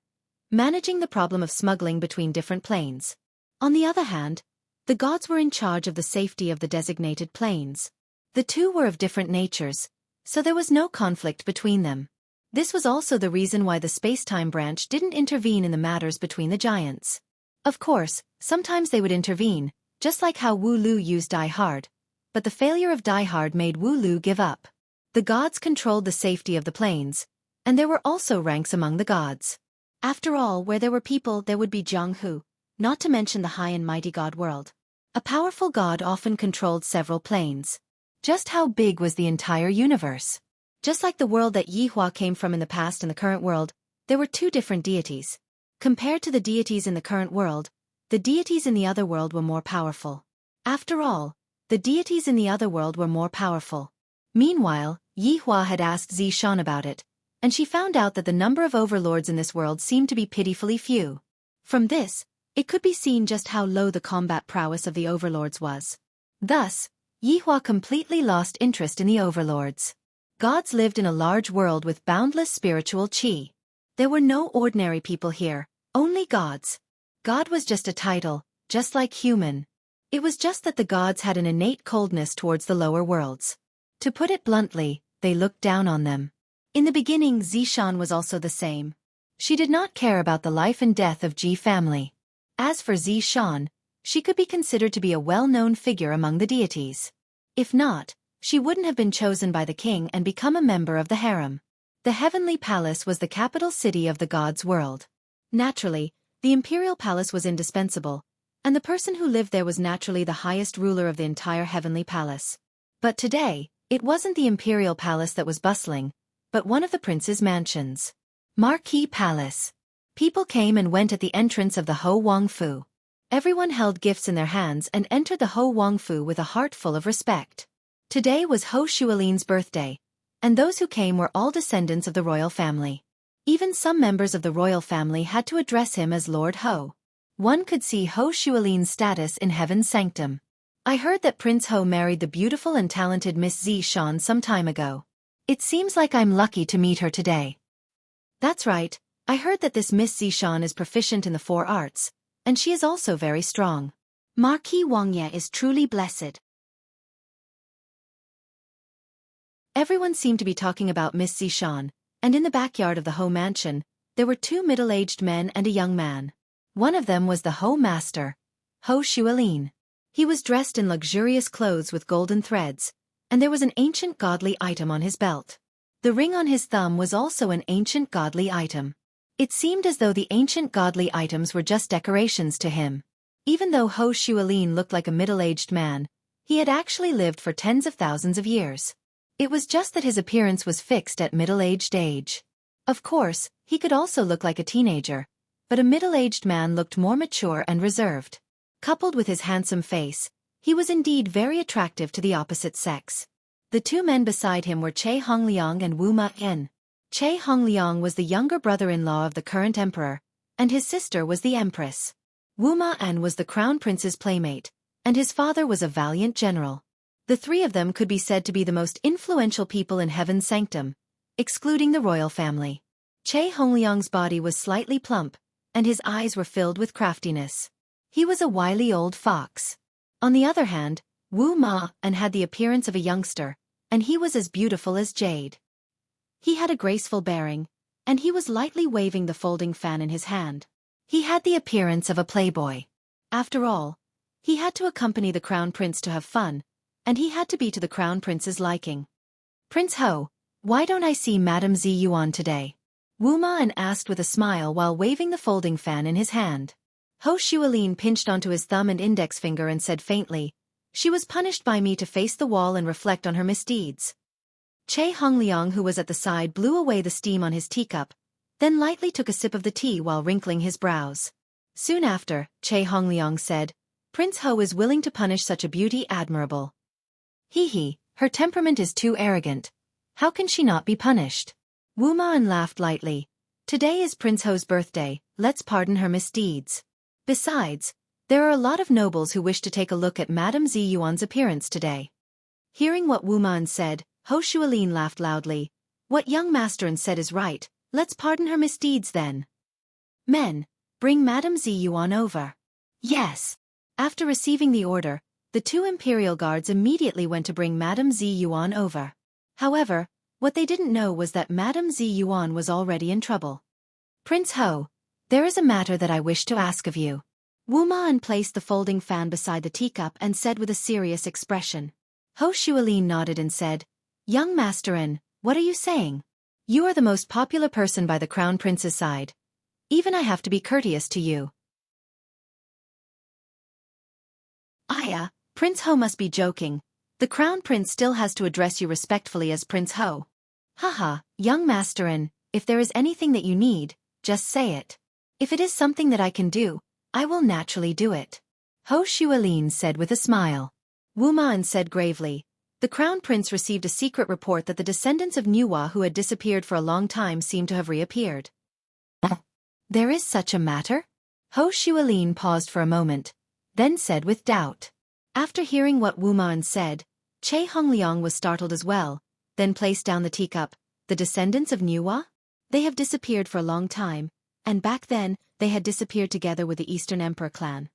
managing the problem of smuggling between different planes. On the other hand, the gods were in charge of the safety of the designated planes. The two were of different natures, so there was no conflict between them. This was also the reason why the space-time branch didn't intervene in the matters between the giants. Of course, sometimes they would intervene, just like how Wu Lu used Die Hard, but the failure of Die Hard made Wu Lu give up. The gods controlled the safety of the planes, and there were also ranks among the gods. After all, where there were people there would be Jiang Hu, not to mention the high and mighty god world. A powerful god often controlled several planes. Just how big was the entire universe? Just like the world that Yihua came from in the past and the current world, there were 2 different deities. Compared to the deities in the current world, the deities in the other world were more powerful. After all, the deities in the other world were more powerful. Meanwhile, Yihua had asked Zishan about it, and she found out that the number of overlords in this world seemed to be pitifully few. From this, it could be seen just how low the combat prowess of the overlords was. Thus, Yihua completely lost interest in the overlords. Gods lived in a large world with boundless spiritual qi. There were no ordinary people here, only gods. God was just a title, just like human. It was just that the gods had an innate coldness towards the lower worlds. To put it bluntly, they looked down on them. In the beginning, Zishan was also the same. She did not care about the life and death of Ji family. As for Zishan, she could be considered to be a well-known figure among the deities. If not, she wouldn't have been chosen by the king and become a member of the harem. The Heavenly Palace was the capital city of the gods' world. Naturally, the imperial palace was indispensable, and the person who lived there was naturally the highest ruler of the entire Heavenly Palace. But today, it wasn't the imperial palace that was bustling, but one of the prince's mansions. Marquis Palace. People came and went at the entrance of the Ho Wang Fu. Everyone held gifts in their hands and entered the Ho Wang Fu with a heart full of respect. Today was Ho Shualin's birthday, and those who came were all descendants of the royal family. Even some members of the royal family had to address him as Lord Ho. One could see Ho Shualin's status in heaven's sanctum. I heard that Prince Ho married the beautiful and talented Miss Zishan some time ago. It seems like I'm lucky to meet her today. That's right, I heard that this Miss Zishan is proficient in the 4 arts, and she is also very strong. Marquis Wangye is truly blessed. Everyone seemed to be talking about Miss Zishan, and in the backyard of the Ho mansion, there were 2 middle-aged men and a young man. One of them was the Ho master, Ho Shualin. He was dressed in luxurious clothes with golden threads, and there was an ancient godly item on his belt. The ring on his thumb was also an ancient godly item. It seemed as though the ancient godly items were just decorations to him. Even though Ho Shualin looked like a middle-aged man, he had actually lived for tens of thousands of years. It was just that his appearance was fixed at middle-aged age. Of course, he could also look like a teenager, but a middle-aged man looked more mature and reserved. Coupled with his handsome face, he was indeed very attractive to the opposite sex. The 2 men beside him were Che Hongliang and Wu Ma-en. Che Hongliang was the younger brother-in-law of the current emperor, and his sister was the empress. Wu Ma-en was the crown prince's playmate, and his father was a valiant general. The three of them could be said to be the most influential people in Heaven's sanctum, excluding the royal family. Che Hongliang's body was slightly plump, and his eyes were filled with craftiness. He was a wily old fox. On the other hand, Wu Ma and had the appearance of a youngster, and he was as beautiful as jade. He had a graceful bearing, and he was lightly waving the folding fan in his hand. He had the appearance of a playboy. After all, he had to accompany the crown prince to have fun, and he had to be to the crown prince's liking. "Prince Ho, why don't I see Madame Zi Yuan today?" Wu Ma asked with a smile while waving the folding fan in his hand. Ho Shualin pinched onto his thumb and index finger and said faintly, "She was punished by me to face the wall and reflect on her misdeeds." Che Hongliang, who was at the side, blew away the steam on his teacup, then lightly took a sip of the tea while wrinkling his brows. Soon after, Che Hongliang said, "Prince Ho is willing to punish such a beauty admirable. Hee, her temperament is too arrogant. How can she not be punished?" Wu Ma laughed lightly. "Today is Prince Ho's birthday, let's pardon her misdeeds. Besides, there are a lot of nobles who wish to take a look at Madame Zi Yuan's appearance today." Hearing what Wu Ma said, Ho Shualin laughed loudly. "What young master said is right, let's pardon her misdeeds then. Men, bring Madame Zi Yuan over." "Yes." After receiving the order, the two imperial guards immediately went to bring Madame Zi Yuan over. However, what they didn't know was that Madame Zi Yuan was already in trouble. "Prince Ho, there is a matter that I wish to ask of you." Wu Ma placed the folding fan beside the teacup and said with a serious expression. Ho Shualin nodded and said, "Young master, what are you saying? You are the most popular person by the crown prince's side. Even I have to be courteous to you." "Aya, Prince Ho must be joking. The crown prince still has to address you respectfully as Prince Ho. Haha, young master, if there is anything that you need, just say it. If it is something that I can do, I will naturally do it." Ho Shualin said with a smile. Wu Ma said gravely, "The crown prince received a secret report that the descendants of Nuwa who had disappeared for a long time seem to have reappeared." "There is such a matter?" Ho Shualin paused for a moment, then said with doubt. After hearing what Wu Ma said, Che Hongliang was startled as well, then placed down the teacup. "The descendants of Nuwa? They have disappeared for a long time, and back then, they had disappeared together with the Eastern Emperor clan."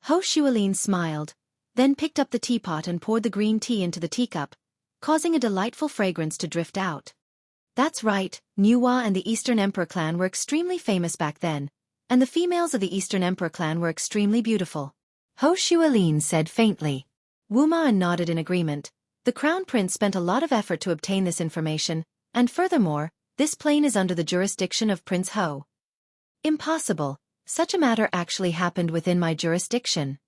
Ho Shualin smiled, then picked up the teapot and poured the green tea into the teacup, causing a delightful fragrance to drift out. "That's right, Nuwa and the Eastern Emperor clan were extremely famous back then, and the females of the Eastern Emperor clan were extremely beautiful." Ho Shualin said faintly. Wu Ma nodded in agreement. The crown prince spent a lot of effort to obtain this information, and furthermore, this plane is under the jurisdiction of Prince Ho. "Impossible, such a matter actually happened within my jurisdiction."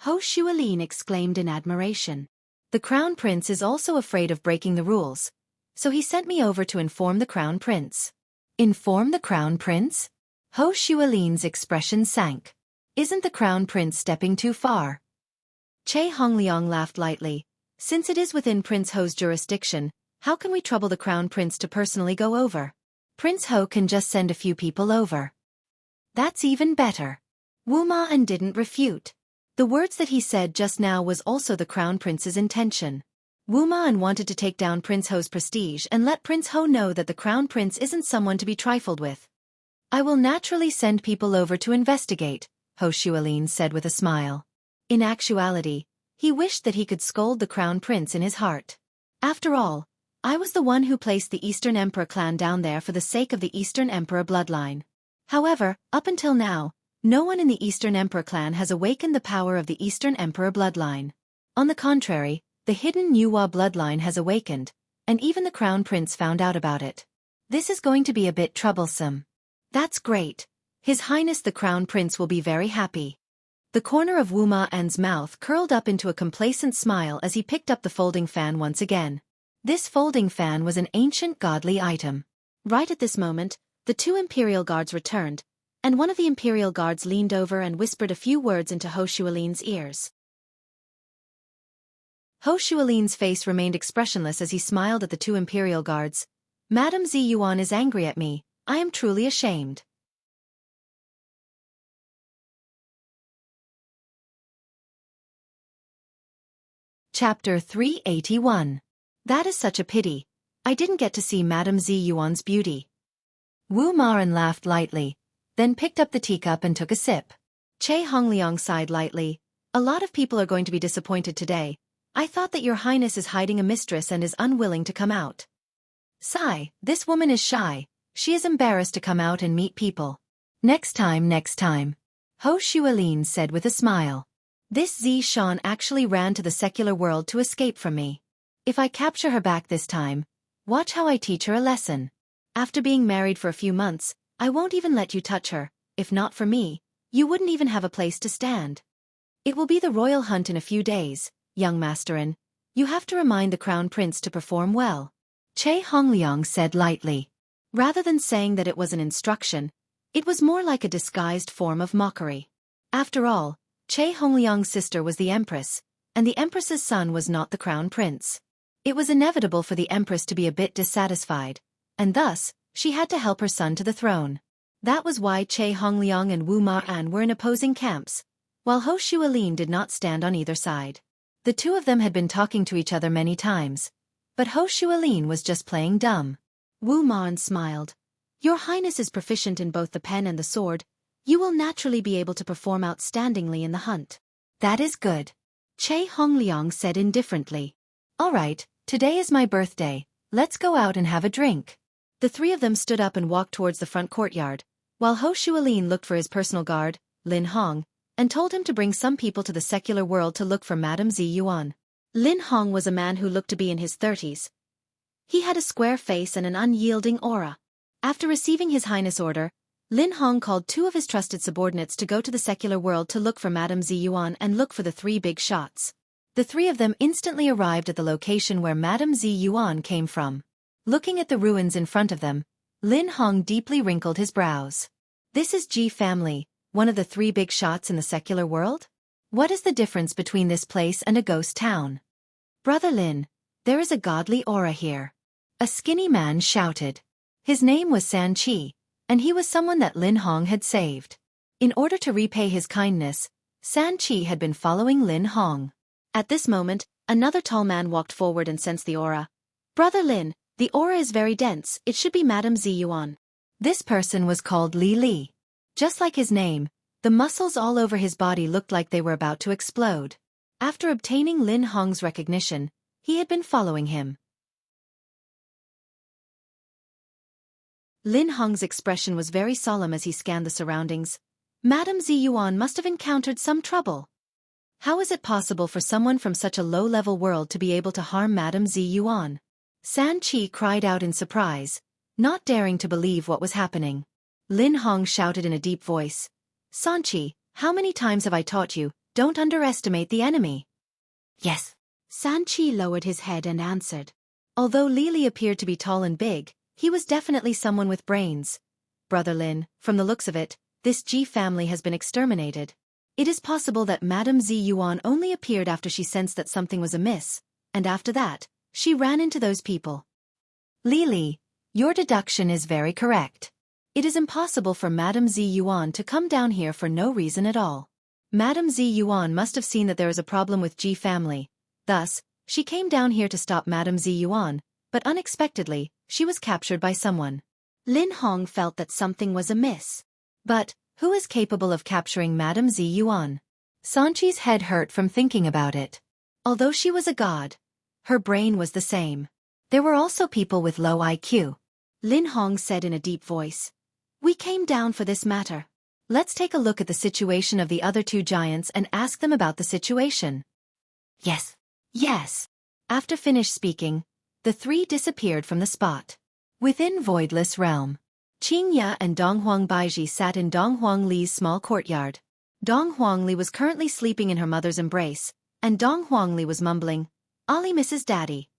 Ho Shualin exclaimed in admiration. "The crown prince is also afraid of breaking the rules, so he sent me over to inform the crown prince." "Inform the crown prince?" Ho Shualin's expression sank. "Isn't the crown prince stepping too far?" Che Hongliang laughed lightly. "Since it is within Prince Ho's jurisdiction, how can we trouble the crown prince to personally go over? Prince Ho can just send a few people over." "That's even better." Wu Ma didn't refute. The words that he said just now was also the crown prince's intention. Wu Ma wanted to take down Prince Ho's prestige and let Prince Ho know that the crown prince isn't someone to be trifled with. "I will naturally send people over to investigate," Ho Shualin said with a smile. In actuality, he wished that he could scold the crown prince in his heart. "After all, I was the one who placed the Eastern Emperor clan down there for the sake of the Eastern Emperor bloodline. However, up until now, no one in the Eastern Emperor clan has awakened the power of the Eastern Emperor bloodline. On the contrary, the hidden Nuwa bloodline has awakened, and even the crown prince found out about it. This is going to be a bit troublesome." "That's great. His Highness the Crown Prince will be very happy." The corner of Wu Ma-An's mouth curled up into a complacent smile as he picked up the folding fan once again. This folding fan was an ancient godly item. Right at this moment, the two imperial guards returned, and one of the imperial guards leaned over and whispered a few words into Ho Shualin's ears. Ho Shualin's face remained expressionless as he smiled at the two imperial guards. "Madame Zi Yuan is angry at me. I am truly ashamed." Chapter 381. That is such a pity. I didn't get to see Madame Zi Yuan's beauty. Wu Maran laughed lightly, then picked up the teacup and took a sip. Che Hongliang sighed lightly. A lot of people are going to be disappointed today. I thought that your highness is hiding a mistress and is unwilling to come out. Sigh, this woman is shy. She is embarrassed to come out and meet people. Next time. Ho Shualin said with a smile. This Zi Shan actually ran to the secular world to escape from me. If I capture her back this time, watch how I teach her a lesson. After being married for a few months, I won't even let you touch her. If not for me, you wouldn't even have a place to stand. It will be the royal hunt in a few days, young masterin. You have to remind the crown prince to perform well. Che Hongliang said lightly. Rather than saying that it was an instruction, it was more like a disguised form of mockery. After all, Che Hongliang's sister was the empress, and the empress's son was not the crown prince. It was inevitable for the empress to be a bit dissatisfied, and thus, she had to help her son to the throne. That was why Che Hongliang and Wu Ma'an were in opposing camps, while Ho Shualin did not stand on either side. The two of them had been talking to each other many times, but Ho Shualin was just playing dumb. Wu Ma'an smiled. Your highness is proficient in both the pen and the sword. You will naturally be able to perform outstandingly in the hunt. That is good. Che Hongliang said indifferently. All right, today is my birthday. Let's go out and have a drink. The three of them stood up and walked towards the front courtyard, while Ho Shualin looked for his personal guard, Lin Hong, and told him to bring some people to the secular world to look for Madame Zi Yuan. Lin Hong was a man who looked to be in his 30s. He had a square face and an unyielding aura. After receiving His Highness' order, Lin Hong called two of his trusted subordinates to go to the secular world to look for Madame Zi Yuan and look for the three big shots. The three of them instantly arrived at the location where Madame Zi Yuan came from. Looking at the ruins in front of them, Lin Hong deeply wrinkled his brows. This is Ji family, one of the three big shots in the secular world? What is the difference between this place and a ghost town? Brother Lin, there is a godly aura here. A skinny man shouted. His name was San Chi, and he was someone that Lin Hong had saved. In order to repay his kindness, San Chi had been following Lin Hong. At this moment, another tall man walked forward and sensed the aura. Brother Lin, the aura is very dense, it should be Madame Zi Yuan. This person was called Li Li. Just like his name, the muscles all over his body looked like they were about to explode. After obtaining Lin Hong's recognition, he had been following him. Lin Hong's expression was very solemn as he scanned the surroundings. Madame Zi Yuan must have encountered some trouble. How is it possible for someone from such a low-level world to be able to harm Madame Zi Yuan? San Chi cried out in surprise, not daring to believe what was happening. Lin Hong shouted in a deep voice. San Chi, how many times have I taught you, don't underestimate the enemy? Yes. San Chi lowered his head and answered. Although Li Li appeared to be tall and big, he was definitely someone with brains. Brother Lin, from the looks of it, this Ji family has been exterminated. It is possible that Madame Zi Yuan only appeared after she sensed that something was amiss, and after that, she ran into those people. Li Li, your deduction is very correct. It is impossible for Madame Zi Yuan to come down here for no reason at all. Madame Zi Yuan must have seen that there is a problem with Ji family. Thus, she came down here to stop Madame Zi Yuan, but unexpectedly, she was captured by someone. Lin Hong felt that something was amiss. But, who is capable of capturing Madame Zi Yuan? San Chi's head hurt from thinking about it. Although she was a god, her brain was the same. There were also people with low IQ. Lin Hong said in a deep voice. We came down for this matter. Let's take a look at the situation of the other two giants and ask them about the situation. Yes. Yes. After finished speaking, the three disappeared from the spot. Within Voidless Realm, Qing Ya and Dong Huang Baiji sat in Dong Huang Li's small courtyard. Dong Huang Li was currently sleeping in her mother's embrace, and Dong Huang Li was mumbling, Ali misses Daddy.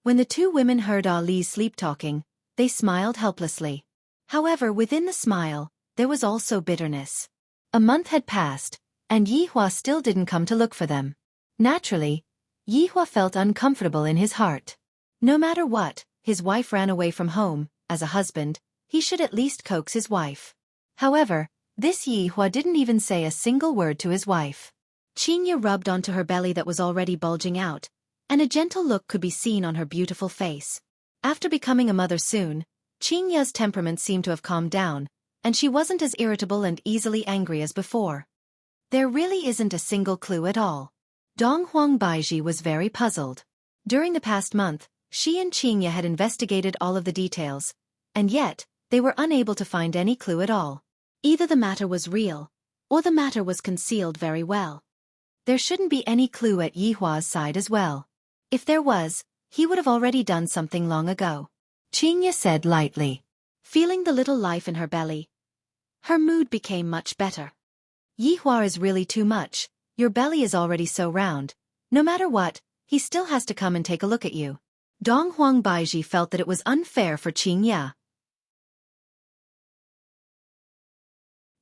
When the two women heard Ali's sleep-talking, they smiled helplessly. However, within the smile, there was also bitterness. A month had passed, and Yi Hua still didn't come to look for them. Naturally, Yi Hua felt uncomfortable in his heart. No matter what, his wife ran away from home. As a husband, he should at least coax his wife. However, this Yi Hua didn't even say a single word to his wife. Qingya rubbed onto her belly that was already bulging out, and a gentle look could be seen on her beautiful face. After becoming a mother soon, Qingya's temperament seemed to have calmed down, and she wasn't as irritable and easily angry as before. There really isn't a single clue at all. Dong Huang Baiji was very puzzled. During the past month, she and Qingya had investigated all of the details, and yet, they were unable to find any clue at all. Either the matter was real, or the matter was concealed very well. There shouldn't be any clue at Yihua's side as well. If there was, he would have already done something long ago. Qingya said lightly. Feeling the little life in her belly, her mood became much better. Yihua is really too much, your belly is already so round. No matter what, he still has to come and take a look at you. Dong Huang Baiji felt that it was unfair for Qingya.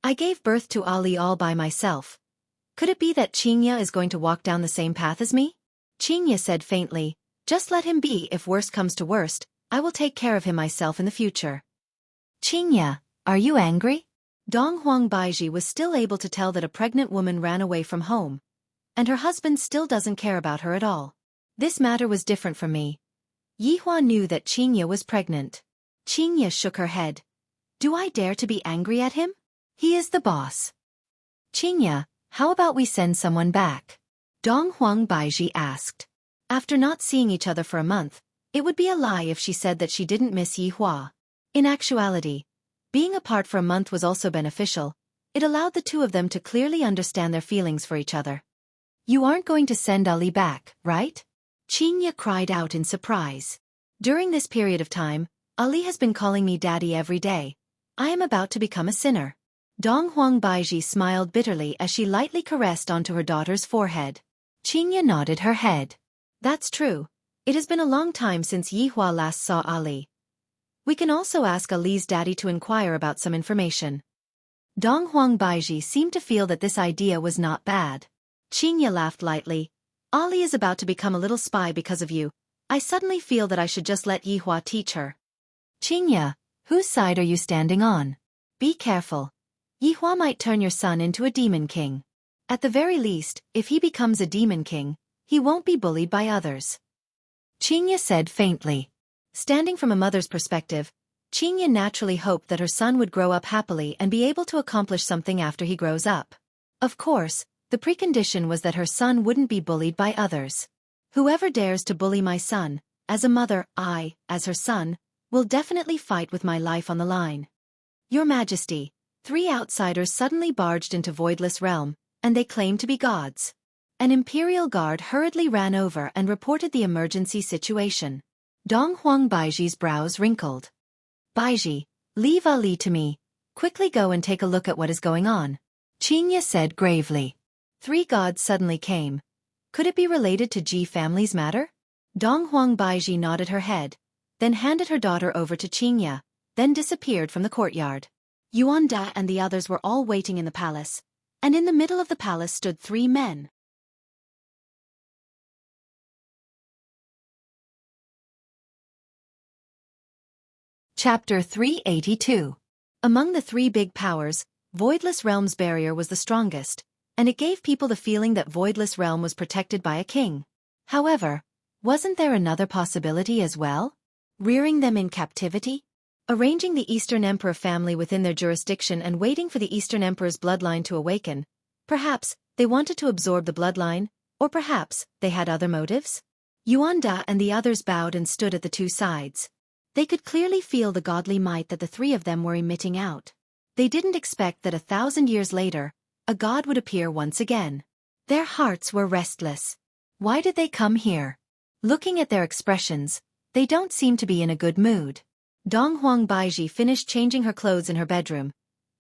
I gave birth to Ali all by myself. Could it be that Qingya is going to walk down the same path as me? Qingya said faintly, just let him be. If worst comes to worst, I will take care of him myself in the future. Qingya, are you angry? Dong Huang Baiji was still able to tell that a pregnant woman ran away from home, and her husband still doesn't care about her at all. This matter was different from me. Yihua knew that Qingya was pregnant. Qingya shook her head. Do I dare to be angry at him? He is the boss. Qingya, how about we send someone back? Dong Huang Baiji asked. After not seeing each other for a month, it would be a lie if she said that she didn't miss Yihua. In actuality, being apart for a month was also beneficial. It allowed the two of them to clearly understand their feelings for each other. You aren't going to send Ali back, right? Qingya cried out in surprise. During this period of time, Ali has been calling me daddy every day. I am about to become a sinner. Dong Huang Baiji smiled bitterly as she lightly caressed onto her daughter's forehead. Qingya nodded her head. That's true. It has been a long time since Yihua last saw Ali. We can also ask Ali's daddy to inquire about some information. Dong Huang Baiji seemed to feel that this idea was not bad. Qingya laughed lightly. Ali is about to become a little spy because of you. I suddenly feel that I should just let Yihua teach her. Qingya, whose side are you standing on? Be careful. Yihua might turn your son into a demon king. At the very least, if he becomes a demon king, he won't be bullied by others. Qingya said faintly. Standing from a mother's perspective, Qingya naturally hoped that her son would grow up happily and be able to accomplish something after he grows up. Of course, the precondition was that her son wouldn't be bullied by others. Whoever dares to bully my son, as a mother, I, as her son, will definitely fight with my life on the line. Your Majesty, 3 outsiders suddenly barged into Voidless Realm, and they claimed to be gods. An imperial guard hurriedly ran over and reported the emergency situation. Dong Huang Baiji's brows wrinkled. Baiji, leave Ali to me. Quickly go and take a look at what is going on. Qingya said gravely. 3 gods suddenly came. Could it be related to Ji family's matter? Dong Huang Baiji nodded her head, then handed her daughter over to Qingya, then disappeared from the courtyard. Yuan Da and the others were all waiting in the palace, and in the middle of the palace stood 3 men. Chapter 382. Among the 3 big powers, Voidless Realm's barrier was the strongest, and it gave people the feeling that Voidless Realm was protected by a king. However, wasn't there another possibility as well? Rearing them in captivity? Arranging the Eastern Emperor family within their jurisdiction and waiting for the Eastern Emperor's bloodline to awaken? Perhaps they wanted to absorb the bloodline, or perhaps they had other motives? Yuan Da and the others bowed and stood at the 2 sides. They could clearly feel the godly might that the 3 of them were emitting out. They didn't expect that 1,000 years later, a god would appear once again. Their hearts were restless. Why did they come here? Looking at their expressions, they don't seem to be in a good mood. Dong Huang Baiji finished changing her clothes in her bedroom,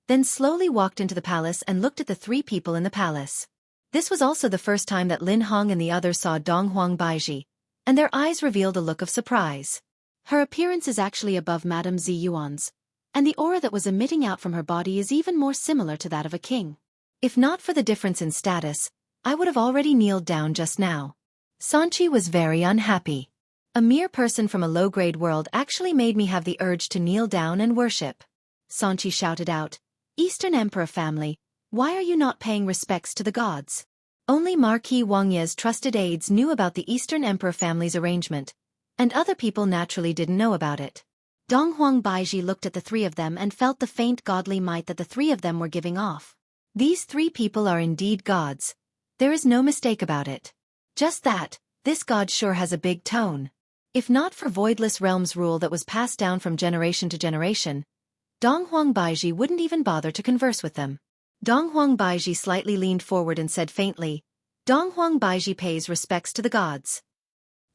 then slowly walked into the palace and looked at the 3 people in the palace. This was also the first time that Lin Hong and the others saw Dong Huang Baiji, and their eyes revealed a look of surprise. Her appearance is actually above Madame Zi Yuan's, and the aura that was emitting out from her body is even more similar to that of a king. If not for the difference in status, I would have already kneeled down just now. Sanchi was very unhappy. A mere person from a low-grade world actually made me have the urge to kneel down and worship. Sanchi shouted out, Eastern Emperor family, why are you not paying respects to the gods? Only Marquis Wangya's trusted aides knew about the Eastern Emperor family's arrangement, and other people naturally didn't know about it. Donghuang Baiji looked at the three of them and felt the faint godly might that the three of them were giving off. These three people are indeed gods. There is no mistake about it. Just that, this god sure has a big tone. If not for Voidless Realm's rule that was passed down from generation to generation, Donghuang Baiji wouldn't even bother to converse with them. Donghuang Baiji slightly leaned forward and said faintly, Donghuang Baiji pays respects to the gods.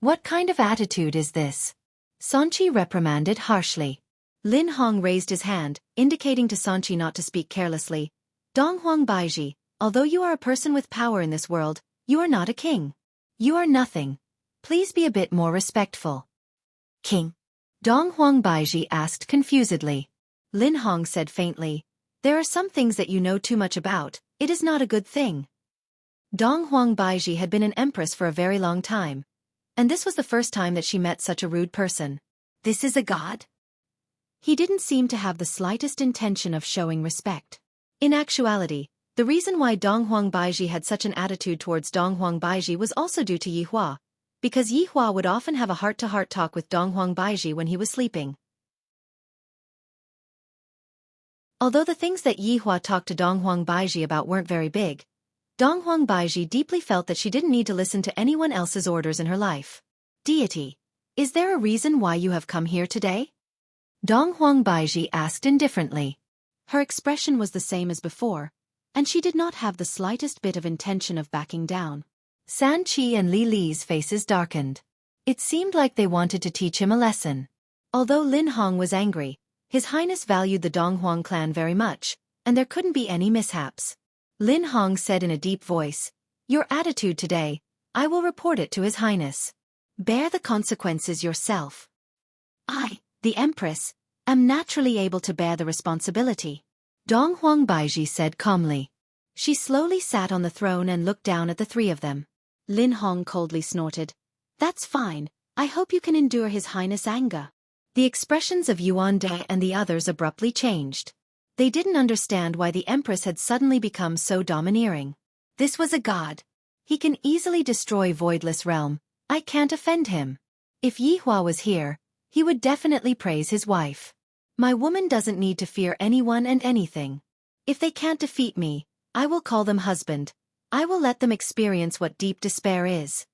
What kind of attitude is this? Sanchi reprimanded harshly. Lin Hong raised his hand, indicating to Sanchi not to speak carelessly. Donghuang Baiji, although you are a person with power in this world, you are not a king. You are nothing. Please be a bit more respectful. King? Donghuang Baiji asked confusedly. Lin Hong said faintly, there are some things that you know too much about, it is not a good thing. Donghuang Baiji had been an empress for a very long time, and this was the first time that she met such a rude person. This is a god? He didn't seem to have the slightest intention of showing respect. In actuality, the reason why Donghuang Baiji had such an attitude towards Donghuang Baiji was also due to Yihua, because Yihua would often have a heart-to-heart talk with Donghuang Baiji when he was sleeping. Although the things that Yihua talked to Donghuang Baiji about weren't very big, Donghuang Baiji deeply felt that she didn't need to listen to anyone else's orders in her life. Deity, is there a reason why you have come here today? Donghuang Baiji asked indifferently. Her expression was the same as before, and she did not have the slightest bit of intention of backing down. San Qi and Li Li's faces darkened. It seemed like they wanted to teach him a lesson. Although Lin Hong was angry, His Highness valued the Donghuang clan very much, and there couldn't be any mishaps. Lin Hong said in a deep voice, your attitude today, I will report it to His Highness. Bear the consequences yourself. I, the Empress, am naturally able to bear the responsibility. Donghuang Baiji said calmly. She slowly sat on the throne and looked down at the three of them. Lin Hong coldly snorted. That's fine, I hope you can endure His Highness' anger. The expressions of Yuan De and the others abruptly changed. They didn't understand why the Empress had suddenly become so domineering. This was a god. He can easily destroy Voidless Realm. I can't offend him. If Yihua was here, he would definitely praise his wife. My woman doesn't need to fear anyone and anything. If they can't defeat me, I will call them husband. I will let them experience what deep despair is.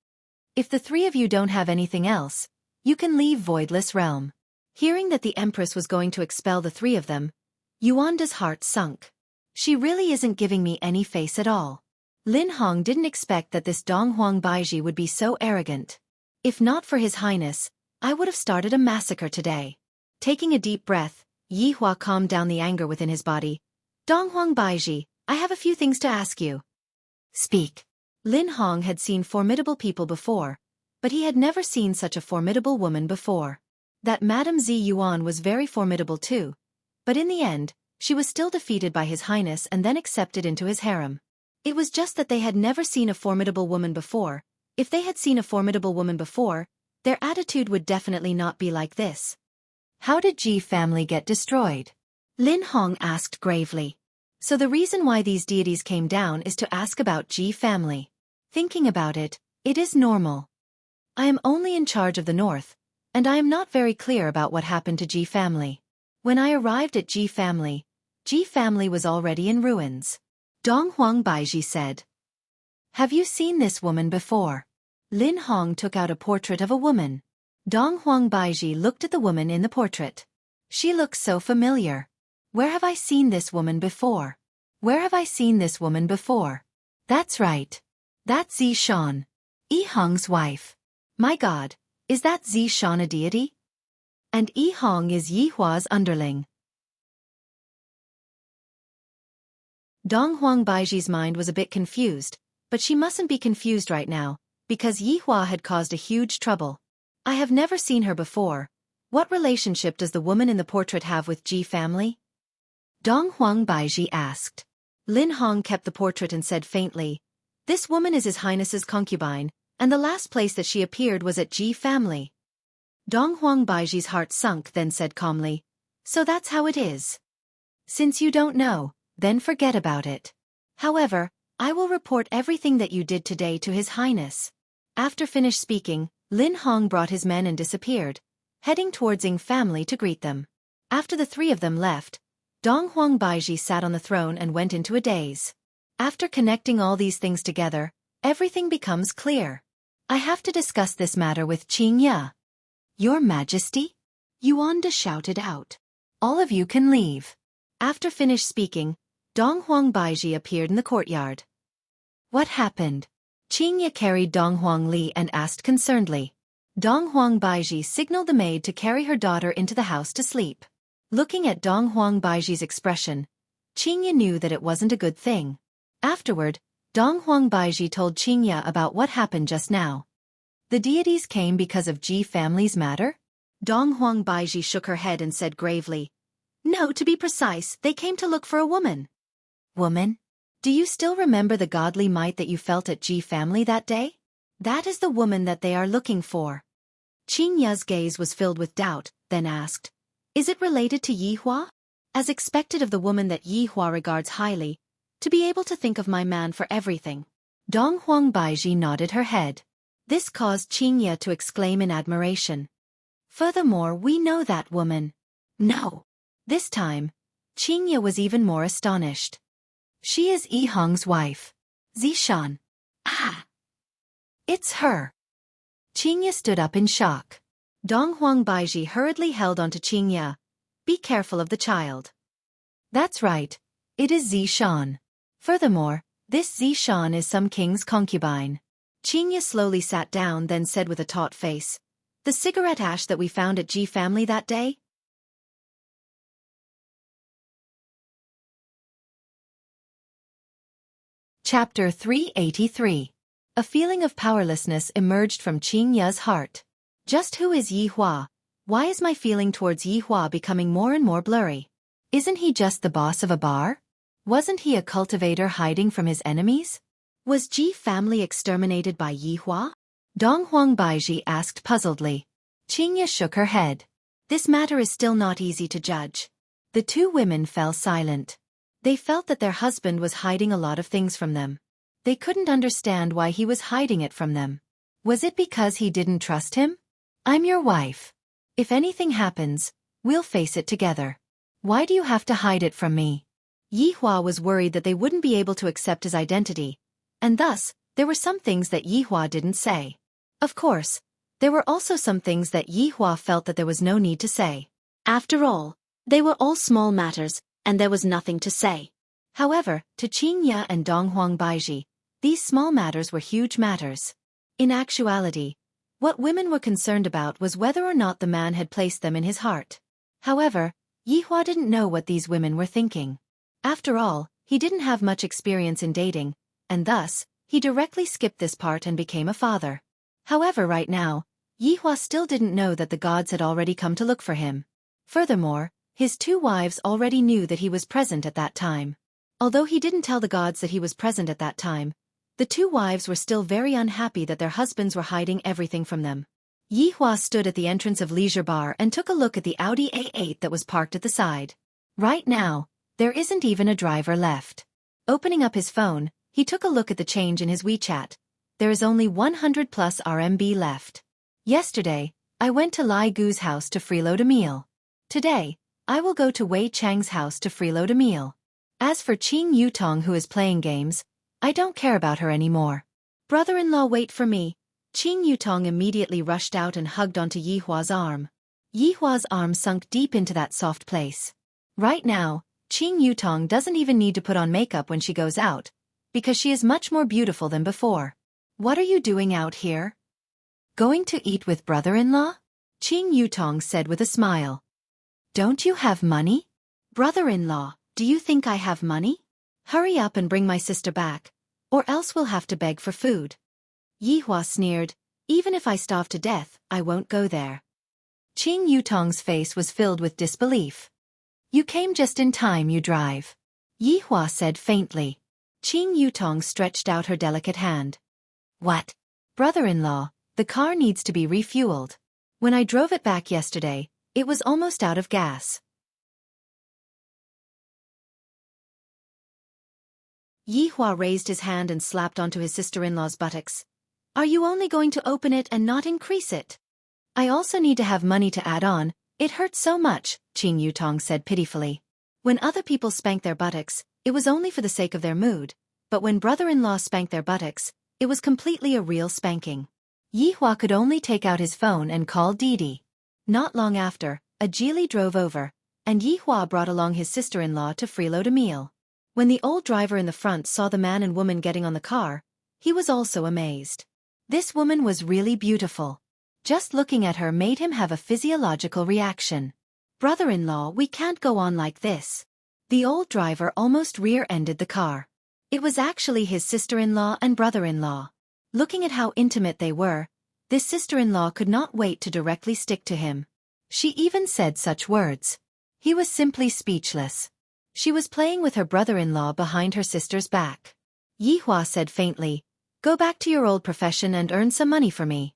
If the three of you don't have anything else, you can leave Voidless Realm. Hearing that the Empress was going to expel the three of them, Yuanda's heart sunk. She really isn't giving me any face at all. Lin Hong didn't expect that this Donghuang Baiji would be so arrogant. If not for His Highness, I would have started a massacre today. Taking a deep breath, Yihua calmed down the anger within his body. Donghuang Baiji, I have a few things to ask you. Speak. Lin Hong had seen formidable people before, but he had never seen such a formidable woman before. That Madame Zi Yuan was very formidable too, but in the end, she was still defeated by His Highness and then accepted into his harem. It was just that they had never seen a formidable woman before. If they had seen a formidable woman before, their attitude would definitely not be like this. How did Ji family get destroyed? Lin Hong asked gravely. So the reason why these deities came down is to ask about Ji family. Thinking about it, it is normal. I am only in charge of the north, and I am not very clear about what happened to Ji family. When I arrived at Ji family was already in ruins. Donghuang Baiji said. Have you seen this woman before? Lin Hong took out a portrait of a woman. Donghuang Baiji looked at the woman in the portrait. She looks so familiar. Where have I seen this woman before? Where have I seen this woman before? That's right. That's Zi Shan. Yi Hong's wife. My God, is that Zi Shan a deity? And Yi Hong is Yihua's underling. Donghuang Baiji's mind was a bit confused, but she mustn't be confused right now, because Yihua had caused a huge trouble. I have never seen her before. What relationship does the woman in the portrait have with Ji family? Donghuang Baiji asked. Lin Hong kept the portrait and said faintly, this woman is His Highness's concubine, and the last place that she appeared was at Ji family. Donghuang Baiji's heart sunk, then said calmly, so that's how it is. Since you don't know, then forget about it. However, I will report everything that you did today to His Highness. After finished speaking, Lin Hong brought his men and disappeared, heading towards Ying family to greet them. After the three of them left, Dong Huang Baiji sat on the throne and went into a daze. After connecting all these things together, everything becomes clear. I have to discuss this matter with Qing Ye. Your Majesty? Yuanda shouted out. All of you can leave. After finished speaking, Dong Huang Baiji appeared in the courtyard. What happened? Qing Ye carried Dong Huang Li and asked concernedly. Dong Huang Baiji signaled the maid to carry her daughter into the house to sleep. Looking at Dong Huang Baiji's expression, Qing Ye knew that it wasn't a good thing. Afterward, Dong Huang Baiji told Qing Ye about what happened just now. The deities came because of Ji family's matter? Dong Huang Baiji shook her head and said gravely, No, to be precise, they came to look for a woman. Woman? Do you still remember the godly might that you felt at Ji family that day? That is the woman that they are looking for. Qing Ye's gaze was filled with doubt, then asked, Is it related to Yi Hua? As expected of the woman that Yi Hua regards highly, to be able to think of my man for everything. Dong Huang Baiji nodded her head. This caused Qing Ye to exclaim in admiration. Furthermore, we know that woman. No. This time, Qing Ye was even more astonished. She is Yi Hong's wife. Zishan. Ah! It's her. Qing Ye stood up in shock. Dong Huang Baiji hurriedly held onto Qing Ye. Be careful of the child. That's right. It is Zishan. Furthermore, this Zishan is some king's concubine. Qing Ye slowly sat down, then said with a taut face, The cigarette ash that we found at Ji family that day? Chapter 383. A feeling of powerlessness emerged from Qing Ye's heart. Just who is Yi Hua? Why is my feeling towards Yi Hua becoming more and more blurry? Isn't he just the boss of a bar? Wasn't he a cultivator hiding from his enemies? Was Ji family exterminated by Yi Hua? Dong Huang Baiji asked puzzledly. Qing Ye shook her head. This matter is still not easy to judge. The two women fell silent. They felt that their husband was hiding a lot of things from them. They couldn't understand why he was hiding it from them. Was it because he didn't trust him? I'm your wife. If anything happens, we'll face it together. Why do you have to hide it from me? Yi Hua was worried that they wouldn't be able to accept his identity, and thus, there were some things that Yi Hua didn't say. Of course, there were also some things that Yi Hua felt that there was no need to say. After all, they were all small matters, and there was nothing to say. However, to Qing Ye and Dong Huang Baiji, these small matters were huge matters. In actuality, what women were concerned about was whether or not the man had placed them in his heart. However, Yi Hua didn't know what these women were thinking. After all, he didn't have much experience in dating, and thus, he directly skipped this part and became a father. However, right now, Yi Hua still didn't know that the gods had already come to look for him. Furthermore, his two wives already knew that he was present at that time. Although he didn't tell the gods that he was present at that time, the two wives were still very unhappy that their husbands were hiding everything from them. Yi Hua stood at the entrance of Leisure Bar and took a look at the Audi A8 that was parked at the side. Right now, there isn't even a driver left. Opening up his phone, he took a look at the change in his WeChat. There is only 100 plus RMB left. Yesterday, I went to Lai Gu's house to freeload a meal. Today, I will go to Wei Chang's house to freeload a meal. As for Qing Yutong, who is playing games, I don't care about her anymore. Brother-in-law, wait for me. Qing Yutong immediately rushed out and hugged onto Yi Hua's arm. Yi Hua's arm sunk deep into that soft place. Right now, Qing Yutong doesn't even need to put on makeup when she goes out, because she is much more beautiful than before. What are you doing out here? Going to eat with brother-in-law? Qing Yutong said with a smile. Don't you have money? Brother-in-law, do you think I have money? Hurry up and bring my sister back, or else we'll have to beg for food. Yi Hua sneered, even if I starve to death, I won't go there. Qing Yutong's face was filled with disbelief. You came just in time, you drive. Yi Hua said faintly. Qing Yutong stretched out her delicate hand. What? Brother-in-law, the car needs to be refueled. When I drove it back yesterday, it was almost out of gas. Yi Hua raised his hand and slapped onto his sister-in-law's buttocks. Are you only going to open it and not increase it? I also need to have money to add on, it hurts so much, Qing Yutong said pitifully. When other people spank their buttocks, it was only for the sake of their mood, but when brother-in-law spanked their buttocks, it was completely a real spanking. Yi Hua could only take out his phone and call Didi. Not long after, a geely drove over, and Yi Hua brought along his sister-in-law to freeload a meal. When the old driver in the front saw the man and woman getting on the car, he was also amazed. This woman was really beautiful. Just looking at her made him have a physiological reaction. Brother-in-law, we can't go on like this. The old driver almost rear-ended the car. It was actually his sister-in-law and brother-in-law. Looking at how intimate they were, this sister-in-law could not wait to directly stick to him. She even said such words. He was simply speechless. She was playing with her brother-in-law behind her sister's back. Yi Hua said faintly, "Go back to your old profession and earn some money for me."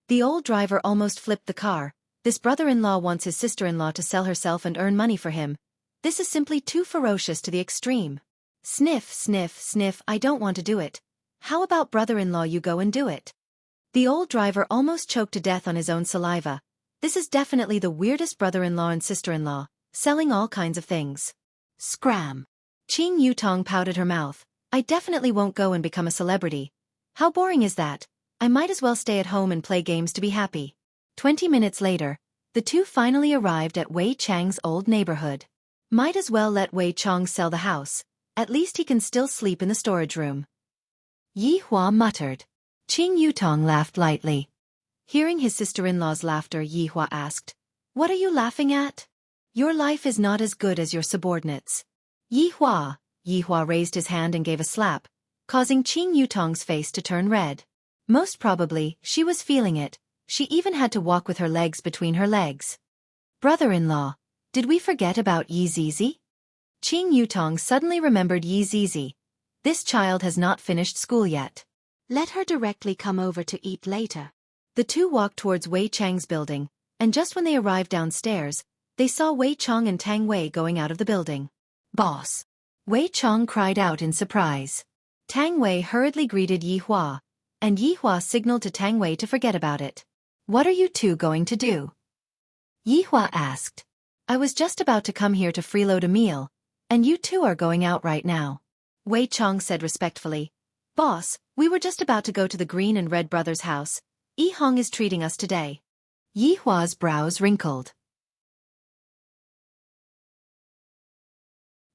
The old driver almost flipped the car. This brother-in-law wants his sister-in-law to sell herself and earn money for him. This is simply too ferocious to the extreme. Sniff, sniff, sniff, I don't want to do it. How about brother-in-law, you go and do it? The old driver almost choked to death on his own saliva. This is definitely the weirdest brother-in-law and sister-in-law, selling all kinds of things. Scram. Qing Yutong pouted her mouth. I definitely won't go and become a celebrity. How boring is that? I might as well stay at home and play games to be happy. 20 minutes later, the two finally arrived at Wei Chang's old neighborhood. Might as well let Wei Chang sell the house. At least he can still sleep in the storage room. Yi Hua muttered. Qing Yutong laughed lightly. Hearing his sister-in-law's laughter, Yi Hua asked, "What are you laughing at? Your life is not as good as your subordinates." Yi Hua raised his hand and gave a slap, causing Qing Yutong's face to turn red. Most probably, she was feeling it. She even had to walk with her legs between her legs. Brother-in-law, did we forget about Yi Zizi? Qing Yutong suddenly remembered Yi Zizi. This child has not finished school yet. Let her directly come over to eat later. The two walked towards Wei Chang's building, and just when they arrived downstairs, they saw Wei Chang and Tang Wei going out of the building. Boss! Wei Chang cried out in surprise. Tang Wei hurriedly greeted Yi Hua, and Yi Hua signaled to Tang Wei to forget about it. What are you two going to do? Yi Hua asked. I was just about to come here to freeload a meal, and you two are going out right now. Wei Chang said respectfully. Boss, we were just about to go to the Green and Red Brothers' house. Yi Hong is treating us today. Yi Hua's brows wrinkled.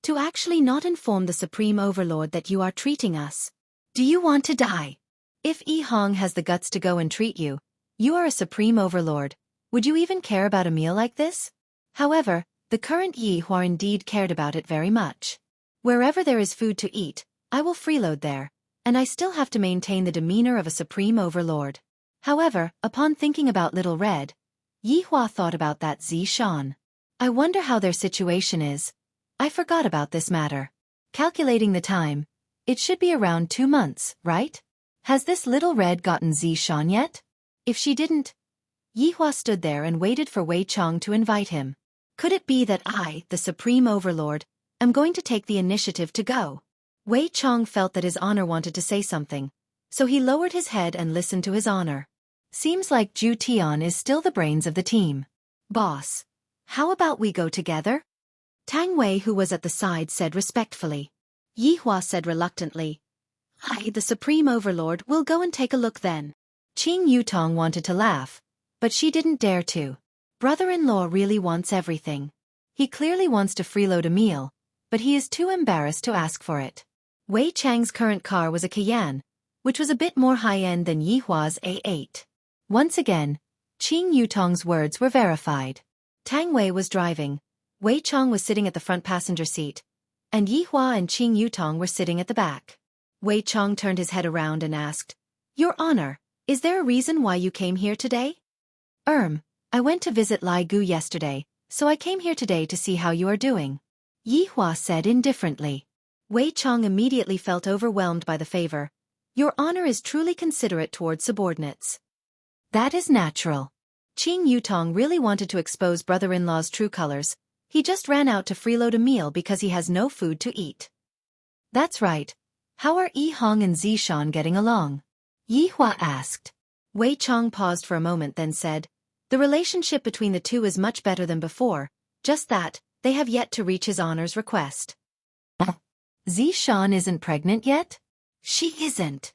To actually not inform the Supreme Overlord that you are treating us. Do you want to die? If Yi Hong has the guts to go and treat you, you are a Supreme Overlord. Would you even care about a meal like this? However, the current Yi Hua indeed cared about it very much. Wherever there is food to eat, I will freeload there, and I still have to maintain the demeanor of a Supreme Overlord. However, upon thinking about Little Red, Yi Hua thought about that Zishan. I wonder how their situation is. I forgot about this matter. Calculating the time, it should be around 2 months, right? Has this Little Red gotten Zishan yet? If she didn't, Yi Hua stood there and waited for Wei Chang to invite him. Could it be that I, the Supreme Overlord, am going to take the initiative to go? Wei Chang felt that his honor wanted to say something, so he lowered his head and listened to his honor. Seems like Zhu Tian is still the brains of the team. Boss, how about we go together? Tang Wei, who was at the side, said respectfully. Yi Hua said reluctantly, I, the Supreme Overlord, will go and take a look then. Qing Yutong wanted to laugh, but she didn't dare to. Brother-in-law really wants everything. He clearly wants to freeload a meal, but he is too embarrassed to ask for it. Wei Chang's current car was a Cayenne, which was a bit more high-end than Yi Hua's A8. Once again, Qing Yutong's words were verified. Tang Wei was driving, Wei Chang was sitting at the front passenger seat, and Yi Hua and Qing Yutong were sitting at the back. Wei Chang turned his head around and asked, Your Honor, is there a reason why you came here today? I went to visit Lai Gu yesterday, so I came here today to see how you are doing. Yi Hua said indifferently. Wei Chang immediately felt overwhelmed by the favor. Your Honor is truly considerate towards subordinates. That is natural. Qing Yutong really wanted to expose brother-in-law's true colors. He just ran out to freeload a meal because he has no food to eat. That's right. How are Yi Hong and Zishan getting along? Yi Hua asked. Wei Chong paused for a moment then said, the relationship between the two is much better than before, just that, they have yet to reach his honor's request. Zishan isn't pregnant yet? She isn't.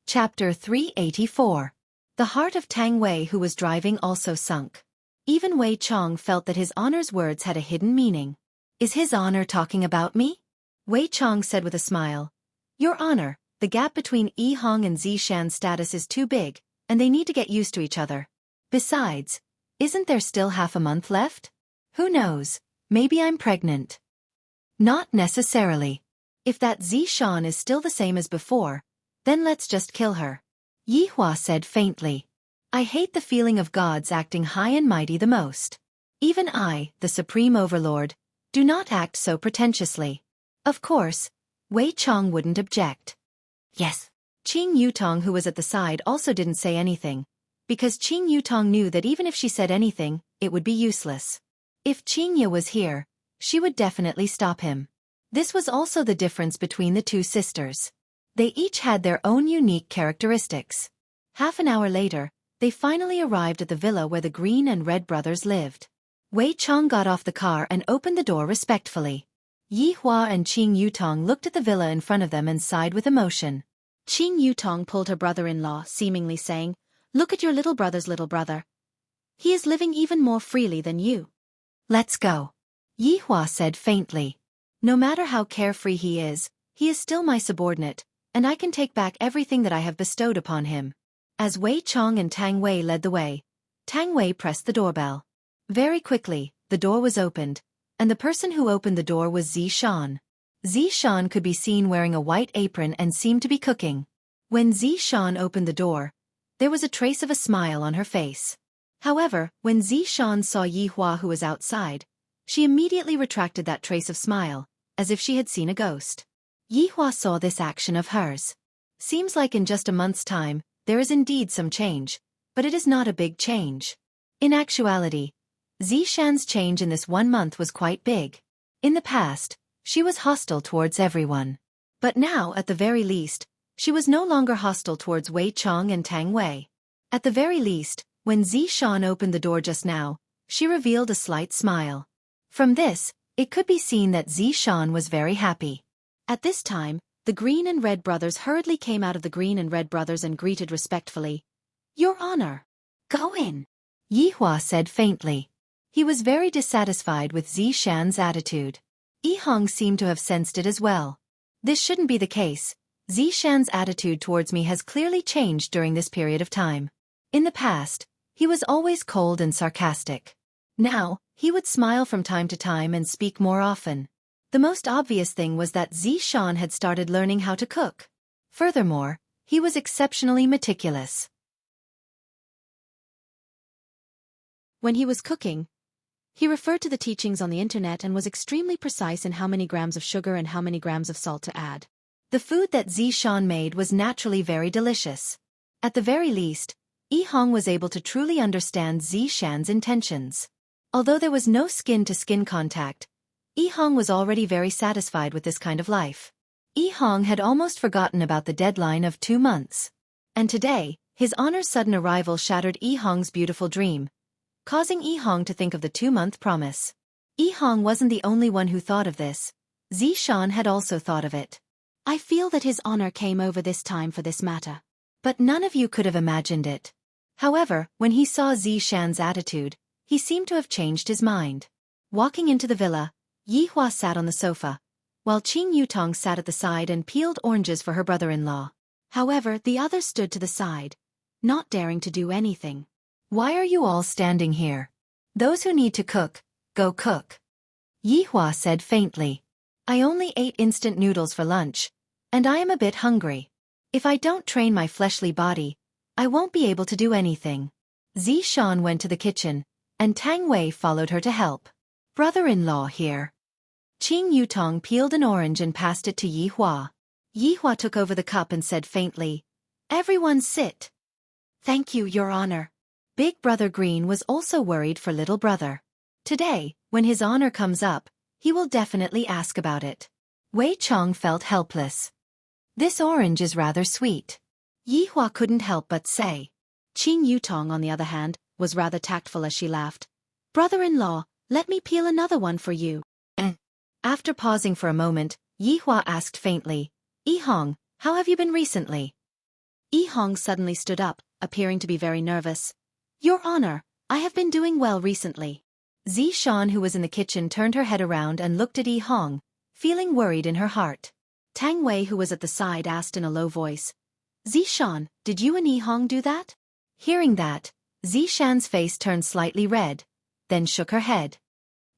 Chapter 384. The heart of Tang Wei who was driving also sunk. Even Wei Chong felt that his honor's words had a hidden meaning. Is his honor talking about me? Wei Chong said with a smile. Your honor, the gap between Yi Hong and Zishan's status is too big, and they need to get used to each other. Besides, isn't there still half a month left? Who knows, maybe I'm pregnant. Not necessarily. If that Zishan is still the same as before, then let's just kill her. Yi Hua said faintly. I hate the feeling of gods acting high and mighty the most. Even I, the supreme overlord, do not act so pretentiously. Of course, Wei Chong wouldn't object. Yes. Qing Yutong who was at the side also didn't say anything, because Qing Yutong knew that even if she said anything, it would be useless. If Qing Ye was here, she would definitely stop him. This was also the difference between the two sisters. They each had their own unique characteristics. Half an hour later, they finally arrived at the villa where the Green and Red brothers lived. Wei Chong got off the car and opened the door respectfully. Yi Hua and Qing Yutong looked at the villa in front of them and sighed with emotion. Qing Yutong pulled her brother-in-law, seemingly saying, Look at your little brother's little brother. He is living even more freely than you. Let's go. Yi Hua said faintly. No matter how carefree he is still my subordinate, and I can take back everything that I have bestowed upon him. As Wei Chong and Tang Wei led the way, Tang Wei pressed the doorbell. Very quickly, the door was opened, and the person who opened the door was Zishan. Zishan could be seen wearing a white apron and seemed to be cooking. When Zishan opened the door, there was a trace of a smile on her face. However, when Zishan saw Yi Hua who was outside, she immediately retracted that trace of smile, as if she had seen a ghost. Yi Hua saw this action of hers. Seems like in just a month's time, there is indeed some change, but it is not a big change. In actuality, Zishan's change in this 1 month was quite big. In the past, she was hostile towards everyone. But now, at the very least, she was no longer hostile towards Wei Chong and Tang Wei. At the very least, when Zishan opened the door just now, she revealed a slight smile. From this, it could be seen that Zishan was very happy. At this time, the Green and Red brothers hurriedly came out of the Green and Red brothers and greeted respectfully. Your honor. Go in. Yi Hua said faintly. He was very dissatisfied with Zishan's attitude. Yi Hong seemed to have sensed it as well. This shouldn't be the case. Zishan's attitude towards me has clearly changed during this period of time. In the past, he was always cold and sarcastic. Now, he would smile from time to time and speak more often. The most obvious thing was that Zishan had started learning how to cook. Furthermore, he was exceptionally meticulous. When he was cooking, he referred to the teachings on the internet and was extremely precise in how many grams of sugar and how many grams of salt to add. The food that Zishan made was naturally very delicious. At the very least, Yi Hong was able to truly understand Zishan's intentions. Although there was no skin-to-skin contact, Yi Hong was already very satisfied with this kind of life. Yi Hong had almost forgotten about the deadline of 2 months. And today, his honor's sudden arrival shattered Yi Hong's beautiful dream, causing Yi Hong to think of the 2-month promise. Yi Hong wasn't the only one who thought of this. Zishan had also thought of it. I feel that his honor came over this time for this matter. But none of you could have imagined it. However, when he saw Zishan's attitude, he seemed to have changed his mind. Walking into the villa, Yi Hua sat on the sofa, while Qing Yutong sat at the side and peeled oranges for her brother-in-law. However, the others stood to the side, not daring to do anything. Why are you all standing here? Those who need to cook, go cook. Yi Hua said faintly. I only ate instant noodles for lunch, and I am a bit hungry. If I don't train my fleshly body, I won't be able to do anything. Zishan went to the kitchen, and Tang Wei followed her to help. Brother-in-law here. Qing Yutong peeled an orange and passed it to Yi Hua. Yi Hua took over the cup and said faintly, Everyone sit. Thank you, Your Honor. Big Brother Green was also worried for little brother. Today, when his honor comes up, he will definitely ask about it. Wei Chong felt helpless. This orange is rather sweet. Yi Hua couldn't help but say. Qing Yutong, on the other hand, was rather tactful as she laughed. Brother-in-law, let me peel another one for you. After pausing for a moment, Yi Hua asked faintly, Yi Hong, how have you been recently? Yi Hong suddenly stood up, appearing to be very nervous. Your Honor, I have been doing well recently. Zishan, who was in the kitchen, turned her head around and looked at Yi Hong, feeling worried in her heart. Tang Wei, who was at the side, asked in a low voice, Zishan, did you and Yi Hong do that? Hearing that, Zishan's face turned slightly red, then shook her head.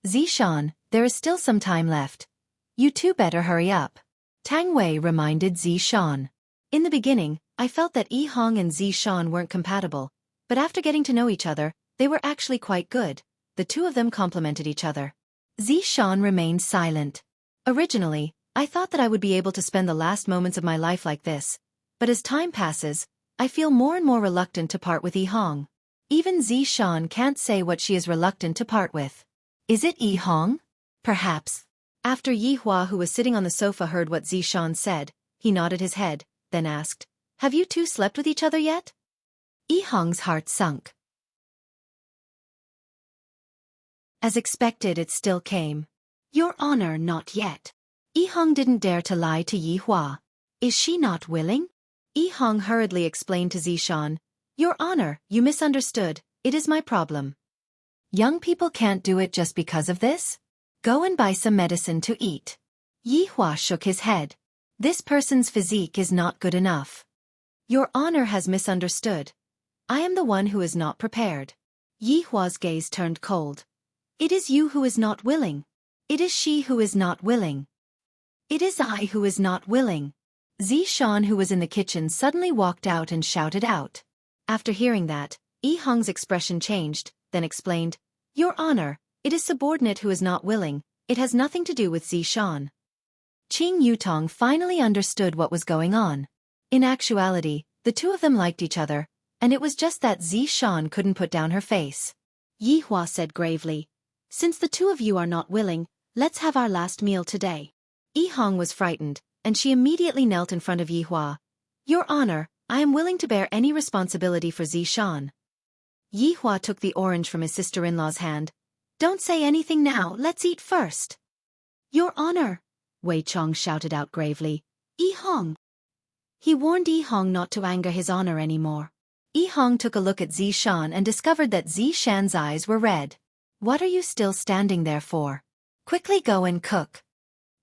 Zishan, there is still some time left. You two better hurry up. Tang Wei reminded Zishan. In the beginning, I felt that Yi Hong and Zishan weren't compatible, but after getting to know each other, they were actually quite good. The two of them complemented each other. Zishan remained silent. Originally, I thought that I would be able to spend the last moments of my life like this, but as time passes, I feel more and more reluctant to part with Yi Hong. Even Zishan can't say what she is reluctant to part with. Is it Yi Hong? Perhaps. After Yi Hua, who was sitting on the sofa, heard what Zishan said, he nodded his head, then asked, Have you two slept with each other yet? Yi Hong's heart sunk. As expected, it still came. Your Honor, not yet. Yi Hong didn't dare to lie to Yi Hua. Is she not willing? Yi Hong hurriedly explained to Zishan, Your Honor, you misunderstood, it is my problem. Young people can't do it just because of this? Go and buy some medicine to eat. Yi Hua shook his head. This person's physique is not good enough. Your Honor has misunderstood. I am the one who is not prepared. Yi Hua's gaze turned cold. It is you who is not willing. It is she who is not willing. It is I who is not willing. Zishan, who was in the kitchen, suddenly walked out and shouted out. After hearing that, Yi Hong's expression changed, then explained, Your Honor, it is subordinate who is not willing, it has nothing to do with Zishan. Qing Yutong finally understood what was going on. In actuality, the two of them liked each other, and it was just that Zishan couldn't put down her face. Yi Hua said gravely, Since the two of you are not willing, let's have our last meal today. Yi Hong was frightened, and she immediately knelt in front of Yi Hua. Your Honor, I am willing to bear any responsibility for Zishan. Yi Hua took the orange from his sister-in-law's hand. Don't say anything now, let's eat first. Your Honor, Wei Chong shouted out gravely. Yi Hong. He warned Yi Hong not to anger his honor anymore. Yi Hong took a look at Zishan and discovered that Zishan's eyes were red. What are you still standing there for? Quickly go and cook.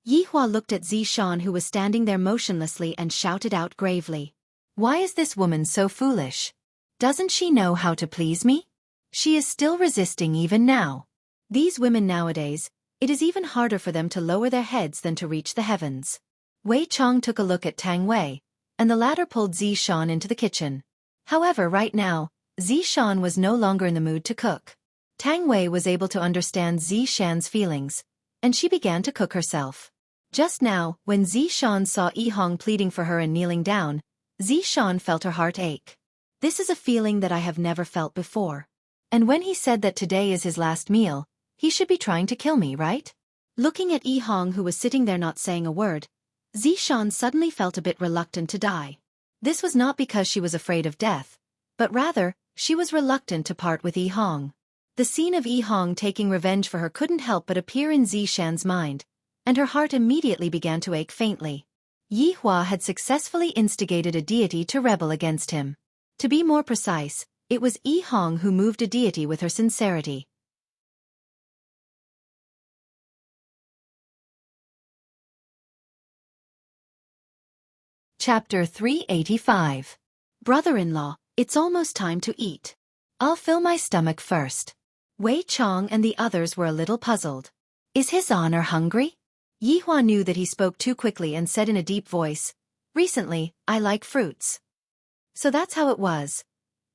Yi Hua looked at Zishan, who was standing there motionlessly, and shouted out gravely. Why is this woman so foolish? Doesn't she know how to please me? She is still resisting even now. These women nowadays, it is even harder for them to lower their heads than to reach the heavens. Wei Chong took a look at Tang Wei, and the latter pulled Zishan into the kitchen. However, right now, Zishan was no longer in the mood to cook. Tang Wei was able to understand Zishan's feelings, and she began to cook herself. Just now, when Zishan saw Yi Hong pleading for her and kneeling down, Zishan felt her heart ache. This is a feeling that I have never felt before. And when he said that today is his last meal, he should be trying to kill me, right? Looking at Yi Hong, who was sitting there not saying a word, Zishan suddenly felt a bit reluctant to die. This was not because she was afraid of death, but rather, she was reluctant to part with Yi Hong. The scene of Yi Hong taking revenge for her couldn't help but appear in Zishan's mind, and her heart immediately began to ache faintly. Yi Hua had successfully instigated a deity to rebel against him. To be more precise, it was Yi Hong who moved a deity with her sincerity. Chapter 385. Brother-in-law, it's almost time to eat. I'll fill my stomach first. Wei Chong and the others were a little puzzled. Is his honor hungry? Yi Hua knew that he spoke too quickly and said in a deep voice, Recently, I like fruits. So that's how it was.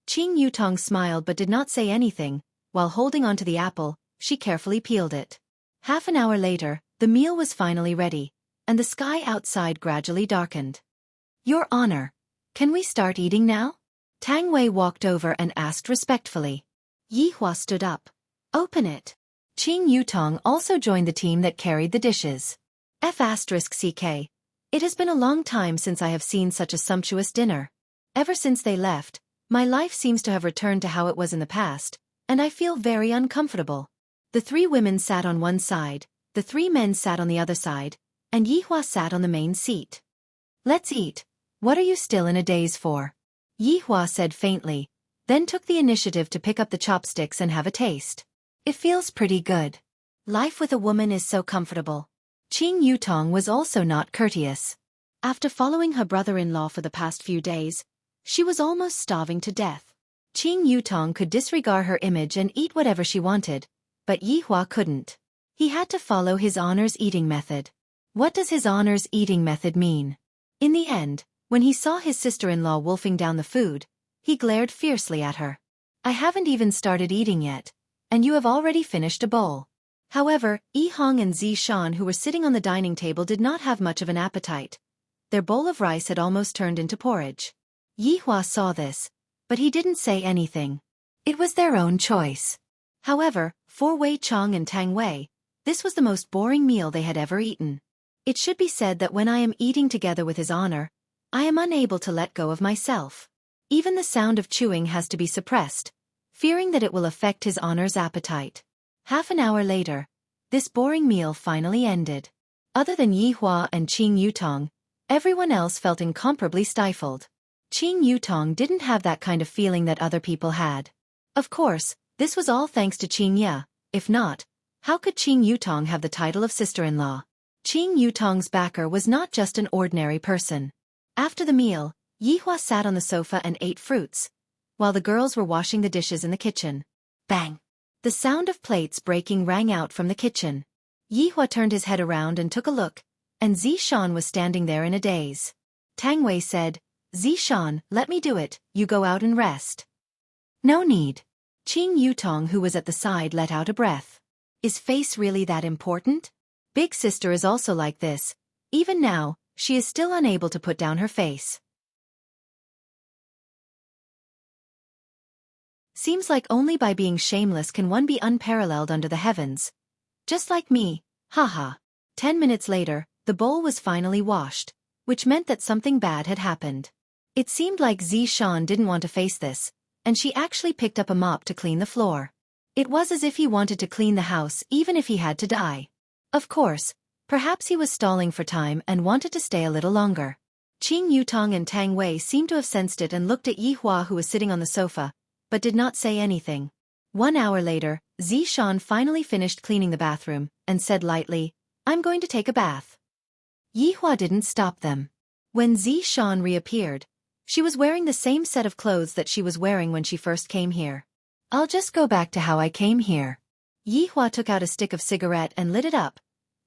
Qing Yutong smiled but did not say anything. While holding onto the apple, she carefully peeled it. Half an hour later, the meal was finally ready, and the sky outside gradually darkened. Your Honor, can we start eating now? Tang Wei walked over and asked respectfully. Yi Hua stood up. Open it. Qing Yutong also joined the team that carried the dishes. F***CK. It has been a long time since I have seen such a sumptuous dinner. Ever since they left, my life seems to have returned to how it was in the past, and I feel very uncomfortable. The 3 women sat on one side, the 3 men sat on the other side, and Yi Hua sat on the main seat. Let's eat. What are you still in a daze for? Yi Hua said faintly, then took the initiative to pick up the chopsticks and have a taste. It feels pretty good. Life with a woman is so comfortable. Qing Yutong was also not courteous. After following her brother-in-law for the past few days, she was almost starving to death. Qing Yutong could disregard her image and eat whatever she wanted, but Yi Hua couldn't. He had to follow his honor's eating method. What does his honor's eating method mean? In the end, when he saw his sister-in-law wolfing down the food, he glared fiercely at her. I haven't even started eating yet, and you have already finished a bowl. However, Yi Hong and Zishan, who were sitting on the dining table, did not have much of an appetite. Their bowl of rice had almost turned into porridge. Yi Hua saw this, but he didn't say anything. It was their own choice. However, for Wei Chong and Tang Wei, this was the most boring meal they had ever eaten. It should be said that when I am eating together with his honor, I am unable to let go of myself. Even the sound of chewing has to be suppressed, fearing that it will affect his honor's appetite. Half an hour later, this boring meal finally ended. Other than Yi Hua and Qing Yutong, everyone else felt incomparably stifled. Qing Yutong didn't have that kind of feeling that other people had. Of course, this was all thanks to Qing Ye. If not, how could Qing Yutong have the title of sister-in-law? Qing Yutong's backer was not just an ordinary person. After the meal, Yi Hua sat on the sofa and ate fruits, while the girls were washing the dishes in the kitchen. Bang! The sound of plates breaking rang out from the kitchen. Yi Hua turned his head around and took a look, and Zishan was standing there in a daze. Tang Wei said, Zishan, let me do it, you go out and rest. No need. Qing Yutong, who was at the side, let out a breath. Is face really that important? Big sister is also like this. Even now, she is still unable to put down her face. Seems like only by being shameless can one be unparalleled under the heavens. Just like me, haha. 10 minutes later, the bowl was finally washed, which meant that something bad had happened. It seemed like Zishan didn't want to face this, and she actually picked up a mop to clean the floor. It was as if he wanted to clean the house even if he had to die. Of course, perhaps he was stalling for time and wanted to stay a little longer. Qing Yutong and Tang Wei seemed to have sensed it and looked at Yi Hua, who was sitting on the sofa, but did not say anything. 1 hour later, Zishan finally finished cleaning the bathroom, and said lightly, I'm going to take a bath. Yi Hua didn't stop them. When Zishan reappeared, she was wearing the same set of clothes that she was wearing when she first came here. I'll just go back to how I came here. Yi Hua took out a stick of cigarette and lit it up,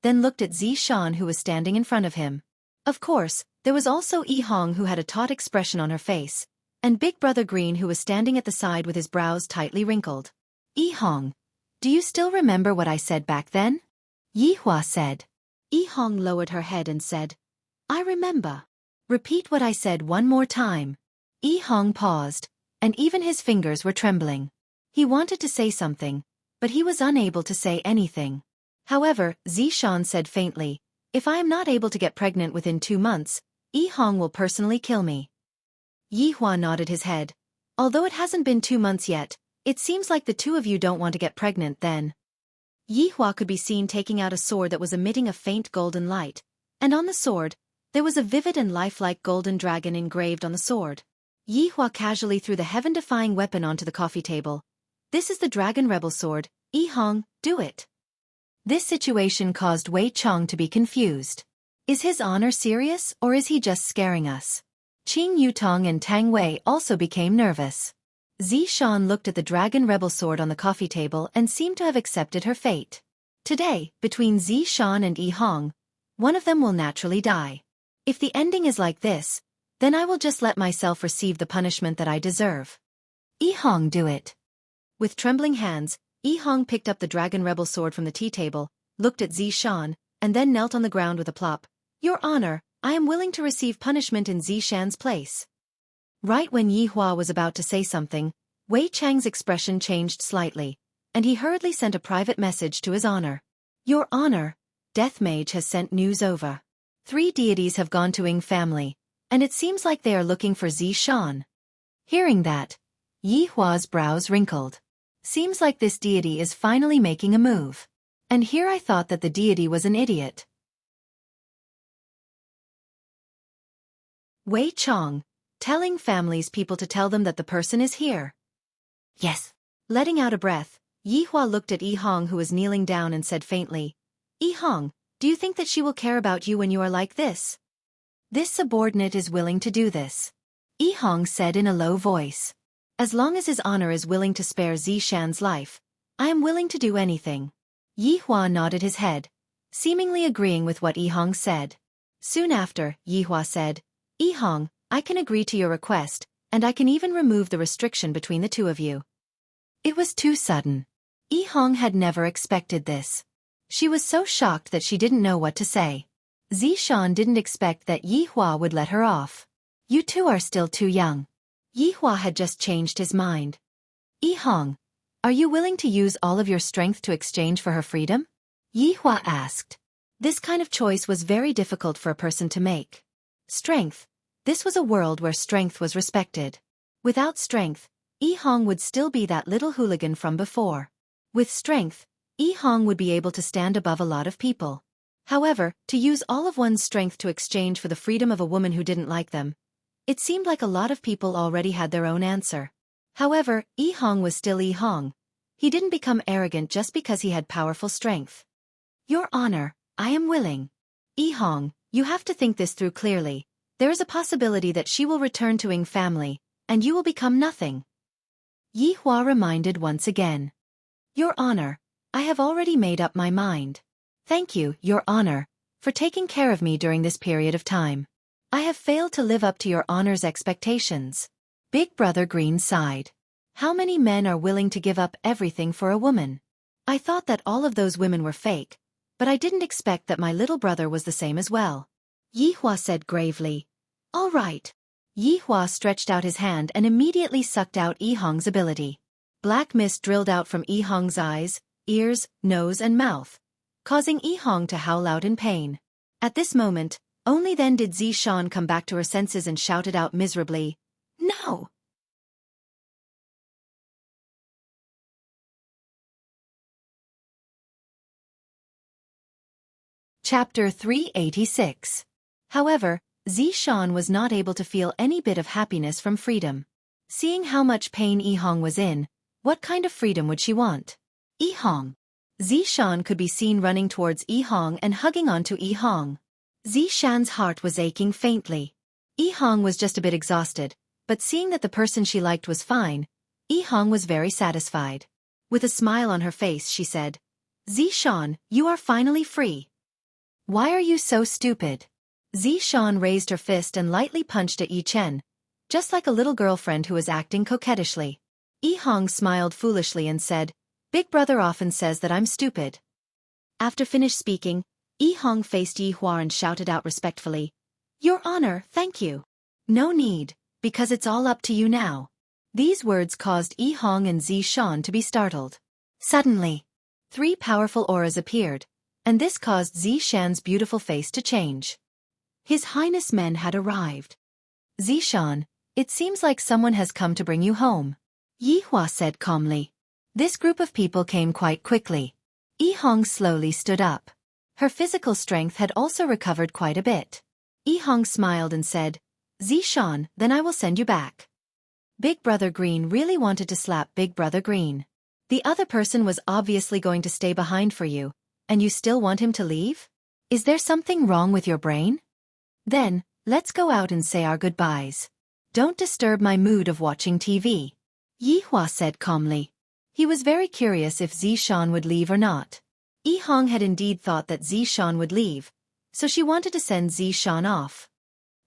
then looked at Zishan, who was standing in front of him. Of course, there was also Yi Hong, who had a taut expression on her face, and Big Brother Green, who was standing at the side with his brows tightly wrinkled. Yi Hong, do you still remember what I said back then? Yi Hua said. Yi Hong lowered her head and said, I remember. Repeat what I said one more time. Yi Hong paused, and even his fingers were trembling. He wanted to say something, but he was unable to say anything. However, Zishan said faintly, if I am not able to get pregnant within 2 months, Yi Hong will personally kill me. Yi Hua nodded his head. Although it hasn't been 2 months yet, it seems like the two of you don't want to get pregnant then. Yi Hua could be seen taking out a sword that was emitting a faint golden light, and on the sword, there was a vivid and lifelike golden dragon engraved on the sword. Yi Hua casually threw the heaven-defying weapon onto the coffee table. This is the Dragon Rebel sword. Yi Hong, do it. This situation caused Wei Chong to be confused. Is his honor serious, or is he just scaring us? Qing Yutong and Tang Wei also became nervous. Zishan looked at the Dragon Rebel sword on the coffee table and seemed to have accepted her fate. Today, between Zishan and Yi Hong, one of them will naturally die. If the ending is like this, then I will just let myself receive the punishment that I deserve. Yi Hong, do it. With trembling hands, Yi Hong picked up the Dragon Rebel sword from the tea table, looked at Zishan, and then knelt on the ground with a plop. Your honor, I am willing to receive punishment in Zishan's place. Right when Yi Hua was about to say something, Wei Chang's expression changed slightly, and he hurriedly sent a private message to His Honor. Your Honor, Death Mage has sent news over. 3 deities have gone to Ying family, and it seems like they are looking for Zishan. Hearing that, Yi Hua's brows wrinkled. Seems like this deity is finally making a move. And here I thought that the deity was an idiot. Wei Chong, telling family's people to tell them that the person is here. Yes. Letting out a breath, Yi Hua looked at Yi Hong, who was kneeling down, and said faintly, Yi Hong, do you think that she will care about you when you are like this? This subordinate is willing to do this. Yi Hong said in a low voice. As long as His Honor is willing to spare Zishan's life, I am willing to do anything. Yi Hua nodded his head, seemingly agreeing with what Yi Hong said. Soon after, Yi Hua said, Yi Hong, I can agree to your request, and I can even remove the restriction between the two of you. It was too sudden. Yi Hong had never expected this. She was so shocked that she didn't know what to say. Zishan didn't expect that Yi Hua would let her off. You two are still too young. Yi Hua had just changed his mind. Yi Hong, are you willing to use all of your strength to exchange for her freedom? Yi Hua asked. This kind of choice was very difficult for a person to make. Strength. This was a world where strength was respected. Without strength, Yi Hong would still be that little hooligan from before. With strength, Yi Hong would be able to stand above a lot of people. However, to use all of one's strength to exchange for the freedom of a woman who didn't like them, it seemed like a lot of people already had their own answer. However, Yi Hong was still Yi Hong. He didn't become arrogant just because he had powerful strength. Your Honor, I am willing. Yi Hong, you have to think this through clearly. There is a possibility that she will return to Ying family, and you will become nothing. Yi Hua reminded once again. Your Honor, I have already made up my mind. Thank you, Your Honor, for taking care of me during this period of time. I have failed to live up to Your Honor's expectations. Big Brother Green sighed. How many men are willing to give up everything for a woman? I thought that all of those women were fake, but I didn't expect that my little brother was the same as well. Yi Hua said gravely. All right. Yi Hua stretched out his hand and immediately sucked out Yi Hong's ability. Black mist drilled out from Yi Hong's eyes, ears, nose and mouth, causing Yi Hong to howl out in pain. At this moment, only then did Zishan come back to her senses and shouted out miserably, No! Chapter 386. However, Zishan was not able to feel any bit of happiness from freedom. Seeing how much pain Yi Hong was in, what kind of freedom would she want? Yi Hong. Zishan could be seen running towards Yi Hong and hugging onto Yi Hong. Zishan's heart was aching faintly. Yi Hong was just a bit exhausted, but seeing that the person she liked was fine, Yi Hong was very satisfied. With a smile on her face, she said, Zishan, you are finally free. Why are you so stupid? Zishan raised her fist and lightly punched at Yi Chen, just like a little girlfriend who was acting coquettishly. Yi Hong smiled foolishly and said, Big Brother often says that I'm stupid. After finished speaking, Yi Hong faced Yi Hua and shouted out respectfully, Your Honor, thank you. No need, because it's all up to you now. These words caused Yi Hong and Zishan to be startled. Suddenly, 3 powerful auras appeared, and this caused Zishan's beautiful face to change. His Highness men had arrived. Zishan, it seems like someone has come to bring you home. Yi Hua said calmly. This group of people came quite quickly. Yi Hong slowly stood up. Her physical strength had also recovered quite a bit. Yi Hong smiled and said, Zishan, then I will send you back. Big Brother Green really wanted to slap Big Brother Green. The other person was obviously going to stay behind for you, and you still want him to leave? Is there something wrong with your brain? Then, let's go out and say our goodbyes. Don't disturb my mood of watching TV. Yi Hua said calmly. He was very curious if Zishan would leave or not. Yi Hong had indeed thought that Zishan would leave, so she wanted to send Zishan off.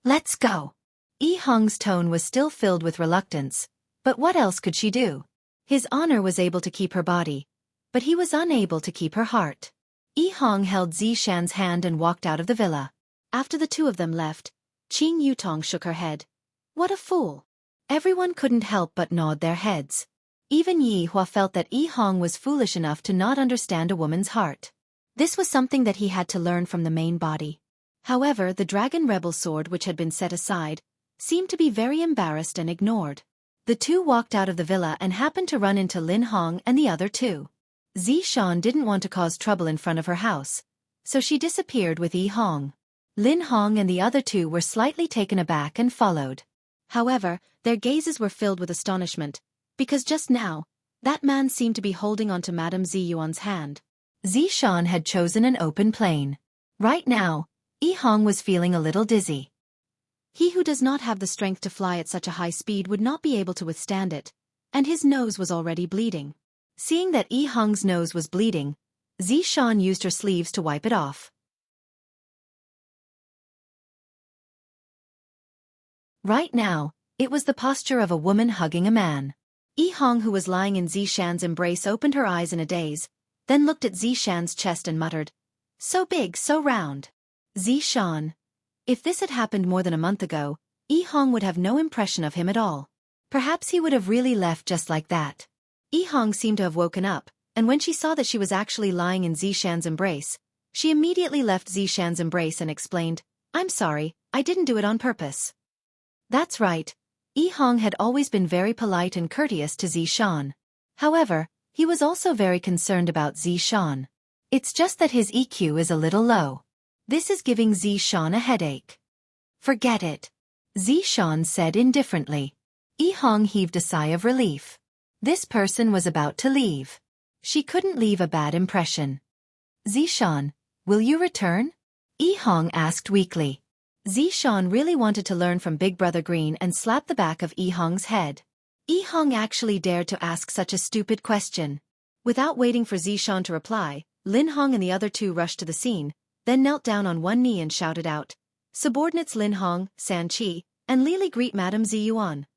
Let's go. Yi Hong's tone was still filled with reluctance, but what else could she do? His honor was able to keep her body, but he was unable to keep her heart. Yi Hong held Zishan's hand and walked out of the villa. After the two of them left, Qing Yutong shook her head. What a fool. Everyone couldn't help but nod their heads. Even Yi Hua felt that Yi Hong was foolish enough to not understand a woman's heart. This was something that he had to learn from the main body. However, the dragon rebel sword which had been set aside seemed to be very embarrassed and ignored. The two walked out of the villa and happened to run into Lin Hong and the other two. Zishan didn't want to cause trouble in front of her house, so she disappeared with Yi Hong. Lin Hong and the other two were slightly taken aback and followed. However, their gazes were filled with astonishment, because just now, that man seemed to be holding onto Madame Ziyuan's hand. Zishan had chosen an open plane. Right now, Yi Hong was feeling a little dizzy. He who does not have the strength to fly at such a high speed would not be able to withstand it, and his nose was already bleeding. Seeing that Yi Hong's nose was bleeding, Zishan used her sleeves to wipe it off. Right now, it was the posture of a woman hugging a man. Yi Hong, who was lying in Zishan's embrace, opened her eyes in a daze, then looked at Zishan's chest and muttered, "So big, so round." Zishan. If this had happened more than a month ago, Yi Hong would have no impression of him at all. Perhaps he would have really left just like that. Yi Hong seemed to have woken up, and when she saw that she was actually lying in Zishan's embrace, she immediately left Zishan's embrace and explained, "I'm sorry, I didn't do it on purpose." That's right. Yi Hong had always been very polite and courteous to Zishan. However, he was also very concerned about Zishan. It's just that his EQ is a little low. This is giving Zishan a headache. Forget it, Zishan said indifferently. Yi Hong heaved a sigh of relief. This person was about to leave. She couldn't leave a bad impression. Zishan, will you return? Yi Hong asked weakly. Zishan really wanted to learn from Big Brother Green and slap the back of Yi Hong's head. Yi Hong actually dared to ask such a stupid question. Without waiting for Zishan to reply, Lin Hong and the other two rushed to the scene, then knelt down on one knee and shouted out, "Subordinates Lin Hong, San Qi, and Lili, greet Madame Ziyuan."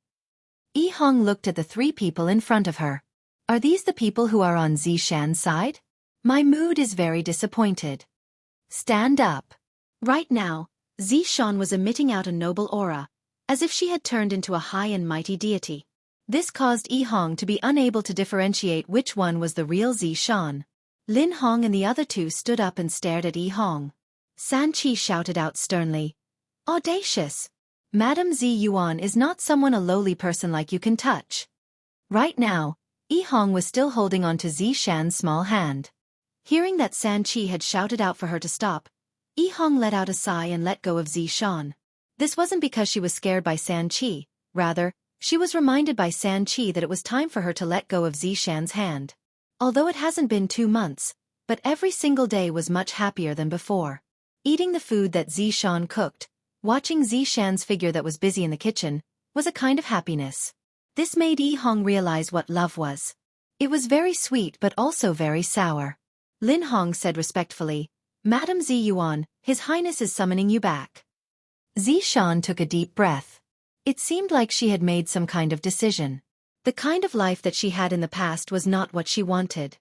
Yi Hong looked at the three people in front of her. Are these the people who are on Zishan's side? My mood is very disappointed. Stand up. Right now, Zishan was emitting out a noble aura, as if she had turned into a high and mighty deity. This caused Yi Hong to be unable to differentiate which one was the real Zishan. Lin Hong and the other two stood up and stared at Yi Hong. San Qi shouted out sternly, "Audacious! Madame Ziyuan is not someone a lowly person like you can touch." Right now, Yi Hong was still holding on to Zishan's small hand. Hearing that San Qi had shouted out for her to stop, Yi Hong let out a sigh and let go of Zishan. This wasn't because she was scared by San Qi, rather, she was reminded by San Qi that it was time for her to let go of Zishan's hand. Although it hasn't been 2 months, but every single day was much happier than before. Eating the food that Zishan cooked, watching Zishan's figure that was busy in the kitchen, was a kind of happiness. This made Yi Hong realize what love was. It was very sweet but also very sour. Lin Hong said respectfully, "Madame Ziyuan, His Highness is summoning you back." Zishan took a deep breath. It seemed like she had made some kind of decision. The kind of life that she had in the past was not what she wanted.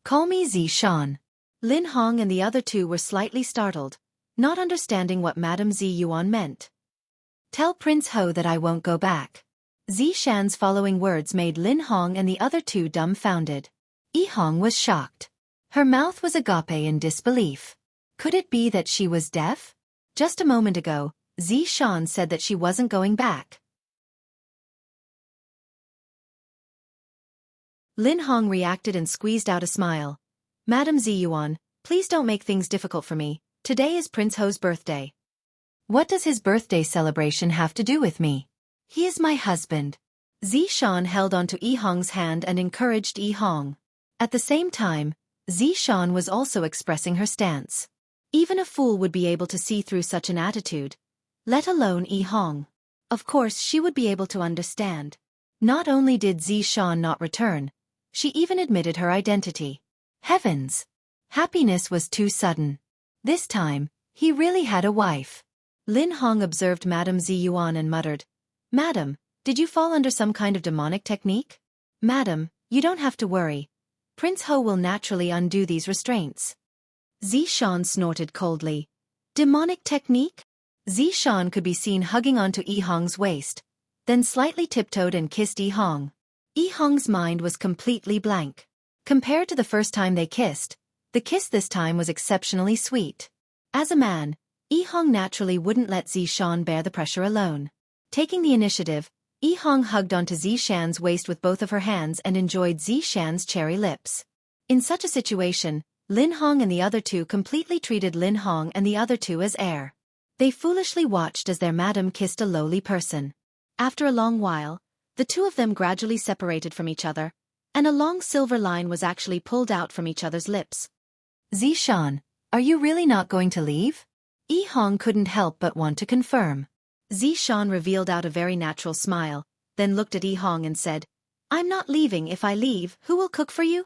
"Call me Zishan." Lin Hong and the other two were slightly startled, not understanding what Madame Ziyuan meant. "Tell Prince Ho that I won't go back." Zishan's following words made Lin Hong and the other two dumbfounded. Yi Hong was shocked. Her mouth was agape in disbelief. Could it be that she was deaf? Just a moment ago, Zishan said that she wasn't going back. Lin Hong reacted and squeezed out a smile. "Madame Ziyuan, please don't make things difficult for me. Today is Prince Ho's birthday." "What does his birthday celebration have to do with me? He is my husband." Zishan held onto Yi Hong's hand and encouraged Yi Hong. At the same time, Zishan was also expressing her stance. Even a fool would be able to see through such an attitude, let alone Yi Hong. Of course she would be able to understand. Not only did Zishan not return, she even admitted her identity. Heavens! Happiness was too sudden. This time, he really had a wife. Lin Hong observed Madame Ziyuan and muttered, "Madam, did you fall under some kind of demonic technique?" "Madam, you don't have to worry. Prince Ho will naturally undo these restraints." Zishan snorted coldly. "Demonic technique?" Zishan could be seen hugging onto Yi Hong's waist, then slightly tiptoed and kissed Yi Hong. Yi Hong's mind was completely blank. Compared to the first time they kissed, the kiss this time was exceptionally sweet. As a man, Yi Hong naturally wouldn't let Zishan bear the pressure alone. Taking the initiative, Yi Hong hugged onto Zishan's waist with both of her hands and enjoyed Zishan's cherry lips. In such a situation, Lin Hong and the other two completely treated Lin Hong and the other two as air. They foolishly watched as their madam kissed a lowly person. After a long while, the two of them gradually separated from each other, and a long silver line was actually pulled out from each other's lips. Zishan, are you really not going to leave? Yi Hong couldn't help but want to confirm. Zishan revealed out a very natural smile, then looked at Yi Hong and said, I'm not leaving. If I leave, who will cook for you?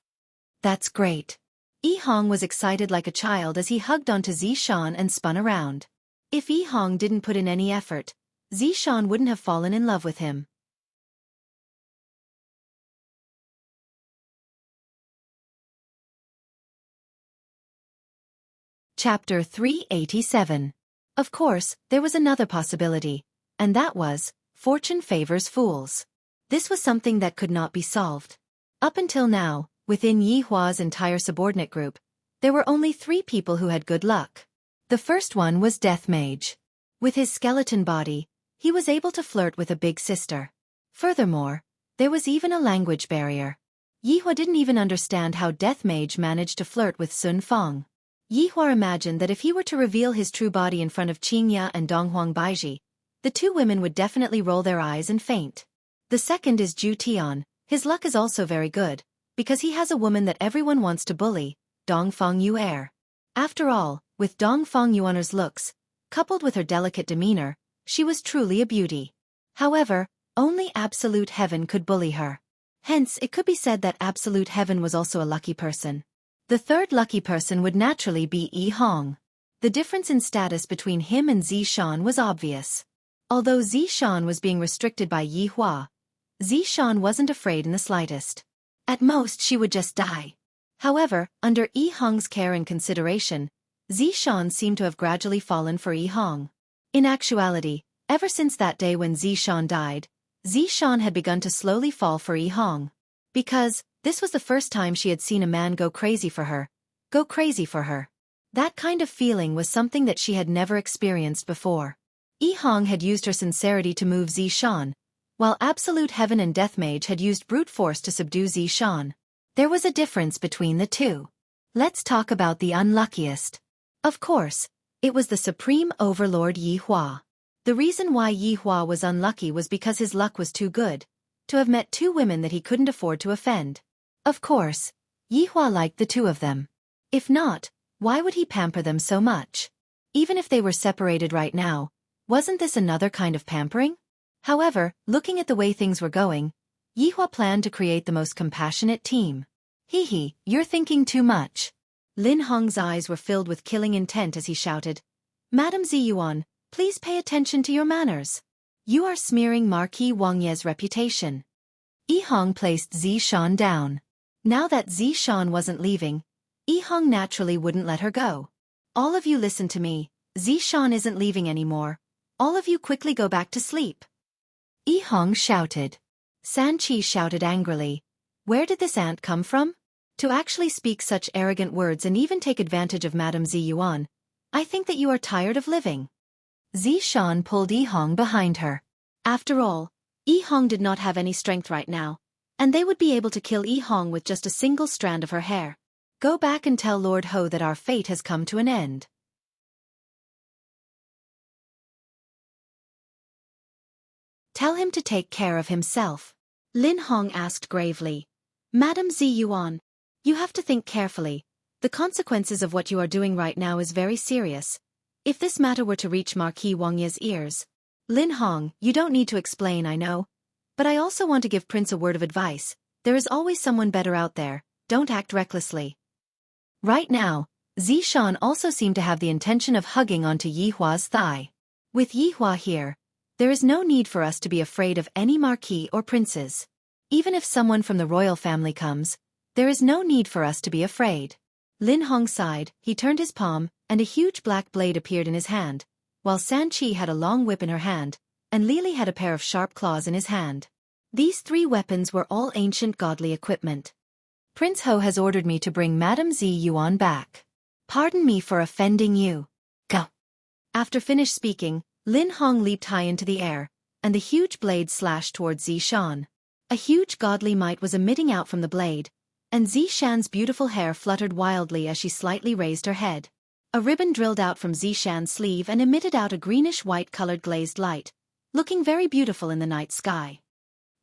That's great. Yi Hong was excited like a child as he hugged onto Zishan and spun around. If Yi Hong didn't put in any effort, Zishan wouldn't have fallen in love with him. Chapter 387. Of course, there was another possibility, and that was, fortune favors fools. This was something that could not be solved. Up until now, within Yi Hua's entire subordinate group, there were only 3 people who had good luck. The first one was Death Mage. With his skeleton body, he was able to flirt with a big sister. Furthermore, there was even a language barrier. Yi Hua didn't even understand how Death Mage managed to flirt with Sun Fang. Yi Hua imagined that if he were to reveal his true body in front of Qingya and Donghuang Baiji, the 2 women would definitely roll their eyes and faint. The second is Zhu Tian. His luck is also very good, because he has a woman that everyone wants to bully, Dongfang Yu'er. After all, with Dongfang Yu'er's looks, coupled with her delicate demeanor, she was truly a beauty. However, only Absolute Heaven could bully her. Hence, it could be said that Absolute Heaven was also a lucky person. The third lucky person would naturally be Yi Hong. The difference in status between him and Zishan was obvious. Although Zishan was being restricted by Yi Hua, Zishan wasn't afraid in the slightest. At most she would just die. However, under Yi Hong's care and consideration, Zishan seemed to have gradually fallen for Yi Hong. In actuality, ever since that day when Zishan died, Zishan had begun to slowly fall for Yi Hong. Because, this was the first time she had seen a man go crazy for her. Go crazy for her. That kind of feeling was something that she had never experienced before. Yi Hong had used her sincerity to move Zishan, while Absolute Heaven and Death Mage had used brute force to subdue Zishan. There was a difference between the two. Let's talk about the unluckiest. Of course, it was the Supreme Overlord Yi Hua. The reason why Yi Hua was unlucky was because his luck was too good, to have met 2 women that he couldn't afford to offend. Of course, Yi Hua liked the 2 of them. If not, why would he pamper them so much? Even if they were separated right now, wasn't this another kind of pampering? However, looking at the way things were going, Yi Hua planned to create the most compassionate team. Hee, you're thinking too much. Lin Hong's eyes were filled with killing intent as he shouted, Madam Ziyuan, please pay attention to your manners. You are smearing Marquis Wangye's reputation. Yi Hong placed Zishan down. Now that Zishan wasn't leaving, Yi Hong naturally wouldn't let her go. All of you listen to me, Zishan isn't leaving anymore. All of you quickly go back to sleep. Yi Hong shouted. San Qi shouted angrily. Where did this ant come from? To actually speak such arrogant words and even take advantage of Madame Ziyuan, I think that you are tired of living. Zishan pulled Yi Hong behind her. After all, Yi Hong did not have any strength right now, and they would be able to kill Yi Hong with just a single strand of her hair. Go back and tell Lord Ho that our fate has come to an end. Tell him to take care of himself. Lin Hong asked gravely. Madam Ziyuan, you have to think carefully. The consequences of what you are doing right now is very serious. If this matter were to reach Marquis Wangye's ears. Lin Hong, you don't need to explain, I know. But I also want to give Prince a word of advice. There is always someone better out there. Don't act recklessly. Right now, Zishan also seemed to have the intention of hugging onto Yi Hua's thigh. With Yi Hua here, there is no need for us to be afraid of any marquis or princes. Even if someone from the royal family comes, there is no need for us to be afraid. Lin Hong sighed, he turned his palm, and a huge black blade appeared in his hand, while San Qi had a long whip in her hand, and Lili had a pair of sharp claws in his hand. These 3 weapons were all ancient godly equipment. Prince Ho has ordered me to bring Madame Zi Yuan back. Pardon me for offending you. Go. After finished speaking, Lin Hong leaped high into the air, and the huge blade slashed towards Zishan. A huge godly might was emitting out from the blade, and Zishan's beautiful hair fluttered wildly as she slightly raised her head. A ribbon drilled out from Zishan's sleeve and emitted out a greenish-white-colored glazed light, looking very beautiful in the night sky.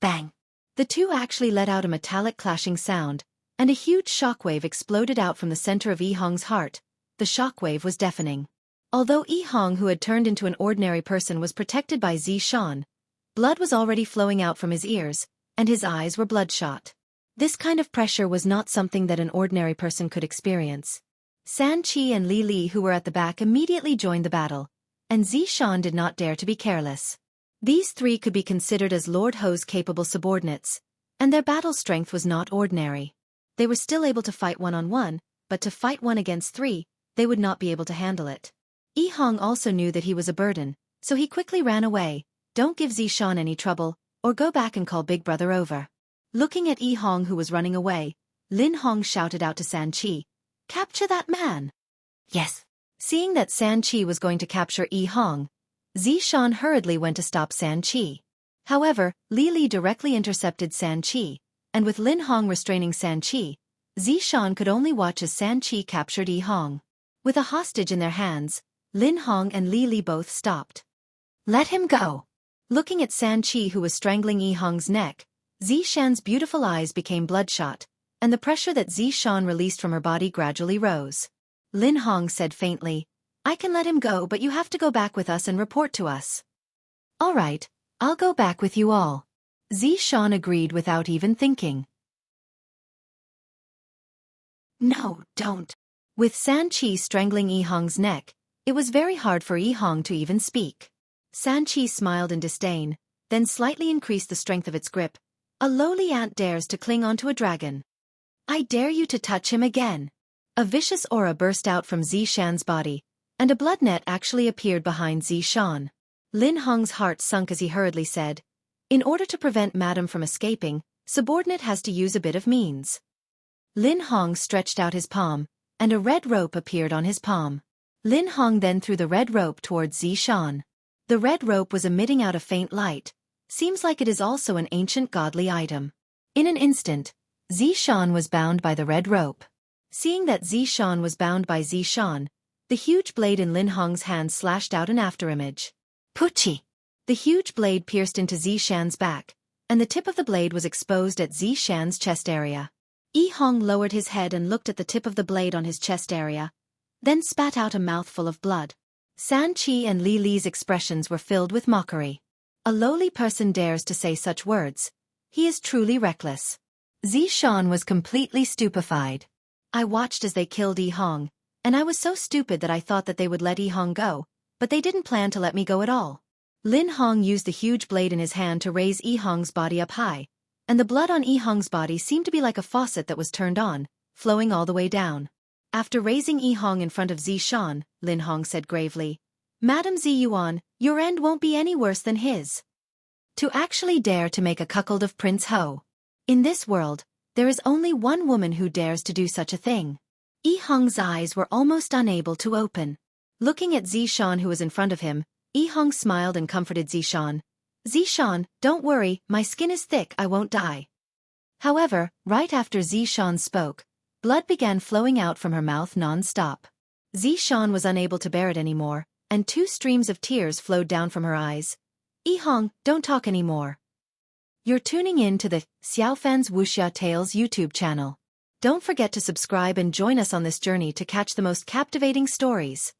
Bang! The two actually let out a metallic clashing sound, and a huge shockwave exploded out from the center of Yi Hong's heart. The shockwave was deafening. Although Yi Hong, who had turned into an ordinary person, was protected by Zishan, blood was already flowing out from his ears, and his eyes were bloodshot. This kind of pressure was not something that an ordinary person could experience. San Qi and Li Li, who were at the back, immediately joined the battle, and Zishan did not dare to be careless. These 3 could be considered as Lord Ho's capable subordinates, and their battle strength was not ordinary. They were still able to fight one-on-one, but to fight 1 against 3, they would not be able to handle it. Yi Hong also knew that he was a burden, so he quickly ran away. Don't give Zishan any trouble, or go back and call Big Brother over. Looking at Yi Hong, who was running away, Lin Hong shouted out to San Qi, "Capture that man!" Yes. Seeing that San Qi was going to capture Yi Hong, Zishan hurriedly went to stop San Qi. However, Li Li directly intercepted San Qi, and with Lin Hong restraining San Qi, Zishan could only watch as San Qi captured Yi Hong. With a hostage in their hands, Lin Hong and Li Li both stopped. Let him go. Looking at San Qi, who was strangling Yi Hong's neck, Zishan's beautiful eyes became bloodshot, and the pressure that Zishan released from her body gradually rose. Lin Hong said faintly, "I can let him go, but you have to go back with us and report to us." "All right, I'll go back with you all." Zishan agreed without even thinking. "No, don't." With San Qi strangling Yi Hong's neck, it was very hard for Yi Hong to even speak. San Qi smiled in disdain, then slightly increased the strength of its grip. A lowly ant dares to cling onto a dragon. "I dare you to touch him again." A vicious aura burst out from Zishan's body, and a blood net actually appeared behind Zishan. Lin Hong's heart sunk as he hurriedly said, "In order to prevent Madam from escaping, subordinate has to use a bit of means." Lin Hong stretched out his palm, and a red rope appeared on his palm. Lin Hong then threw the red rope towards Zishan. The red rope was emitting out a faint light. Seems like it is also an ancient godly item. In an instant, Zishan was bound by the red rope. Seeing that Zishan was bound by Zishan, the huge blade in Lin Hong's hand slashed out an afterimage. Puchi! The huge blade pierced into Zishan's back, and the tip of the blade was exposed at Zishan's chest area. Yi Hong lowered his head and looked at the tip of the blade on his chest area, then spat out a mouthful of blood. San Qi and Li Li's expressions were filled with mockery. A lowly person dares to say such words. He is truly reckless. Zishan was completely stupefied. I watched as they killed Yi Hong, and I was so stupid that I thought that they would let Yi Hong go, but they didn't plan to let me go at all. Lin Hong used the huge blade in his hand to raise Yi Hong's body up high, and the blood on Yi Hong's body seemed to be like a faucet that was turned on, flowing all the way down. After raising Yi Hong in front of Zishan, Lin Hong said gravely, "Madam Zi Yuan, your end won't be any worse than his." To actually dare to make a cuckold of Prince Ho. In this world, there is only one woman who dares to do such a thing. Yi Hong's eyes were almost unable to open. Looking at Zishan, who was in front of him, Yi Hong smiled and comforted Zishan. "Zishan, don't worry, my skin is thick, I won't die." However, right after Zishan spoke, blood began flowing out from her mouth non-stop. Zishan was unable to bear it anymore, and 2 streams of tears flowed down from her eyes. "Yi Hong, don't talk anymore." You're tuning in to the Xiaofan's Wuxia Tales YouTube channel. Don't forget to subscribe and join us on this journey to catch the most captivating stories.